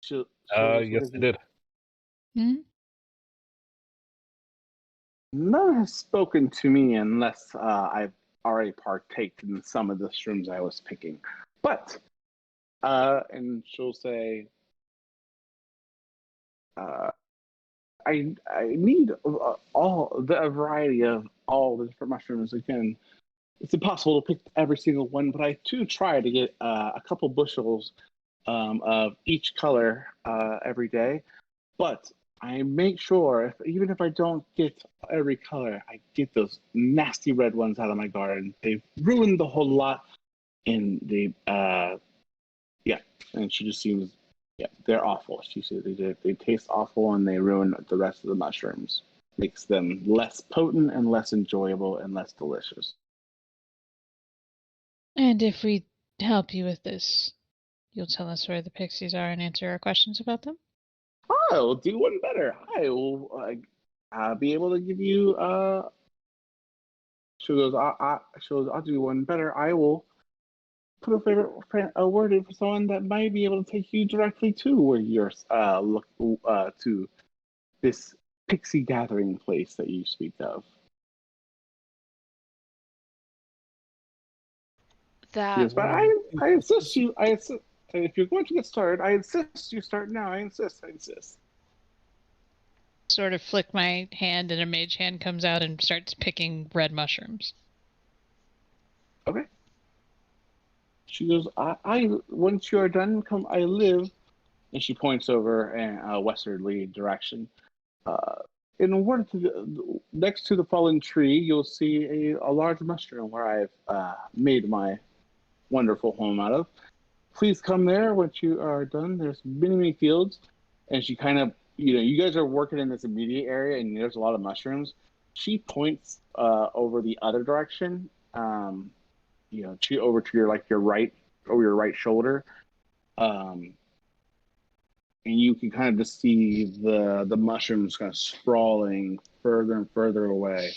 Yes, they did. Hmm? None has spoken to me unless I've already partaked in some of the shrooms I was picking. But, and she'll say, I need all the variety of all the different mushrooms. Again, it's impossible to pick every single one, but I do try to get a couple bushels of each color every day. But I make sure, even if I don't get every color, I get those nasty red ones out of my garden. They've ruined the whole lot, and and she just seems, they're awful. She said they taste awful, and they ruin the rest of the mushrooms. Makes them less potent and less enjoyable and less delicious. And if we help you with this, you'll tell us where the pixies are and answer our questions about them? I'll do one better. I will be able to give you. She goes. I'll do one better. I will put a word in for someone that might be able to take you directly to where you're to this pixie gathering place that you speak of. Yes, but I insist you. I insist. If you're going to get started, I insist you start now. I insist. Sort of flick my hand, and a mage hand comes out and starts picking red mushrooms. Okay. She goes, I once you are done, come. I live, and she points over in a westerly direction. Next to the fallen tree, you'll see a large mushroom where I've made my wonderful home out of. Please come there once you are done. There's many fields, and she kind of, you guys are working in this immediate area, and there's a lot of mushrooms. She points over the other direction, over to your right shoulder, and you can kind of just see the mushrooms kind of sprawling further and further away.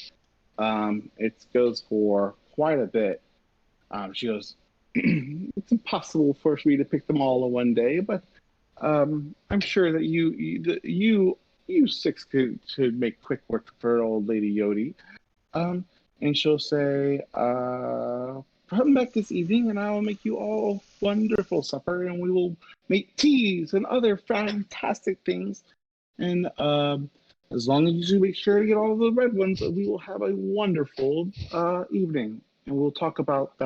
It goes for quite a bit. She goes, it's impossible for me to pick them all in one day, but I'm sure that you six could make quick work for old Lady Yodi. And she'll say, come back this evening and I will make you all wonderful supper, and we will make teas and other fantastic things. And as long as you make sure to get all the red ones, we will have a wonderful evening. And we'll talk about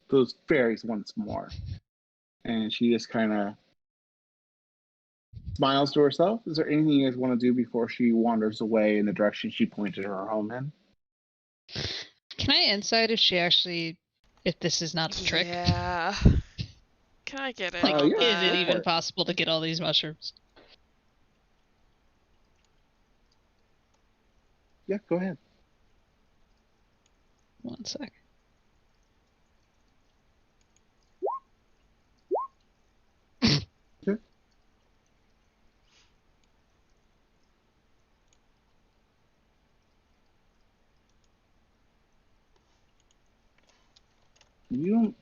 those fairies once more. And she just kind of smiles to herself. Is there anything you guys want to do before she wanders away in the direction she pointed her home in? Can I insight if this is not a trick? Yeah. Can I get it? Like, yeah, is it even possible to get all these mushrooms? Yeah, go ahead. 1 sec. Okay. You don't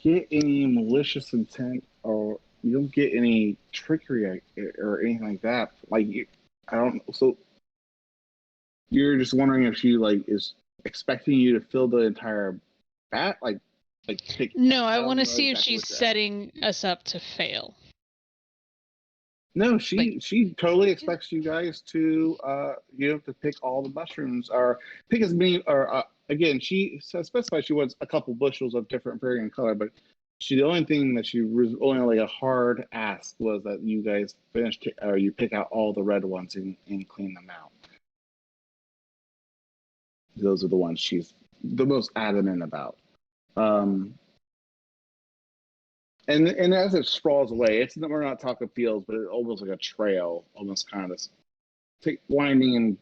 get any malicious intent, or you don't get any trickery or anything like that. I don't. So you're just wondering if she is expecting you to fill the entire bat, pick. No, I want to see if she's setting us up to fail. No, she totally expects you guys to to pick all the mushrooms, or pick as many, or again, she specified she wants a couple bushels of different varying color, but the only thing that she was only a hard ask was that you guys you pick out all the red ones and clean them out. Those are the ones she's the most adamant about. And as it sprawls away, we're not talking fields, but it's almost like a trail, almost kind of winding and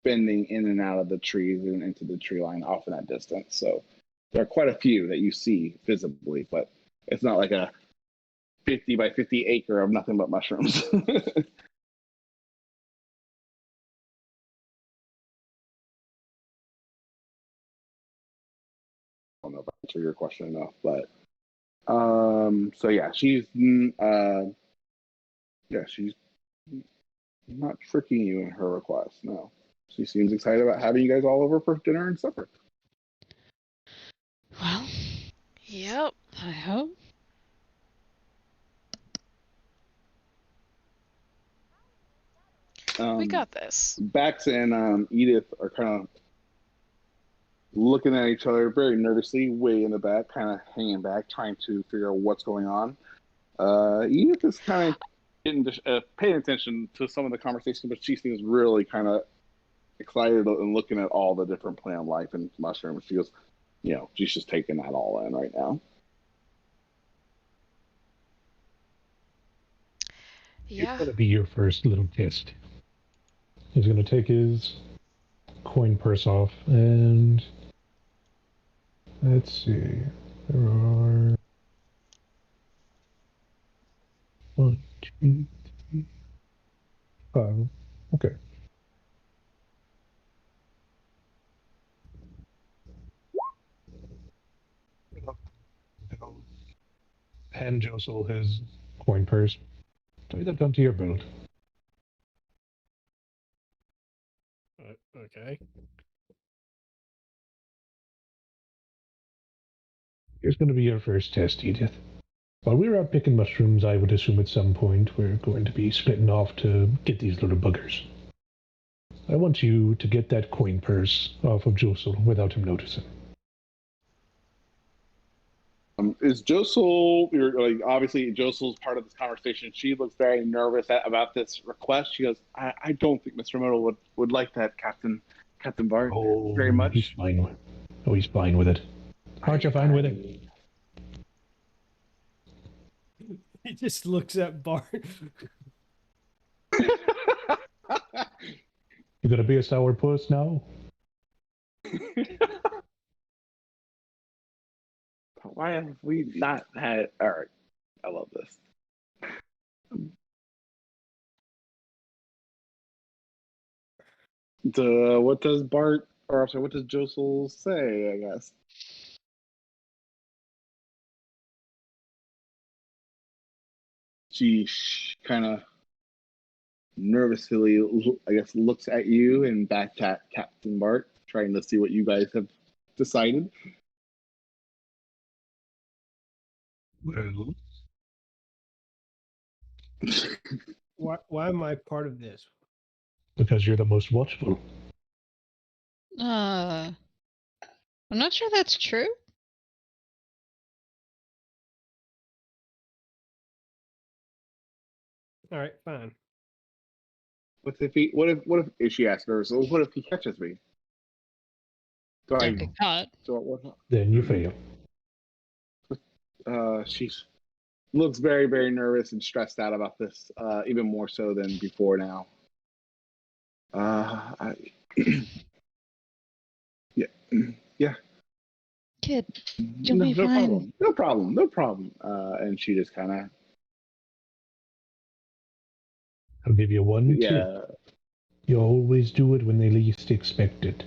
bending in and out of the trees and into the tree line off in that distance. So there are quite a few that you see visibly, but it's not like a 50 by 50 acre of nothing but mushrooms. I don't know if I answered your question enough, but so yeah, she's not tricking you in her request. No, she seems excited about having you guys all over for dinner and supper. Well, Yep. I hope. We got this. Bax and Edith are kind of looking at each other very nervously, way in the back, kind of hanging back, trying to figure out what's going on. Edith is kind of paying attention to some of the conversation, but she seems really kind of excited and looking at all the different plant life and mushrooms. She goes, she's just taking that all in right now. Yeah. It's going to be your first little test. He's going to take his coin purse off, and let's see. There are 1, 2, 3, 5. Okay. Hand Josel his coin purse. Tie that onto your belt. Okay. Here's going to be your first test, Edith. While we're out picking mushrooms, I would assume at some point we're going to be splitting off to get these little buggers. I want you to get that coin purse off of Josel without him noticing. Is Josel, obviously Josel's part of this conversation. She looks very nervous about this request. She goes, I don't think Mr. Myrtle would like that, Captain Bart, very much. He's fine. He's fine with it. Aren't you fine with it? He just looks at Bart. You gonna be a sourpuss now? Why have we not had? All right, I love this. What does Bart, or I'm sorry, what does Josel say? I guess. She kind of nervously, I guess, looks at you and back at Captain Bart, trying to see what you guys have decided. Well, Why am I part of this? because you're the most watchful. I'm not sure that's true. All right, fine. What if she asks her? So what if he catches me? Don't get caught. Then you fail. She looks very, very nervous and stressed out about this, even more so than before now. Yeah. Kid, you'll be fine. No problem. And she just kind of. I'll give you one Yeah. tip. You always do it when they least expect it.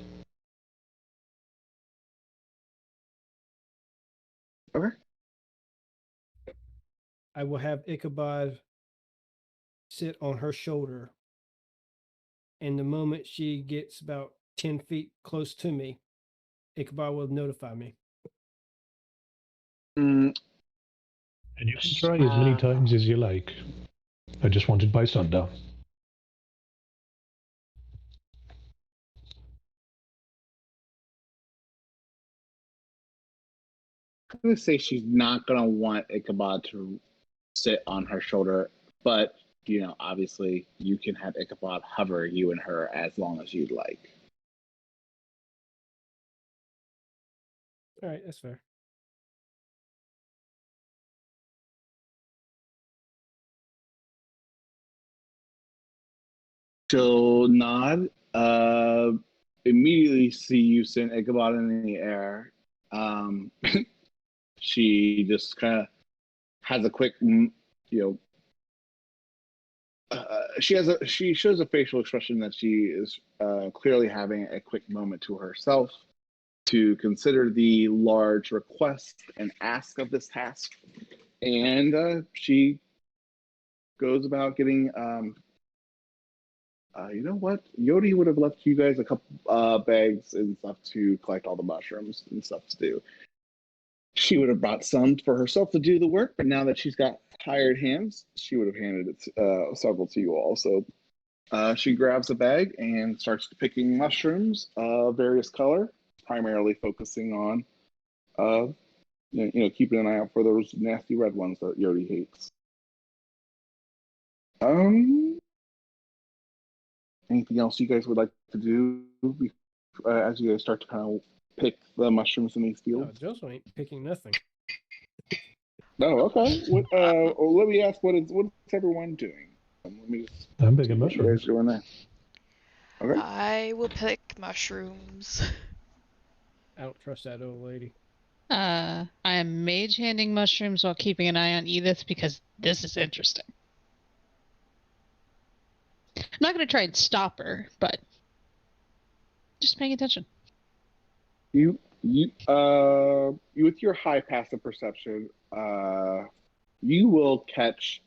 Okay. I will have Ichabod sit on her shoulder. And the moment she gets about 10 feet close to me, Ichabod will notify me. And you can try as many times as you like. I just want it by sundown. I'm going to say she's not going to want Ichabod to sit on her shoulder, but, obviously you can have Ichabod hover you and her as long as you'd like. All right, that's fair. She'll nod, immediately see you send Ichabod in the air. She just kind of has a quick, she shows a facial expression that she is clearly having a quick moment to herself to consider the large request and ask of this task, and she goes about getting. You know what? Yodi would have left you guys a couple bags and stuff to collect all the mushrooms and stuff to do. She would have brought some for herself to do the work, but now that she's got hired hands, she would have handed it several to you all. So she grabs a bag and starts picking mushrooms of various color, primarily focusing on, keeping an eye out for those nasty red ones that Yodi hates. Anything else you guys would like to do as you guys start to kind of pick the mushrooms in these No, fields? Joseph ain't picking nothing. No, okay. Let me ask, what's everyone doing? Let me just I'm see picking what you mushrooms. guys are doing there. Okay. I will pick mushrooms. I don't trust that old lady. I am mage handing mushrooms while keeping an eye on Edith because this is interesting. I'm not going to try and stop her, but just paying attention. You with your high passive perception, you will catch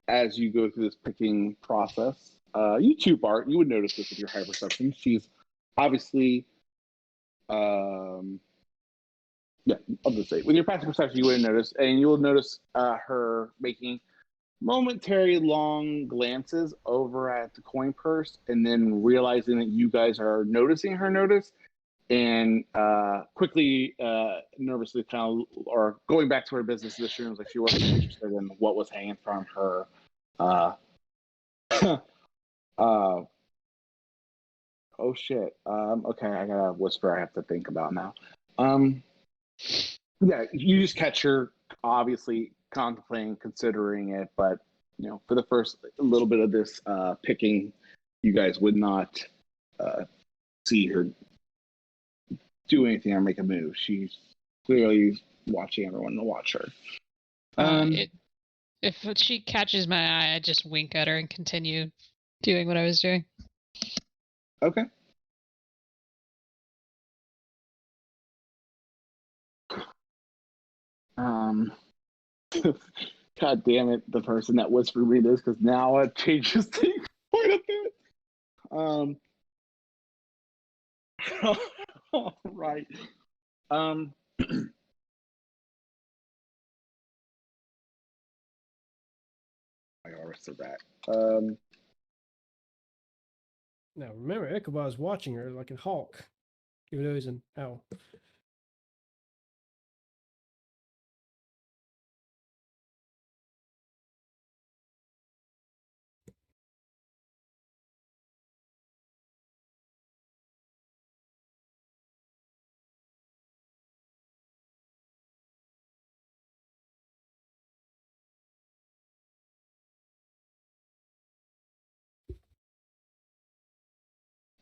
as you go through this picking process. You too, Bart, you would notice this with your high perception. She's obviously, I'll just say, with your passive perception, you wouldn't notice, and you will notice her making momentary long glances over at the coin purse, and then realizing that you guys are noticing her notice, and quickly, nervously, kind of, or going back to her business this room, like she wasn't interested in what was hanging from her. Oh shit. Okay, I got a whisper I have to think about now. Yeah, you just catch her obviously contemplating, considering it, but for the first little bit of this picking, you guys would not see her do anything or make a move. She's clearly watching everyone to watch her. If she catches my eye, I just wink at her and continue doing what I was doing. Okay. God damn it, the person that whispered me this, because now it changes things quite a bit. Right. I got rest of that. Now remember, Ichabod's watching her like a hawk, even though he's an owl.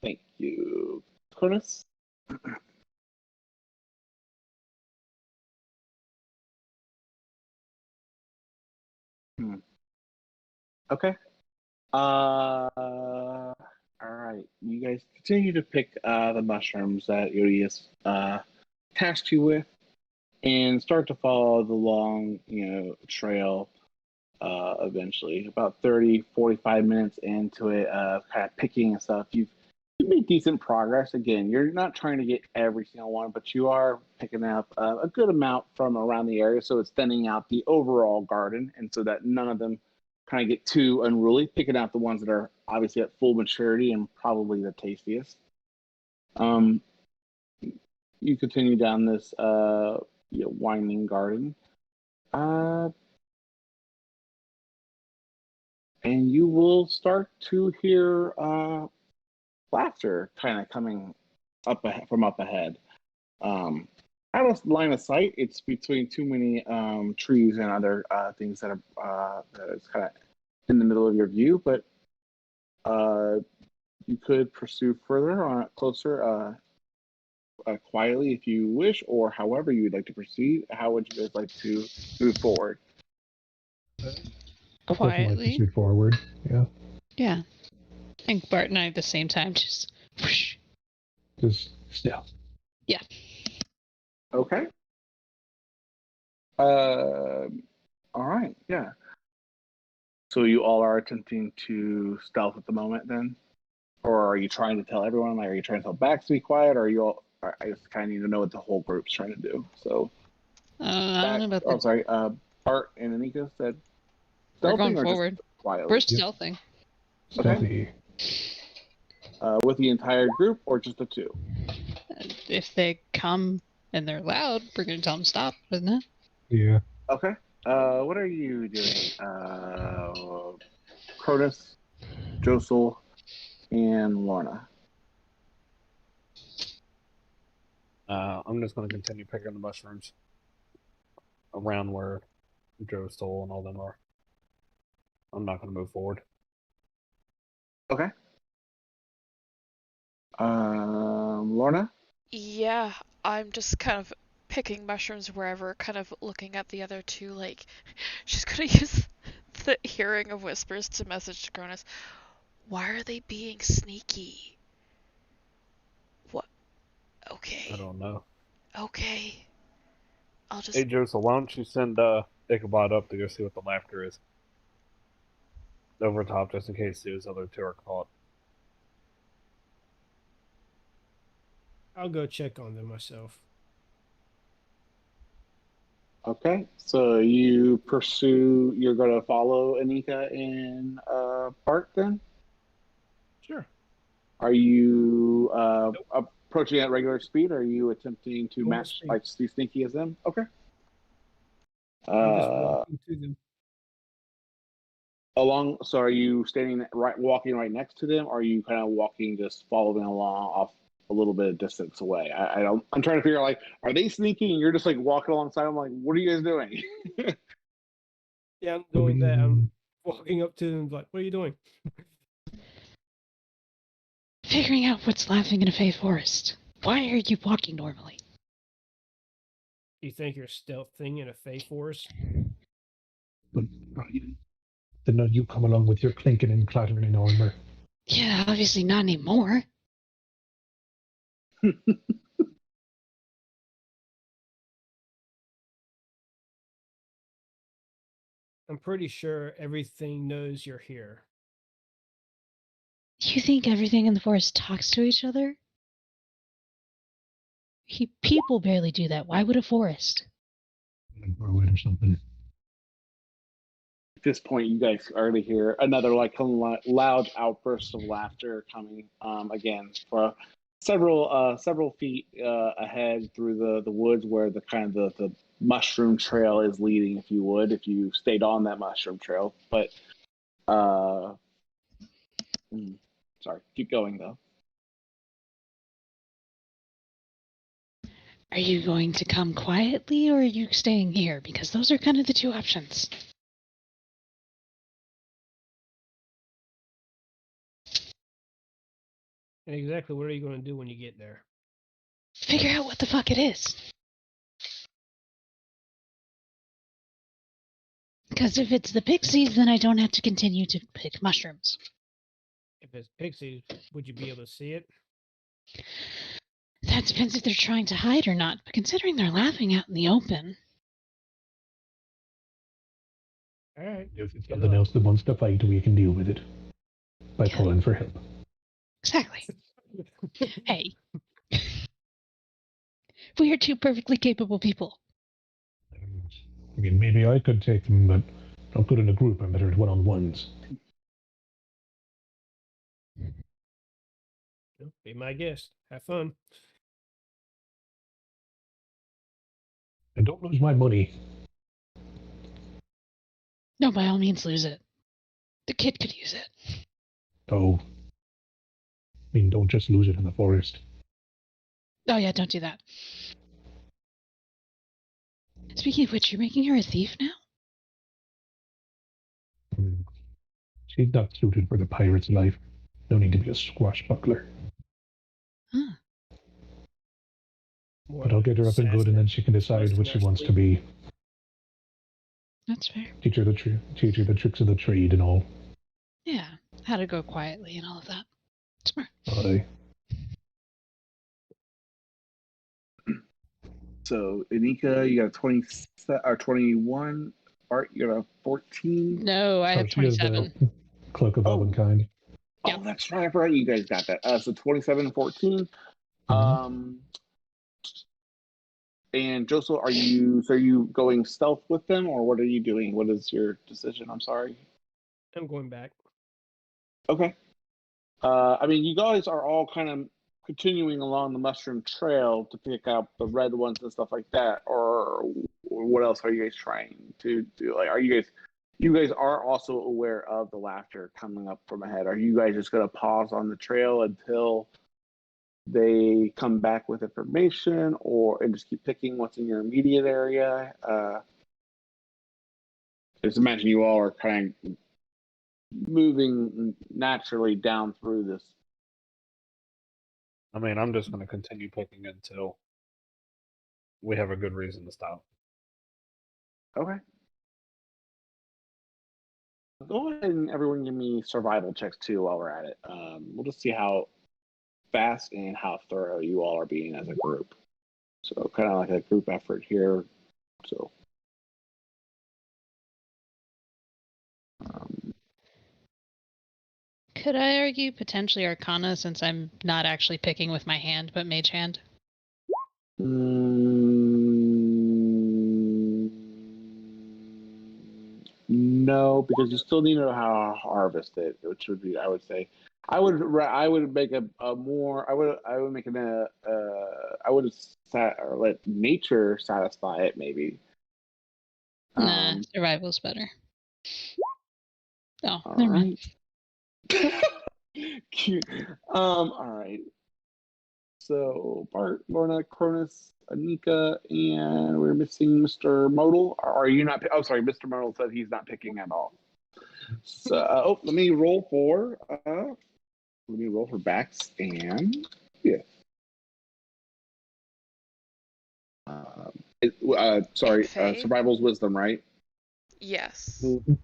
Thank you, Cronus. Okay. All right. You guys continue to pick the mushrooms that Yodi has tasked you with, and start to follow the long, trail. Eventually, about 30, 45 minutes into it, kind of picking and stuff, you made decent progress. Again, you're not trying to get every single one, but you are picking up a good amount from around the area, so it's thinning out the overall garden, and so that none of them kind of get too unruly, picking out the ones that are obviously at full maturity and probably the tastiest. You continue down this winding garden. And you will start to hear laughter kind of coming from up ahead. Out of line of sight, it's between too many trees and other things that are that is kind of in the middle of your view, but you could pursue further on closer quietly if you wish, or however you would like to proceed. How would you guys like to move forward? I'll push my Quietly. pursuit forward. Yeah. Yeah. I think Bart and I at the same time just whoosh. Just stealth. Yeah. Okay. All right. Yeah. So you all are attempting to stealth at the moment, then, or are you trying to tell everyone? Like, are you trying to tell Bax to be quiet, or are you all? I just kind of need to know what the whole group's trying to do. So, I don't know about oh, the. sorry. Bart and Anika said We're stealthing going or forward. just quietly? We're stealthing. Stealthy. With the entire group or just the two? If they come and they're loud, we're gonna tell them stop, isn't it? Yeah. Okay. What are you doing? Cronus, Josel, and Lorna. I'm just going to continue picking the mushrooms around where Joe stole and all them are. I'm not going to move forward. Okay. Lorna? Yeah, I'm just kind of picking mushrooms wherever, kind of looking at the other two, like, she's gonna use the hearing of whispers to message to Cronus. Why are they being sneaky? What? Okay. I don't know. Okay. I'll just... Hey, Joseph, why don't you send Ichabod up to go see what the laughter is? Over top, just in case those other two are caught. I'll go check on them myself. Okay. So you pursue, you're going to follow Anika and Bart then? Sure. Are you approaching at regular speed? Or are you attempting to Normal match, speed. like, be sneaky as them? Okay. I'm just walking to them. So are you walking right next to them, or are you kind of walking, just following along off a little bit of distance away? I'm trying to figure out, like, are they sneaking and you're just like walking alongside them? Like, what are you guys doing? Yeah, I'm doing that. I'm walking up to them like, what are you doing? Figuring out what's laughing in a fey forest. Why are you walking normally? You think you're stealthing in a fey forest? But Brian, then you come along with your clinking and clattering armor. Yeah, obviously not anymore. I'm pretty sure everything knows you're here. You think everything in the forest talks to each other? People barely do that. Why would a forest? Grow it or something. At this point, you guys already hear another loud outburst of laughter coming again for several feet ahead through the woods, where the kind of the mushroom trail is leading, if you stayed on that mushroom trail. But sorry, keep going though. Are you going to come quietly or are you staying here? Because those are kind of the two options. And exactly what are you going to do when you get there? Figure out what the fuck it is. Because if it's the pixies, then I don't have to continue to pick mushrooms. If it's pixies, would you be able to see it? That depends if they're trying to hide or not, but considering they're laughing out in the open. All right. If it's something else that wants to fight, we can deal with it by calling for help. Exactly. Hey. We are two perfectly capable people. I mean, maybe I could take them, but I'm good in a group. I'm better at one-on-ones. Be my guest. Have fun. And don't lose my money. No, by all means, lose it. The kid could use it. Oh. I mean, don't just lose it in the forest. Oh, yeah, don't do that. Speaking of which, you're making her a thief now? She's not suited for the pirate's life. No need to be a swashbuckler. Huh. But I'll get her up and good, and then she can decide what she wants to be. That's fair. Teach her the tricks of the trade and all. Yeah, how to go quietly and all of that. Smart. Aye. So, Anika, you got a 20 or 21. Art, you got a 14. No, I have She has 27. the Cloak of Elvenkind. Yeah. Oh, that's right. I forgot you guys got that. So 27 and 14. Mhm. And Joseph, are you going stealth with them, or what are you doing? What is your decision? I'm sorry. I'm going back. Okay. I mean, you guys are all kind of continuing along the mushroom trail to pick up the red ones and stuff like that, or what else are you guys trying to do? Like, are you guys are also aware of the laughter coming up from ahead? Are you guys just going to pause on the trail until they come back with information, and just keep picking what's in your immediate area? Just imagine you all are kind of moving naturally down through this. I mean, I'm just going to continue picking until we have a good reason to stop. Okay. Go ahead and everyone give me survival checks too while we're at it. We'll just see how fast and how thorough you all are being as a group. So kind of like a group effort here. So Could I argue potentially Arcana since I'm not actually picking with my hand, but Mage Hand? No, because you still need to know how to harvest it, which would be, I would say, I would make I would make I would or let nature satisfy it maybe. Nah, survival's better. Oh, All never mind. Cute. All right. So Bart, Lorna, Cronus, Anika, and we're missing Mr. Modal. Are you not? Oh, sorry, Mr. Modal said he's not picking at all. So let me roll for Bax and yeah. Survival's wisdom, right? Yes. Mm-hmm.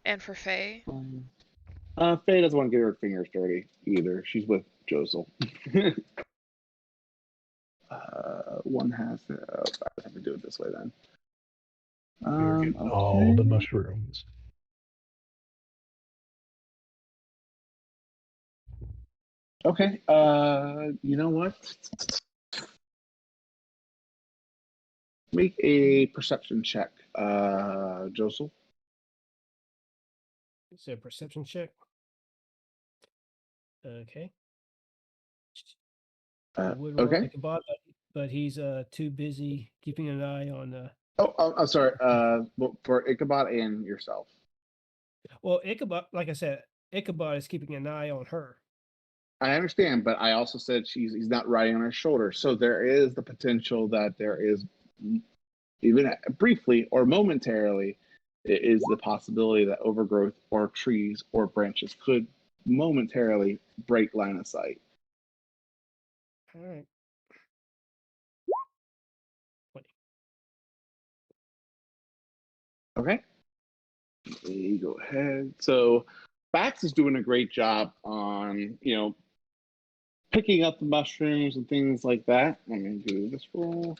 And for Faye? Faye doesn't want to get her fingers dirty either. She's with Josel. One has to. I have to do it this way then. We're getting all the mushrooms. Okay. You know what? Make a perception check, Josel. It's a perception check. Okay. Okay. Ichabod, but he's too busy keeping an eye on. I'm sorry. For Ichabod and yourself. Well, Ichabod, like I said, Ichabod is keeping an eye on her. I understand, but I also said he's not riding on her shoulder, so there is the potential that there is, even briefly or momentarily, it is the possibility that overgrowth or trees or branches could momentarily break line of sight. All right. 20. Okay. You go ahead. So Bax is doing a great job on, picking up the mushrooms and things like that. Let me do this roll.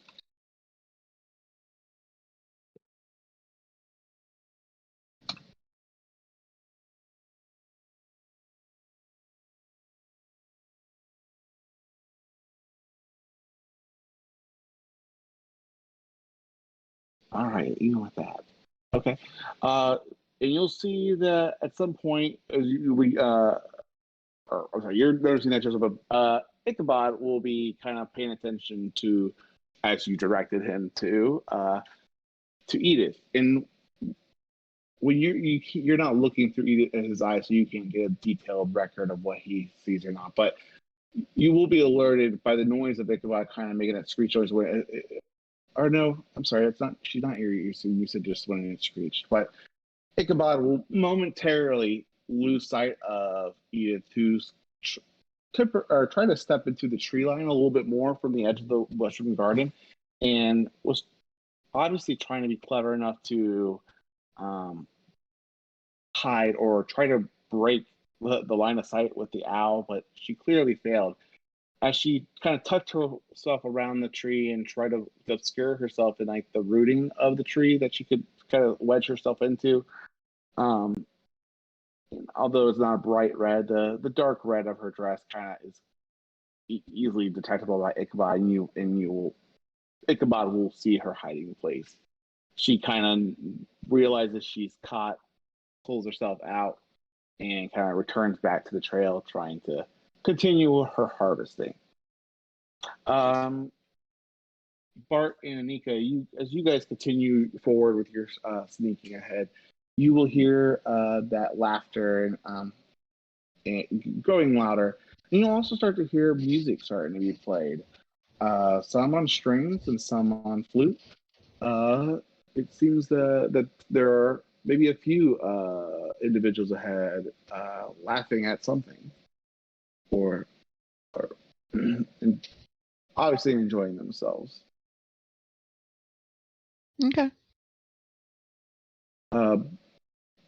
All right, you know what that. Okay. And you'll see that at some point, you're noticing that Joseph, Ichabod will be kind of paying attention to, as you directed him to Edith. And when you're not looking through Edith in his eyes, so you can't get a detailed record of what he sees or not. But you will be alerted by the noise of Ichabod kind of making that screech noise. Or no, I'm sorry, it's not. She's not here. You said just when it screeched, but Ichabod will momentarily lose sight of Edith, who's trying to step into the tree line a little bit more from the edge of the mushroom garden, and was obviously trying to be clever enough to hide or try to break the line of sight with the owl, but she clearly failed. As she kind of tucked herself around the tree and tried to obscure herself in like the rooting of the tree that she could kind of wedge herself into. Although it's not a bright red, the dark red of her dress kind of is easily detectable by Ichabod, and Ichabod will see her hiding place. She kind of realizes she's caught, pulls herself out, and kind of returns back to the trail, trying to continue her harvesting. Bart and Anika, as you guys continue forward with your sneaking ahead, you will hear that laughter and growing louder. And you'll also start to hear music starting to be played. Some on strings and some on flute. It seems that there are maybe a few individuals ahead laughing at something, or obviously enjoying themselves. Okay.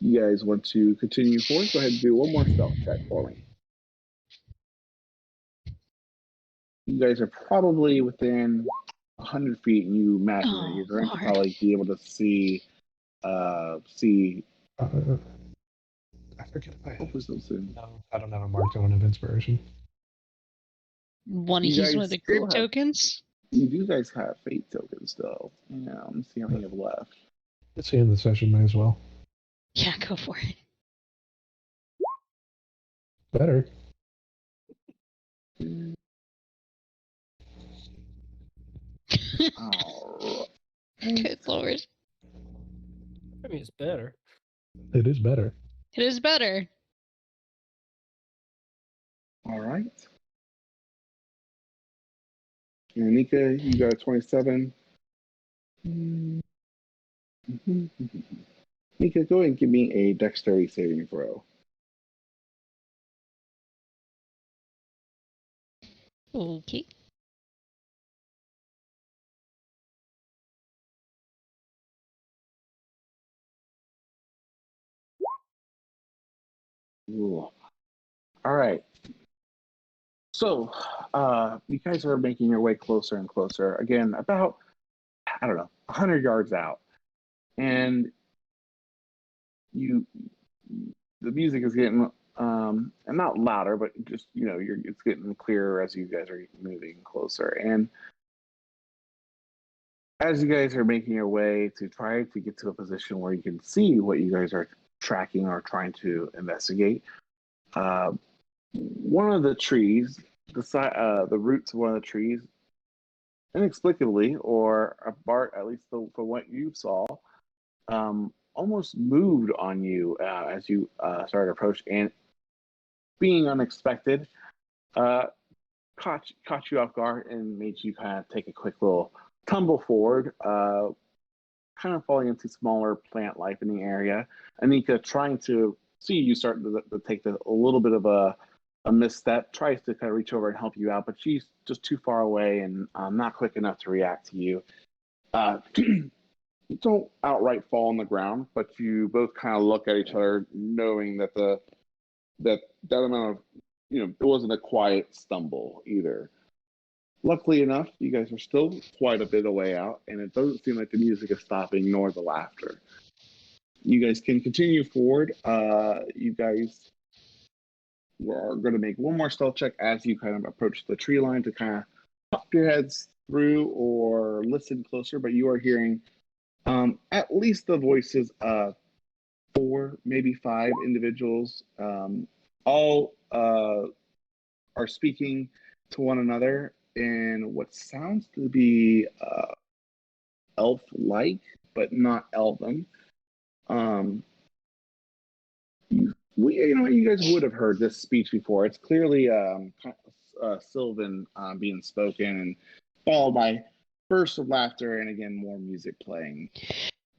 You guys want to continue forward? Go ahead and do one more stealth check for me. You guys are probably within 100 feet, and you imagine that you're going to probably be able to see. I forget if I have. No, I don't have a marked one of inspiration. Want to use one of the group tokens? You guys have fate tokens still. Yeah, let me see how many you have left. It's the end of the session, might as well. Yeah, go for it. Better. Oh. Good lord. I mean, it's better. It is better. It is better. All right. And Anika, you got a 27. Anika, go ahead and give me a dexterity saving throw. Okay. Ooh. All right. So, you guys are making your way closer and closer. Again, about, 100 yards out. And the music is getting, and not louder, but just, it's getting clearer as you guys are moving closer. And as you guys are making your way to try to get to a position where you can see what you guys are tracking or trying to investigate, one of the trees, the roots of one of the trees, inexplicably, or Bart, at least from what you saw, almost moved on you as you started to approach, and being unexpected, caught you off guard and made you kind of take a quick little tumble forward, kind of falling into smaller plant life in the area. Anika, trying to see you start to take a little bit of a misstep, tries to kind of reach over and help you out, but she's just too far away and not quick enough to react to you. You don't outright fall on the ground, but you both kind of look at each other, knowing that that amount of, it wasn't a quiet stumble either. Luckily enough, you guys are still quite a bit away out, and it doesn't seem like the music is stopping nor the laughter. You guys can continue forward. You guys are going to make one more stealth check as you kind of approach the tree line to kind of pop your heads through or listen closer, but you are hearing at least the voices of 4, maybe 5 individuals. All are speaking to one another in what sounds to be elf-like, but not elven. You guys would have heard this speech before. It's clearly Sylvan being spoken, and followed by bursts of laughter and again more music playing.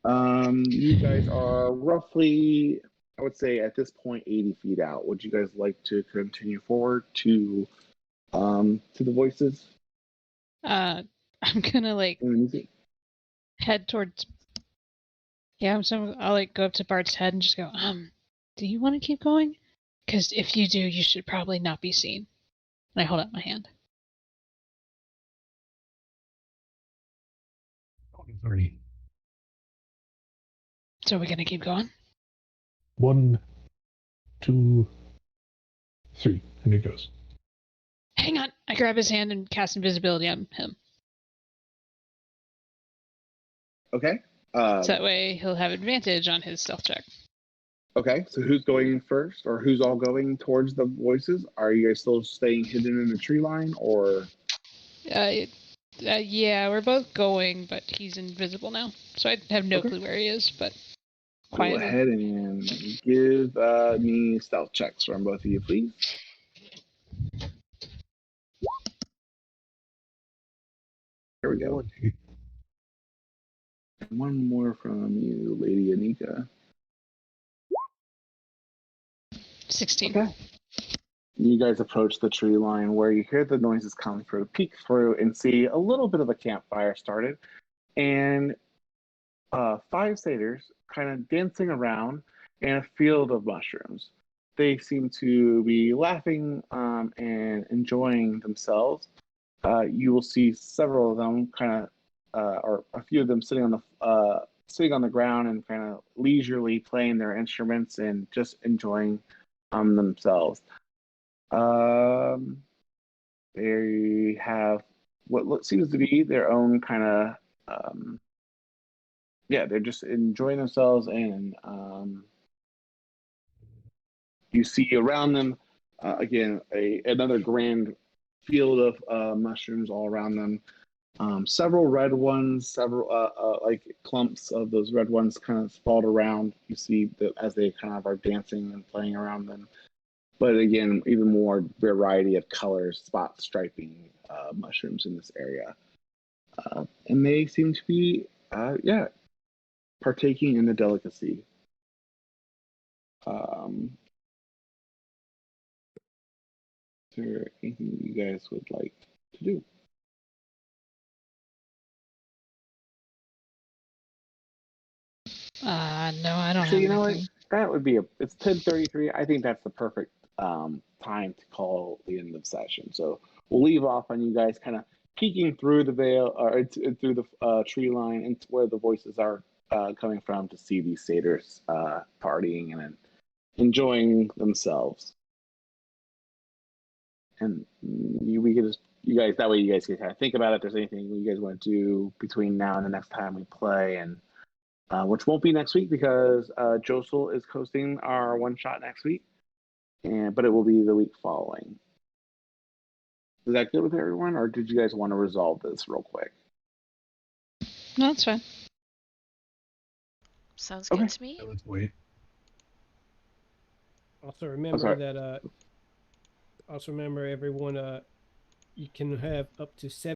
You guys are roughly I would say at this point 80 feet out. Would you guys like to continue forward to the voices I'm gonna like and the music? head towards. Yeah, I'll like go up to Bart's head and just go, do you want to keep going? Because if you do, you should probably not be seen. And I hold out my hand. 30. So we're gonna keep going? 1, 2, 3, and it goes. Hang on. I grab his hand and cast invisibility on him. Okay. So that way he'll have advantage on his stealth check. Okay, so who's going first, or who's all going towards the voices? Are you guys still staying hidden in the tree line, or? Yeah, we're both going, but he's invisible now. So I have no clue where he is, but quietly. Go ahead and give me stealth checks from both of you, please. There we go. And one more from you, Lady Anika. 16. Okay. You guys approach the tree line where you hear the noises coming through, peek through, and see a little bit of a campfire started, and 5 satyrs kind of dancing around in a field of mushrooms. They seem to be laughing and enjoying themselves. You will see several of them or a few of them sitting on the ground and kind of leisurely playing their instruments and just enjoying themselves. They have what seems to be their own kind of they're just enjoying themselves, and you see around them again another grand field of mushrooms all around them. Several red ones, several like clumps of those red ones kind of sprawled around. You see that as they kind of are dancing and playing around them. But again, even more variety of colors, spot striping mushrooms in this area. And they seem to be, partaking in the delicacy. Is there anything you guys would like to do? No, I don't So have you know what? anything. That would be it's 10:33. I think that's the perfect time to call the end of session. So we'll leave off on you guys kind of peeking through the veil or through the tree line into where the voices are coming from to see these satyrs partying and enjoying themselves. And you guys that way you guys can kind of think about it. If there's anything you guys want to do between now and the next time we play, and which won't be next week because Josel is hosting our one shot next week, but it will be the week following. Is that good with everyone, or did you guys want to resolve this real quick? No, that's fine. Sounds good to me. Let's wait. Also remember that. Also remember everyone. You can have up to 7